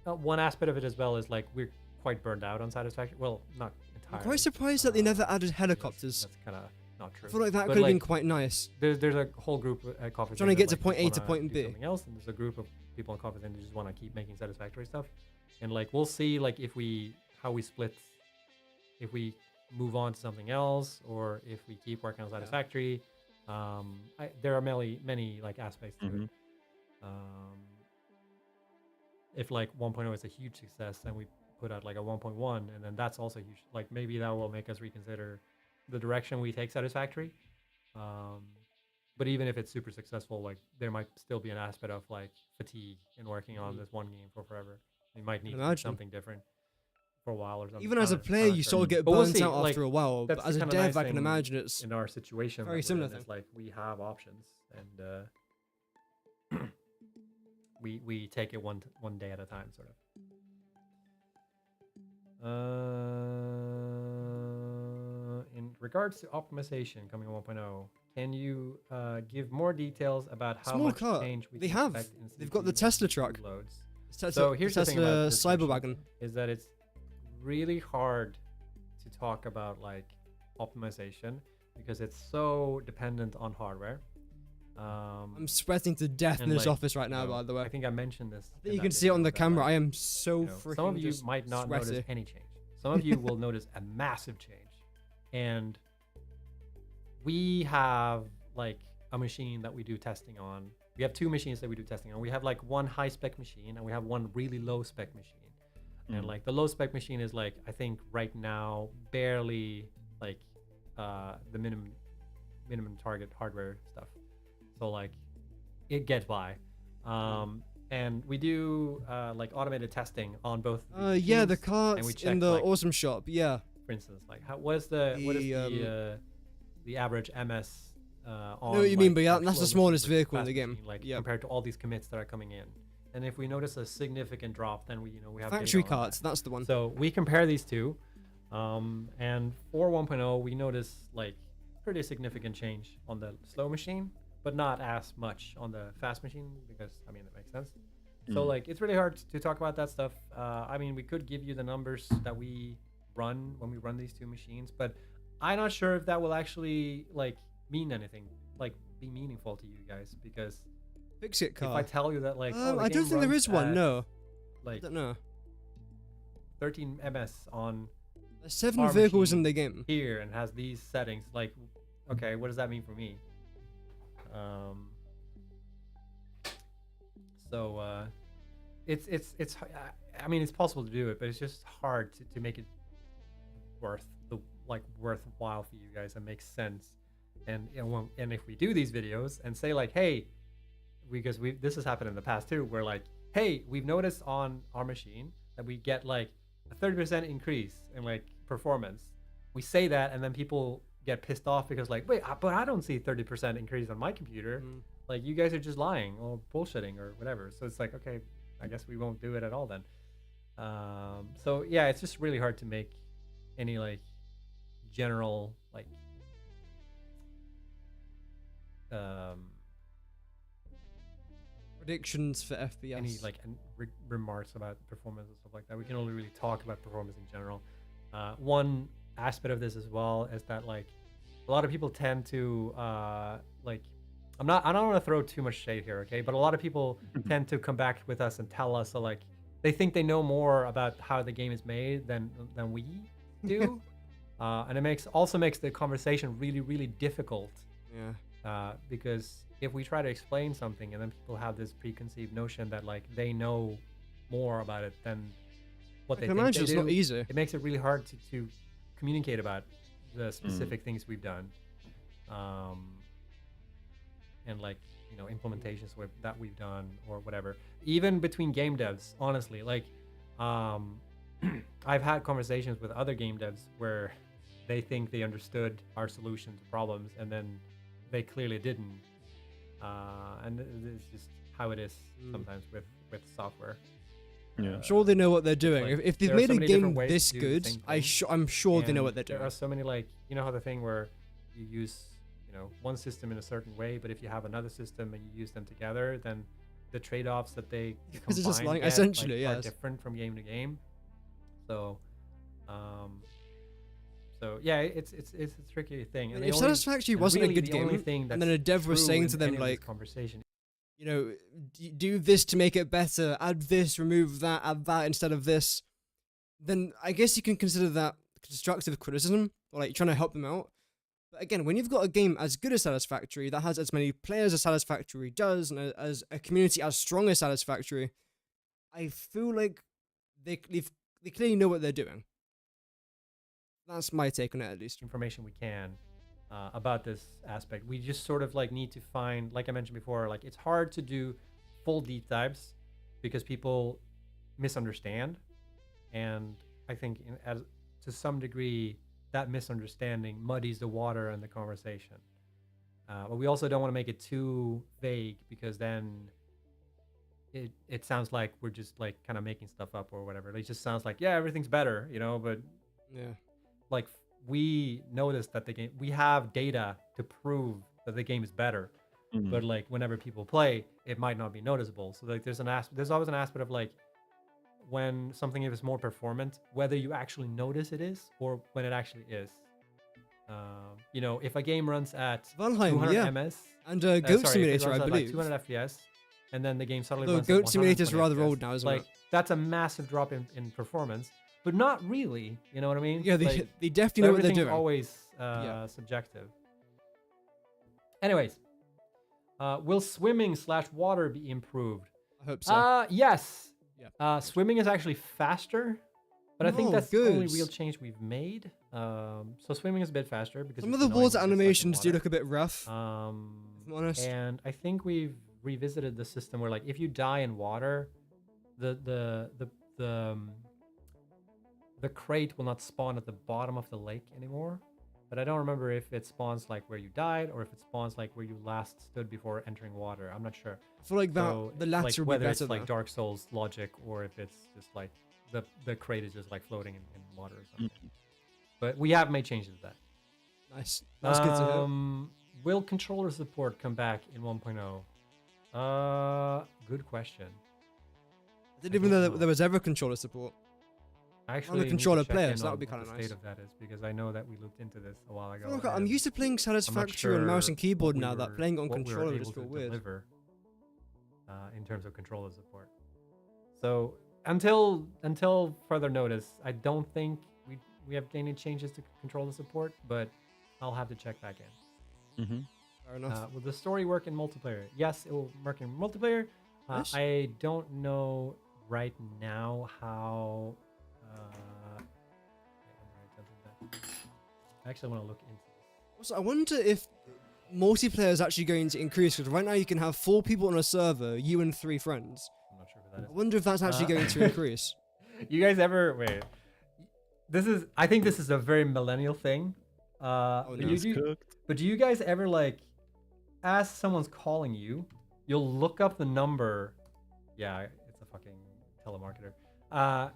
one aspect of it as well is like we're quite burned out on Satisfactory. Well, not entirely. I'm quite surprised that they never added helicopters. That's kind of not true. I feel like that But, could have been like, quite nice. There's a whole group at Coffee Trying to Thing get that, to point A just to wanna point do B. something else, and there's a group of people in Coffee Thing that just want to keep making Satisfactory stuff. And like we'll see like how we split, if we move on to something else, or if we keep working on Satisfactory. There are many like aspects to it. If like 1.0 is a huge success, then we put out like a 1.1, and then that's also huge. Like maybe that will make us reconsider the direction we take Satisfactory. But even if it's super successful, like there might still be an aspect of like fatigue in working on this one game for forever. We might need to do something different for a while or something. Even as a player, you sort of get But we'll burnt see, out like, after a while. But that's as the a kinda dev, nice I can thing imagine it's in our situation. very that we're similar in, thing. is like we have options, and we take it one day at a time, sort of. In regards to optimization coming in 1.0, can you give more details about how Small much car. change we They can have. expect in They've got the CPU Tesla and truck. GPU loads? Tesla, So here's the thing Tesla about this section. Cyberwagon. Is that it's really hard to talk about like optimization because it's so dependent on hardware. I'm sweating to death in and, this like, office right now, you know, by the way. I think I mentioned this. I think you can see it on the camera. I am so freaking some of you just might not sweaty. notice any change. Some of you will notice a massive change. And we have like a machine that we do testing on. We have two machines that we do testing on. We have like one high spec machine and we have one really low spec machine. And like the low spec machine is like, I think right now barely like the minimum target hardware stuff. So like it gets by. And we do like automated testing on both. Yeah, the machines, and carts we check, in the like, awesome shop. Yeah. for instance, like what is the average MS on? I know what you mean, but yeah, our that's the slow smallest machine versus vehicle in fast the game. machine, like Yep. compared to all these commits that are coming in. And if we notice a significant drop, then we have Factory data on carts, that. that's the one. So we compare these two, and for 1.0 we notice like pretty significant change on the slow machine, but not as much on the fast machine, because I mean that makes sense. So like it's really hard to talk about that stuff. I mean, we could give you the numbers that we run when we run these two machines, but I'm not sure if that will actually like mean anything, like be meaningful to you guys, because Fix it if I car. tell you that like the I don't game think there runs is one. at, No. I like don't know. 13 ms on There's 7 our vehicles in machine the game. here and has these settings, like okay, what does that mean for me? I mean, it's possible to do it, but it's just hard to make it worthwhile for you guys and makes sense. And and if we do these videos and say like, hey, because this has happened in the past too, where like, hey, we've noticed on our machine that we get like a 30% increase in like performance. We say that, and then people get pissed off because like, wait, but I don't see 30% increase on my computer. Like, you guys are just lying or bullshitting or whatever. So it's like, okay, I guess we won't do it at all then. So yeah, it's just really hard to make any like general like predictions for FPS. any like remarks about performance and stuff like that. We can only really talk about performance in general. One aspect of this as well is that like a lot of people tend to like I don't want to throw too much shade here, okay? But a lot of people tend to come back with us and tell us, so like they think they know more about how the game is made than we do, and it also makes the conversation really, really difficult. Yeah. Because if we try to explain something and then people have this preconceived notion that like they know more about it than what they think they do, it's not easy. it makes it really hard to communicate about the specific things we've done. And like, you know, implementations that we've done or whatever. Even between game devs, honestly, like I've had conversations with other game devs where they think they understood our solution to problems and then they clearly didn't. And it's just how it is sometimes with software. Yeah. I'm sure they know what they're doing. Like, if they've there are made so a many game different ways this to do the good, same I'm sure they know And what they're doing. There are so many, like, you know how the thing where you use, you know, one system in a certain way, but if you have another system and you use them together, then the trade-offs that they Because it's just combine like, get, essentially, are yes. different from game to game. So, so yeah, it's a tricky thing. And if the only- Satisfactory and wasn't really a good the only game, thing and then a that's dev was true saying in to them any of this like, conversation, you know, do this to make it better, add this, remove that, add that instead of this, then I guess you can consider that constructive criticism, or like trying to help them out. But again, when you've got a game as good as Satisfactory, that has as many players as Satisfactory does, and as a community as strong as Satisfactory, I feel like they clearly know what they're doing. That's my take on it, at least. information we can about this aspect. We just sort of like need to find, like I mentioned before, like it's hard to do full deep dives because people misunderstand, and I think to some degree that misunderstanding muddies the water and the conversation. But we also don't want to make it too vague because then it sounds like we're just like kind of making stuff up or whatever. It just sounds like, yeah, everything's better, you know, but Yeah. like we noticed that the game, we have data to prove that the game is better, but like whenever people play, it might not be noticeable. So like there's always an aspect of like when something is more performant, whether you actually notice it is or when it actually is. You know, if a game runs at Valheim, 200 yeah. ms And sorry, Goat if it Simulator, runs I at, believe. like 200 fps and then the game suddenly Though runs Goat at Simulator's 120 rather FPS, old now, isn't like it? that's a massive drop in performance, but not really, you know what I mean? Yeah, Like, they definitely know what they're everything's doing. always subjective. Anyways, will swimming / water be improved? I hope so. Yes. Yeah. Swimming is actually faster, but I think Oh, that's the only good. real change we've made. So swimming is a bit faster because Some it's of the annoying water to get stuck in animations do water. look a bit rough, if Um, I'm honest. and I think we've revisited the system where like if you die in water, the crate will not spawn at the bottom of the lake anymore. But I don't remember if it spawns like where you died or if it spawns like where you last stood before entering water. I'm not sure. I feel like that So, the latter like, would be whether better it's like though. Dark Souls logic or if it's just like the crate is just like floating in water or something. But we have made changes to that. Nice. That's good to hear. Will controller support come back in 1.0? Good question. I didn't even know that there was ever controller support. Actually, need to controller check player, in so that on would be what kinda the nice. state of that is because I know that we looked into this a while ago. Look, I'm and used to playing I'm not Satisfactory on mouse sure and keyboard what we now. That were- playing on what we were controller able just to feel weird. deliver, in terms of controller support. So until further notice, I don't think we have any changes to controller support, but I'll have to check back in. Fair enough. Will the story work in multiplayer? Yes, it will work in multiplayer. Nice. I don't know right now how. I actually want to look into this. Also, I wonder if multiplayer is actually going to increase, because right now you can have 4 people on a server, you and 3 friends. I'm not sure who that I is. wonder if that's actually going to increase. You guys ever wait? I think this is a very millennial thing. Oh, no. But do you guys ever like, as someone's calling you, you'll look up the number? Yeah, it's a fucking telemarketer.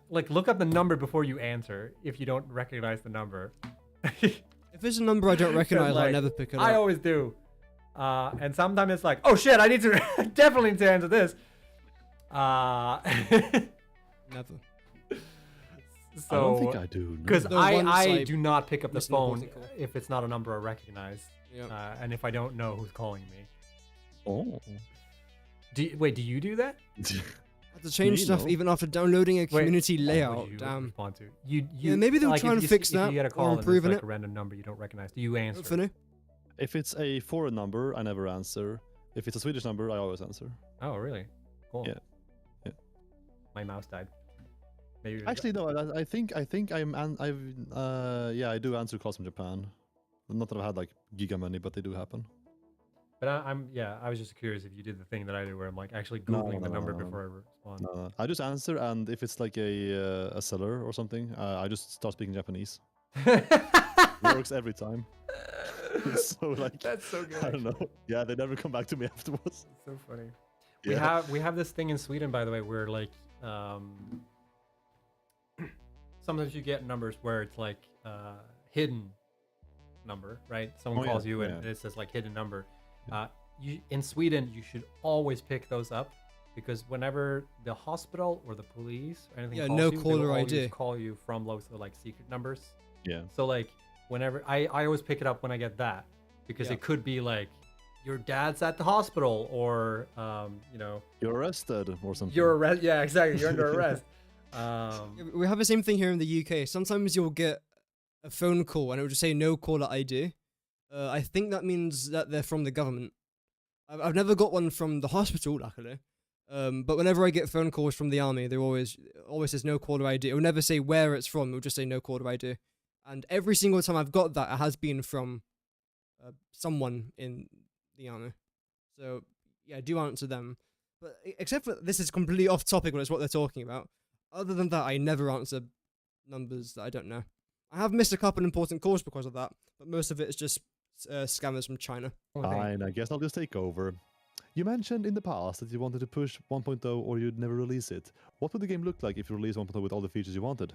Like look up the number before you answer if you don't recognize the number. If it's a number I don't recognize, like, I never pick it up. I always do. And sometimes it's like, oh shit, I need to definitely need to answer this. Never. So, I don't think I do. because The ones I do not pick up the miss an phone important call. if it's not a number I recognize, Yeah. and if I don't know who's calling me. Oh. Wait, do you do that? I have to change Me, stuff no. even after downloading a community What layout. would you Damn. respond to? You Yeah, maybe they'll like, try if and you fix see- if that you get a or call and there's, improving like, it. a random number you don't recognize. Do you answer? Hopefully. If it's a foreign number, I never answer. If it's a Swedish number, I always answer. Oh, really? Cool. Yeah. Yeah. My mouse died. Maybe. it was- Actually, no. I think I do answer calls from Japan. Not that I've had like giga many, but they do happen. But I was just curious if you did the thing that I do, where I'm like actually No, googling the no, number no, no. before I respond. No, I just answer, and if it's like a seller or something, I just start speaking Japanese. Works every time. So like, That's so good. I don't know. Yeah, they never come back to me afterwards. It's so funny. Yeah. We have this thing in Sweden, by the way, where like sometimes you get numbers where it's like hidden number, right? Someone calls you and it says like hidden number. In Sweden, you should always pick those up, because whenever the hospital or the police or anything calls no you, they will caller always ID. call you from those like secret numbers. Yeah. So like whenever I always pick it up when I get that, because Yeah. it could be like your dad's at the hospital, or you know, You're arrested or something. you're arrested. Yeah, exactly. You're under arrest. Yeah, we have the same thing here in the UK. Sometimes you'll get a phone call and it will just say no caller ID. I think that means that they're from the government. I've never got one from the hospital, luckily. But whenever I get phone calls from the army, they always says no caller ID. It will never say where it's from. It will just say no caller ID. And every single time I've got that, it has been from someone in the army. So yeah, I do answer them. But except for this is completely off topic when it's what they're talking about. Other than that, I never answer numbers that I don't know. I have missed a couple important calls because of that, but most of it is just scammers from China. Fine, I guess I'll just take over. You mentioned in the past that you wanted to push 1.0 or you'd never release it. What would the game look like if you release 1.0 with all the features you wanted?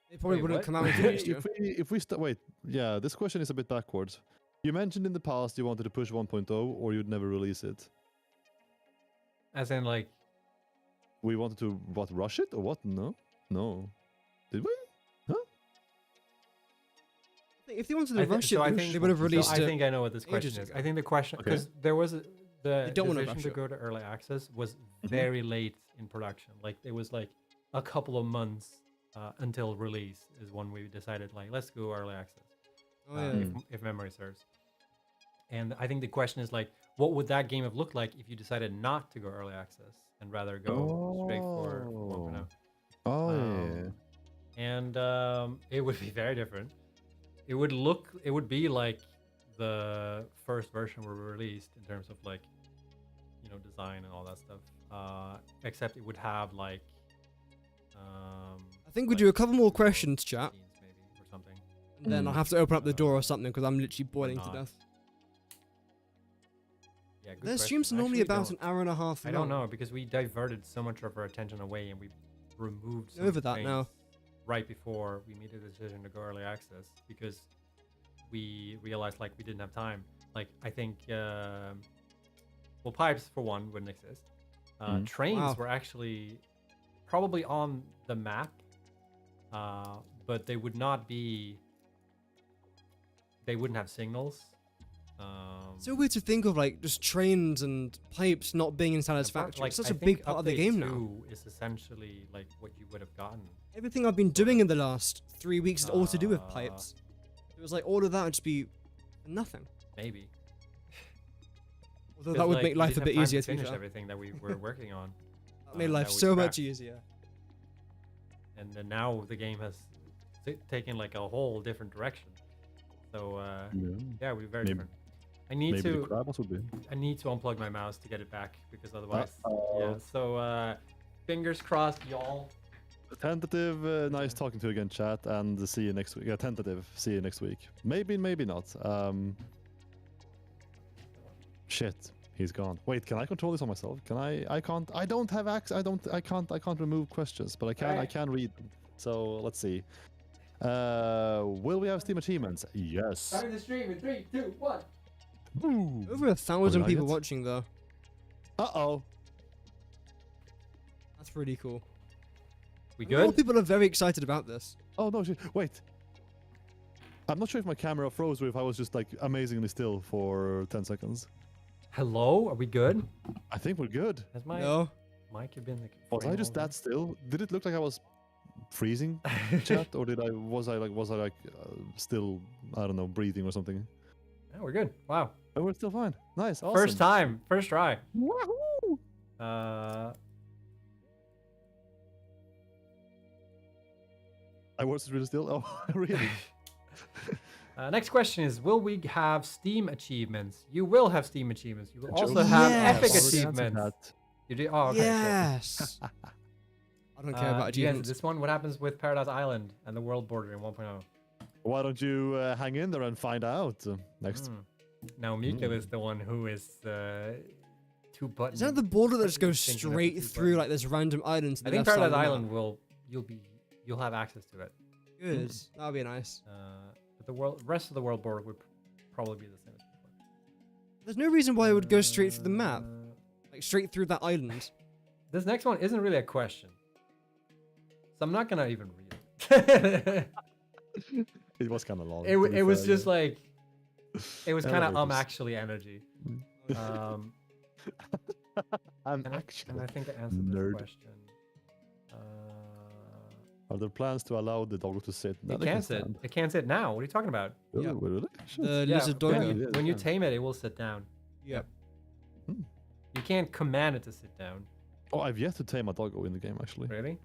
It probably Wait, wouldn't what? come out until next year. Wait, yeah, this question is a bit backwards. You mentioned in the past you wanted to push 1.0 or you'd never release it. As in like, We wanted to, rush it or what? No? No. Did we? If they wanted to rush it, so I they think would have released I it. think I know what this ages question is. ago. I think the question, Okay. because there was the don't wanna decision rush to it. go to early access was very late in production. Like it was like a couple of months until release is when we decided like let's go early access. Oh, yeah. If memory serves. And I think the question is like, what would that game have looked like if you decided not to go early access and rather go straight for 1.0? Oh, yeah. And it would be very different. It would be like the first version we released in terms of like, you know, design and all that stuff. Except it would have like, I think we do a couple more questions, chat, scenes maybe or something. and then I'll have to open up the door or something because I'm literally boiling to not. death. Yeah, good Their question. streams are normally Actually about don't. an hour and a half. I don't know because we diverted so much of our attention away and we removed some Over that things now. right before we made the decision to go early access because we realized like we didn't have time. Like I think well, pipes for one wouldn't exist. Trains Wow. were actually probably on the map, but they would not be. They wouldn't have signals. It's so weird to think of like just trains and pipes not being in Satisfactory. It's such a big part of the game now. Update 2 is essentially like what you would have gotten. Everything I've been doing in the last 3 weeks is all to do with pipes. It was like all of that would just be nothing. Maybe. Although 'Cause, that would like, make we life didn't a have bit time easier to to be finish fair. everything that we were working on. That made that life we so much scrapped. easier. And then now the game has taken like a whole different direction. So yeah, we're very Maybe- different. I need Maybe the to crab would be. unplug my mouse to get it back because otherwise, Uh-oh. yeah. So fingers crossed, y'all. Tentative, nice talking to you again, chat, and see you next week. Yeah, tentative, see you next week. Maybe, maybe not. Shit, he's gone. Wait, can I control this on myself? Can I? I can't. I don't have access. I can't remove questions, but I can. I Alright. can read them. So let's see. Will we have Steam achievements? Yes. Starting the stream in 3, 2, 1. Boom. Over 1,000 like people it? watching though. Uh-oh. That's really cool. We A lot of good? people are very excited about this. Oh no! Shit. Wait. I'm not sure if my camera froze or if I was just like amazingly still for 10 seconds. Hello, are we good? I think we're good. Has my No. mic have been like? Was I just that still? Did it look like I was freezing, chat, or was I still, I don't know, breathing or something? Yeah, we're good. Wow. But we're still fine. Nice. Awesome. First time, first try. Woohoo! I was really still. Oh, really? Next question is: will we have Steam achievements? You will have Steam achievements. You will also Joke. have Yes. Epic Already answered achievements. that. You do? Oh, okay. cool. Yes. I don't care about you answered achievements. this one. What happens with Paradise Island and the world border in 1.0? Why don't you hang in there and find out next? Now Mikael is the one who is two buttons. Is that the border that just goes Thinking of the straight two through buttons. like this random island to the I think left side of Paradise the Island map? you'll have access to it. Good. That'd be nice. But the rest of the world border would probably be the same as before. There's no reason why it would go straight through the map, like straight through that island. This next one isn't really a question, so I'm not gonna even read it. It was kind of long. it to be was fair, just yeah. like it was kind of Elevators. actually energy. I'm And actually. I think I answered nerd. this question. Are there plans to allow the dog to sit? No, It they can't sit. stand. It can't sit now. What are you talking about? Really? Yeah. Really? Shit. The Yeah, lizard when doggo. you, Yeah, when you yeah. tame it, it will sit down. Yep. You can't command it to sit down. Oh, I've yet to tame a doggo in the game actually. Really?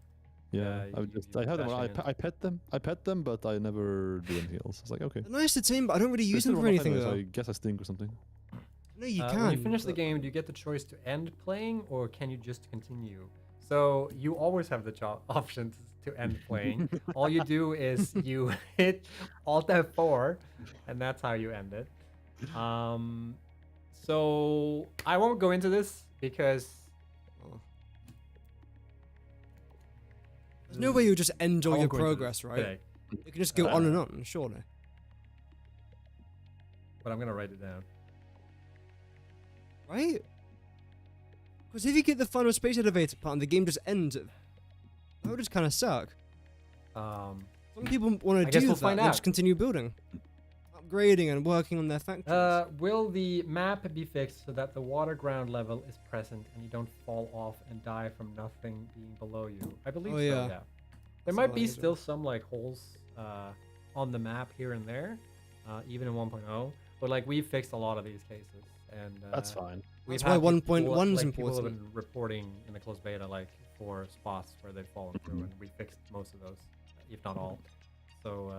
Yeah, you- I you've had them. been I, bashing I pet them. I pet them, but I never do anything else. It's like okay. They're nice to tame, but I don't really They use still them for run off anything anyway, so though. I guess I stink or something. No, you When can. you finish the but- game, do you get the choice to end playing or can you just continue? So you always have the option to end playing. All you do is you hit Alt F4, and that's how you end it. So I won't go into this because There's no way you just end all I your won't go into progress, this right? today, You can just go on and on, surely. but I'm gonna write it down. Right? Because if you get the final space elevator part and the game just ends, that would just kind of suck. Some people want I to guess do we'll that find and out. just continue building. Upgrading and working on their factories. Will the map be fixed so that the water ground level is present and you don't fall off and die from nothing being below you? I believe Oh, so, yeah. There That's might what be I still some like holes on the map here and there, even in 1.0, but like we've fixed a lot of these cases and That's fine. we've That's why had people, 1.1 is like, people have important. been reporting in the closed beta like for spots where they've fallen through, and we fixed most of those, if not all. So,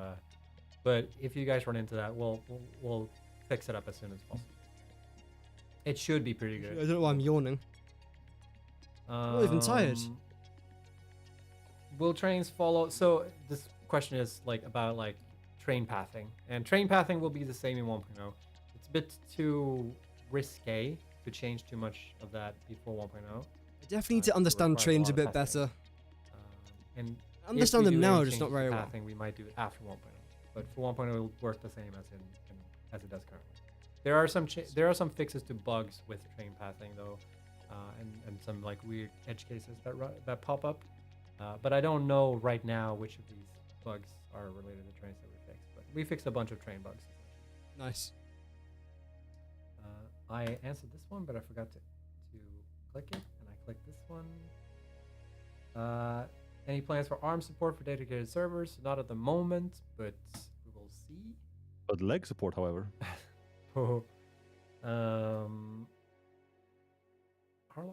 but if you guys run into that, we'll fix it up as soon as possible. It should be pretty I good. don't know why I'm yawning. not even tired. Will trains follow? So this question is like about like train pathing, and train pathing will be the same in 1.0. It's a bit too risque to change too much of that before 1.0. I definitely need it to understand requires a trains a lot of bit pathing. better. And I understand if we them do now, any just not changes very to well. pathing, we might do it after 1.0, but for 1.0 it'll work the same as it does currently. There are some fixes to bugs with train pathing though, and some like weird edge cases that pop up. But I don't know right now which of these bugs are related to trains that we fixed. But we fixed a bunch of train bugs. Nice. I answered this one, but I forgot to click it, and I clicked this one. Any plans for ARM support for dedicated servers? Not at the moment, but we will see. But leg support, however.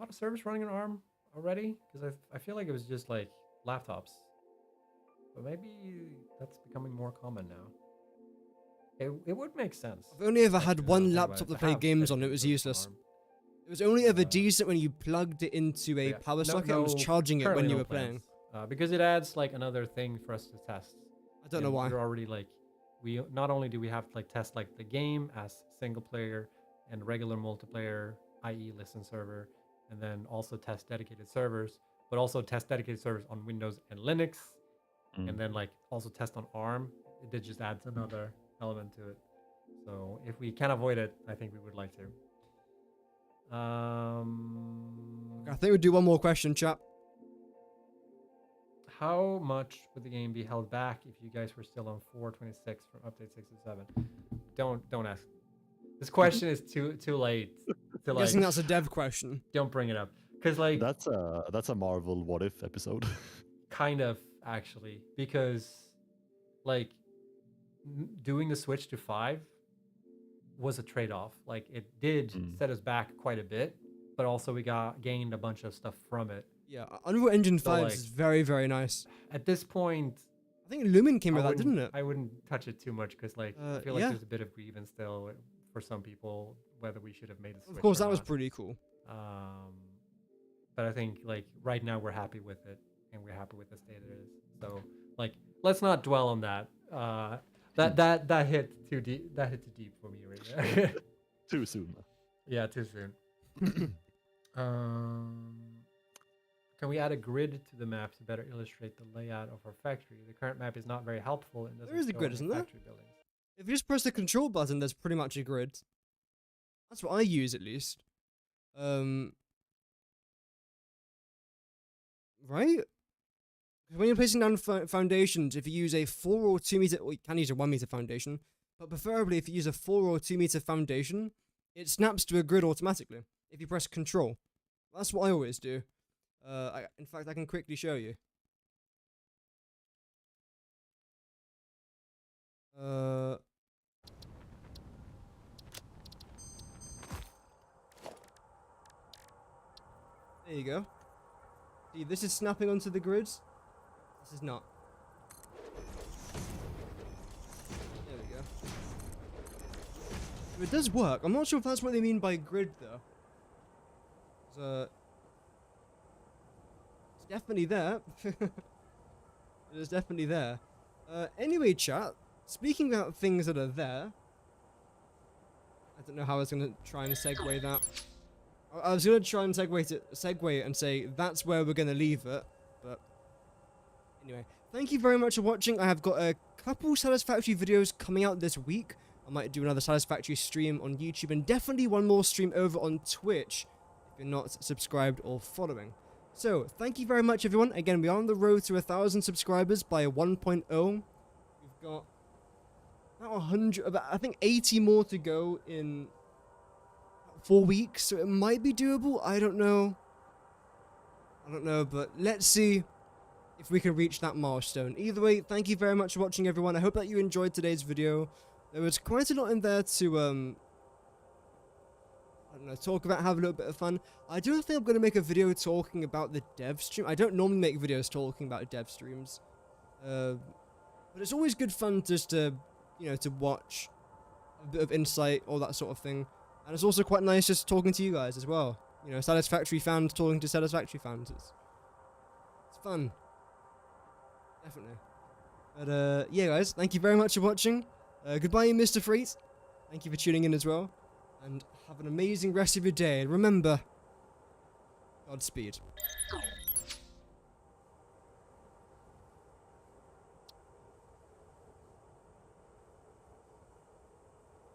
lot of servers running on ARM already? Because I feel like it was just like laptops. But maybe that's becoming more common now. It would make sense. I've only ever had one think about laptop it, to play have games on. It dedicated was servers on useless. ARM. It was only ever Uh, decent when you plugged it into a Yeah, power socket and was charging it when currently you no were playing. plans, because it adds like another thing for us to test. I don't know And why. We're already like, we not only do we have to like test like the game as single player and regular multiplayer, i.e. listen server, and then also test dedicated servers, but also test dedicated servers on Windows and Linux, and then like also test on ARM. It just adds another element to it. So if we can avoid it, I think we would like to. I think we'll do one more question, chap. How much would the game be held back if you guys were still on 4.26 from update 6.7? Don't ask. This question is too late. To, I'm guessing that's a dev question. Don't bring it up, because like That's a Marvel what if episode. kind of actually, because like doing the switch to 5 was a trade-off. Like it did set us back quite a bit, but also we gained a bunch of stuff from it. Yeah, Unreal Engine 5 like- is very, very nice. At this point, I think Lumen came I with that, didn't wouldn't- it? I wouldn't touch it too much because like I feel like yeah. there's a bit of grievance still for some people whether we should have made the switch. Of course, or that was not. pretty cool. But I think like right now we're happy with it and we're happy with the state it is. So like let's not dwell on that. That hit too deep. That hit too deep for me right there. Too soon. Yeah, too soon. Can we add a grid to the map to better illustrate the layout of our factory? The current map is not very helpful and doesn't There is a show grid, any isn't there? factory buildings. If you just press the control button, there's pretty much a grid. That's what I use, at least. Right? 'Cause when you're placing down foundations, if you use a 4 or 2 meter, well, you can use a 1 meter foundation, but preferably if you use a 4 or 2 meter foundation, it snaps to a grid automatically if you press control. That's what I always do. In fact, I can quickly show you. There you go. See, this is snapping onto the grids. This is not. There we go. So it does work. I'm not sure if that's what they mean by grid, though. It's definitely there. It is definitely there. Anyway, chat. Speaking about things that are there, I don't know how I was gonna try and segue that. I was gonna try and segue it and say that's where we're gonna leave it, but anyway, thank you very much for watching. I have got a couple Satisfactory videos coming out this week. I might do another Satisfactory stream on YouTube and definitely one more stream over on Twitch if you're not subscribed or following. So thank you very much, everyone. Again, we are on the road to 1,000 subscribers by 1.0. We've got about 100, about I think 80 more to go in 4 weeks, so it might be doable. I don't know, but let's see if we can reach that milestone. Either way, thank you very much for watching, everyone. I hope that you enjoyed today's video. There was quite a lot in there to I don't know, talk about, have a little bit of fun. I do think I'm going to make a video talking about the dev stream. I don't normally make videos talking about dev streams, but it's always good fun just to, you know, to watch a bit of insight, all that sort of thing. And it's also quite nice just talking to you guys as well. You know, Satisfactory fans talking to Satisfactory fans. It's fun. Definitely. But yeah, guys, thank you very much for watching. Goodbye, Mr. Freet. Thank you for tuning in as well. And have an amazing rest of your day. And remember, Godspeed.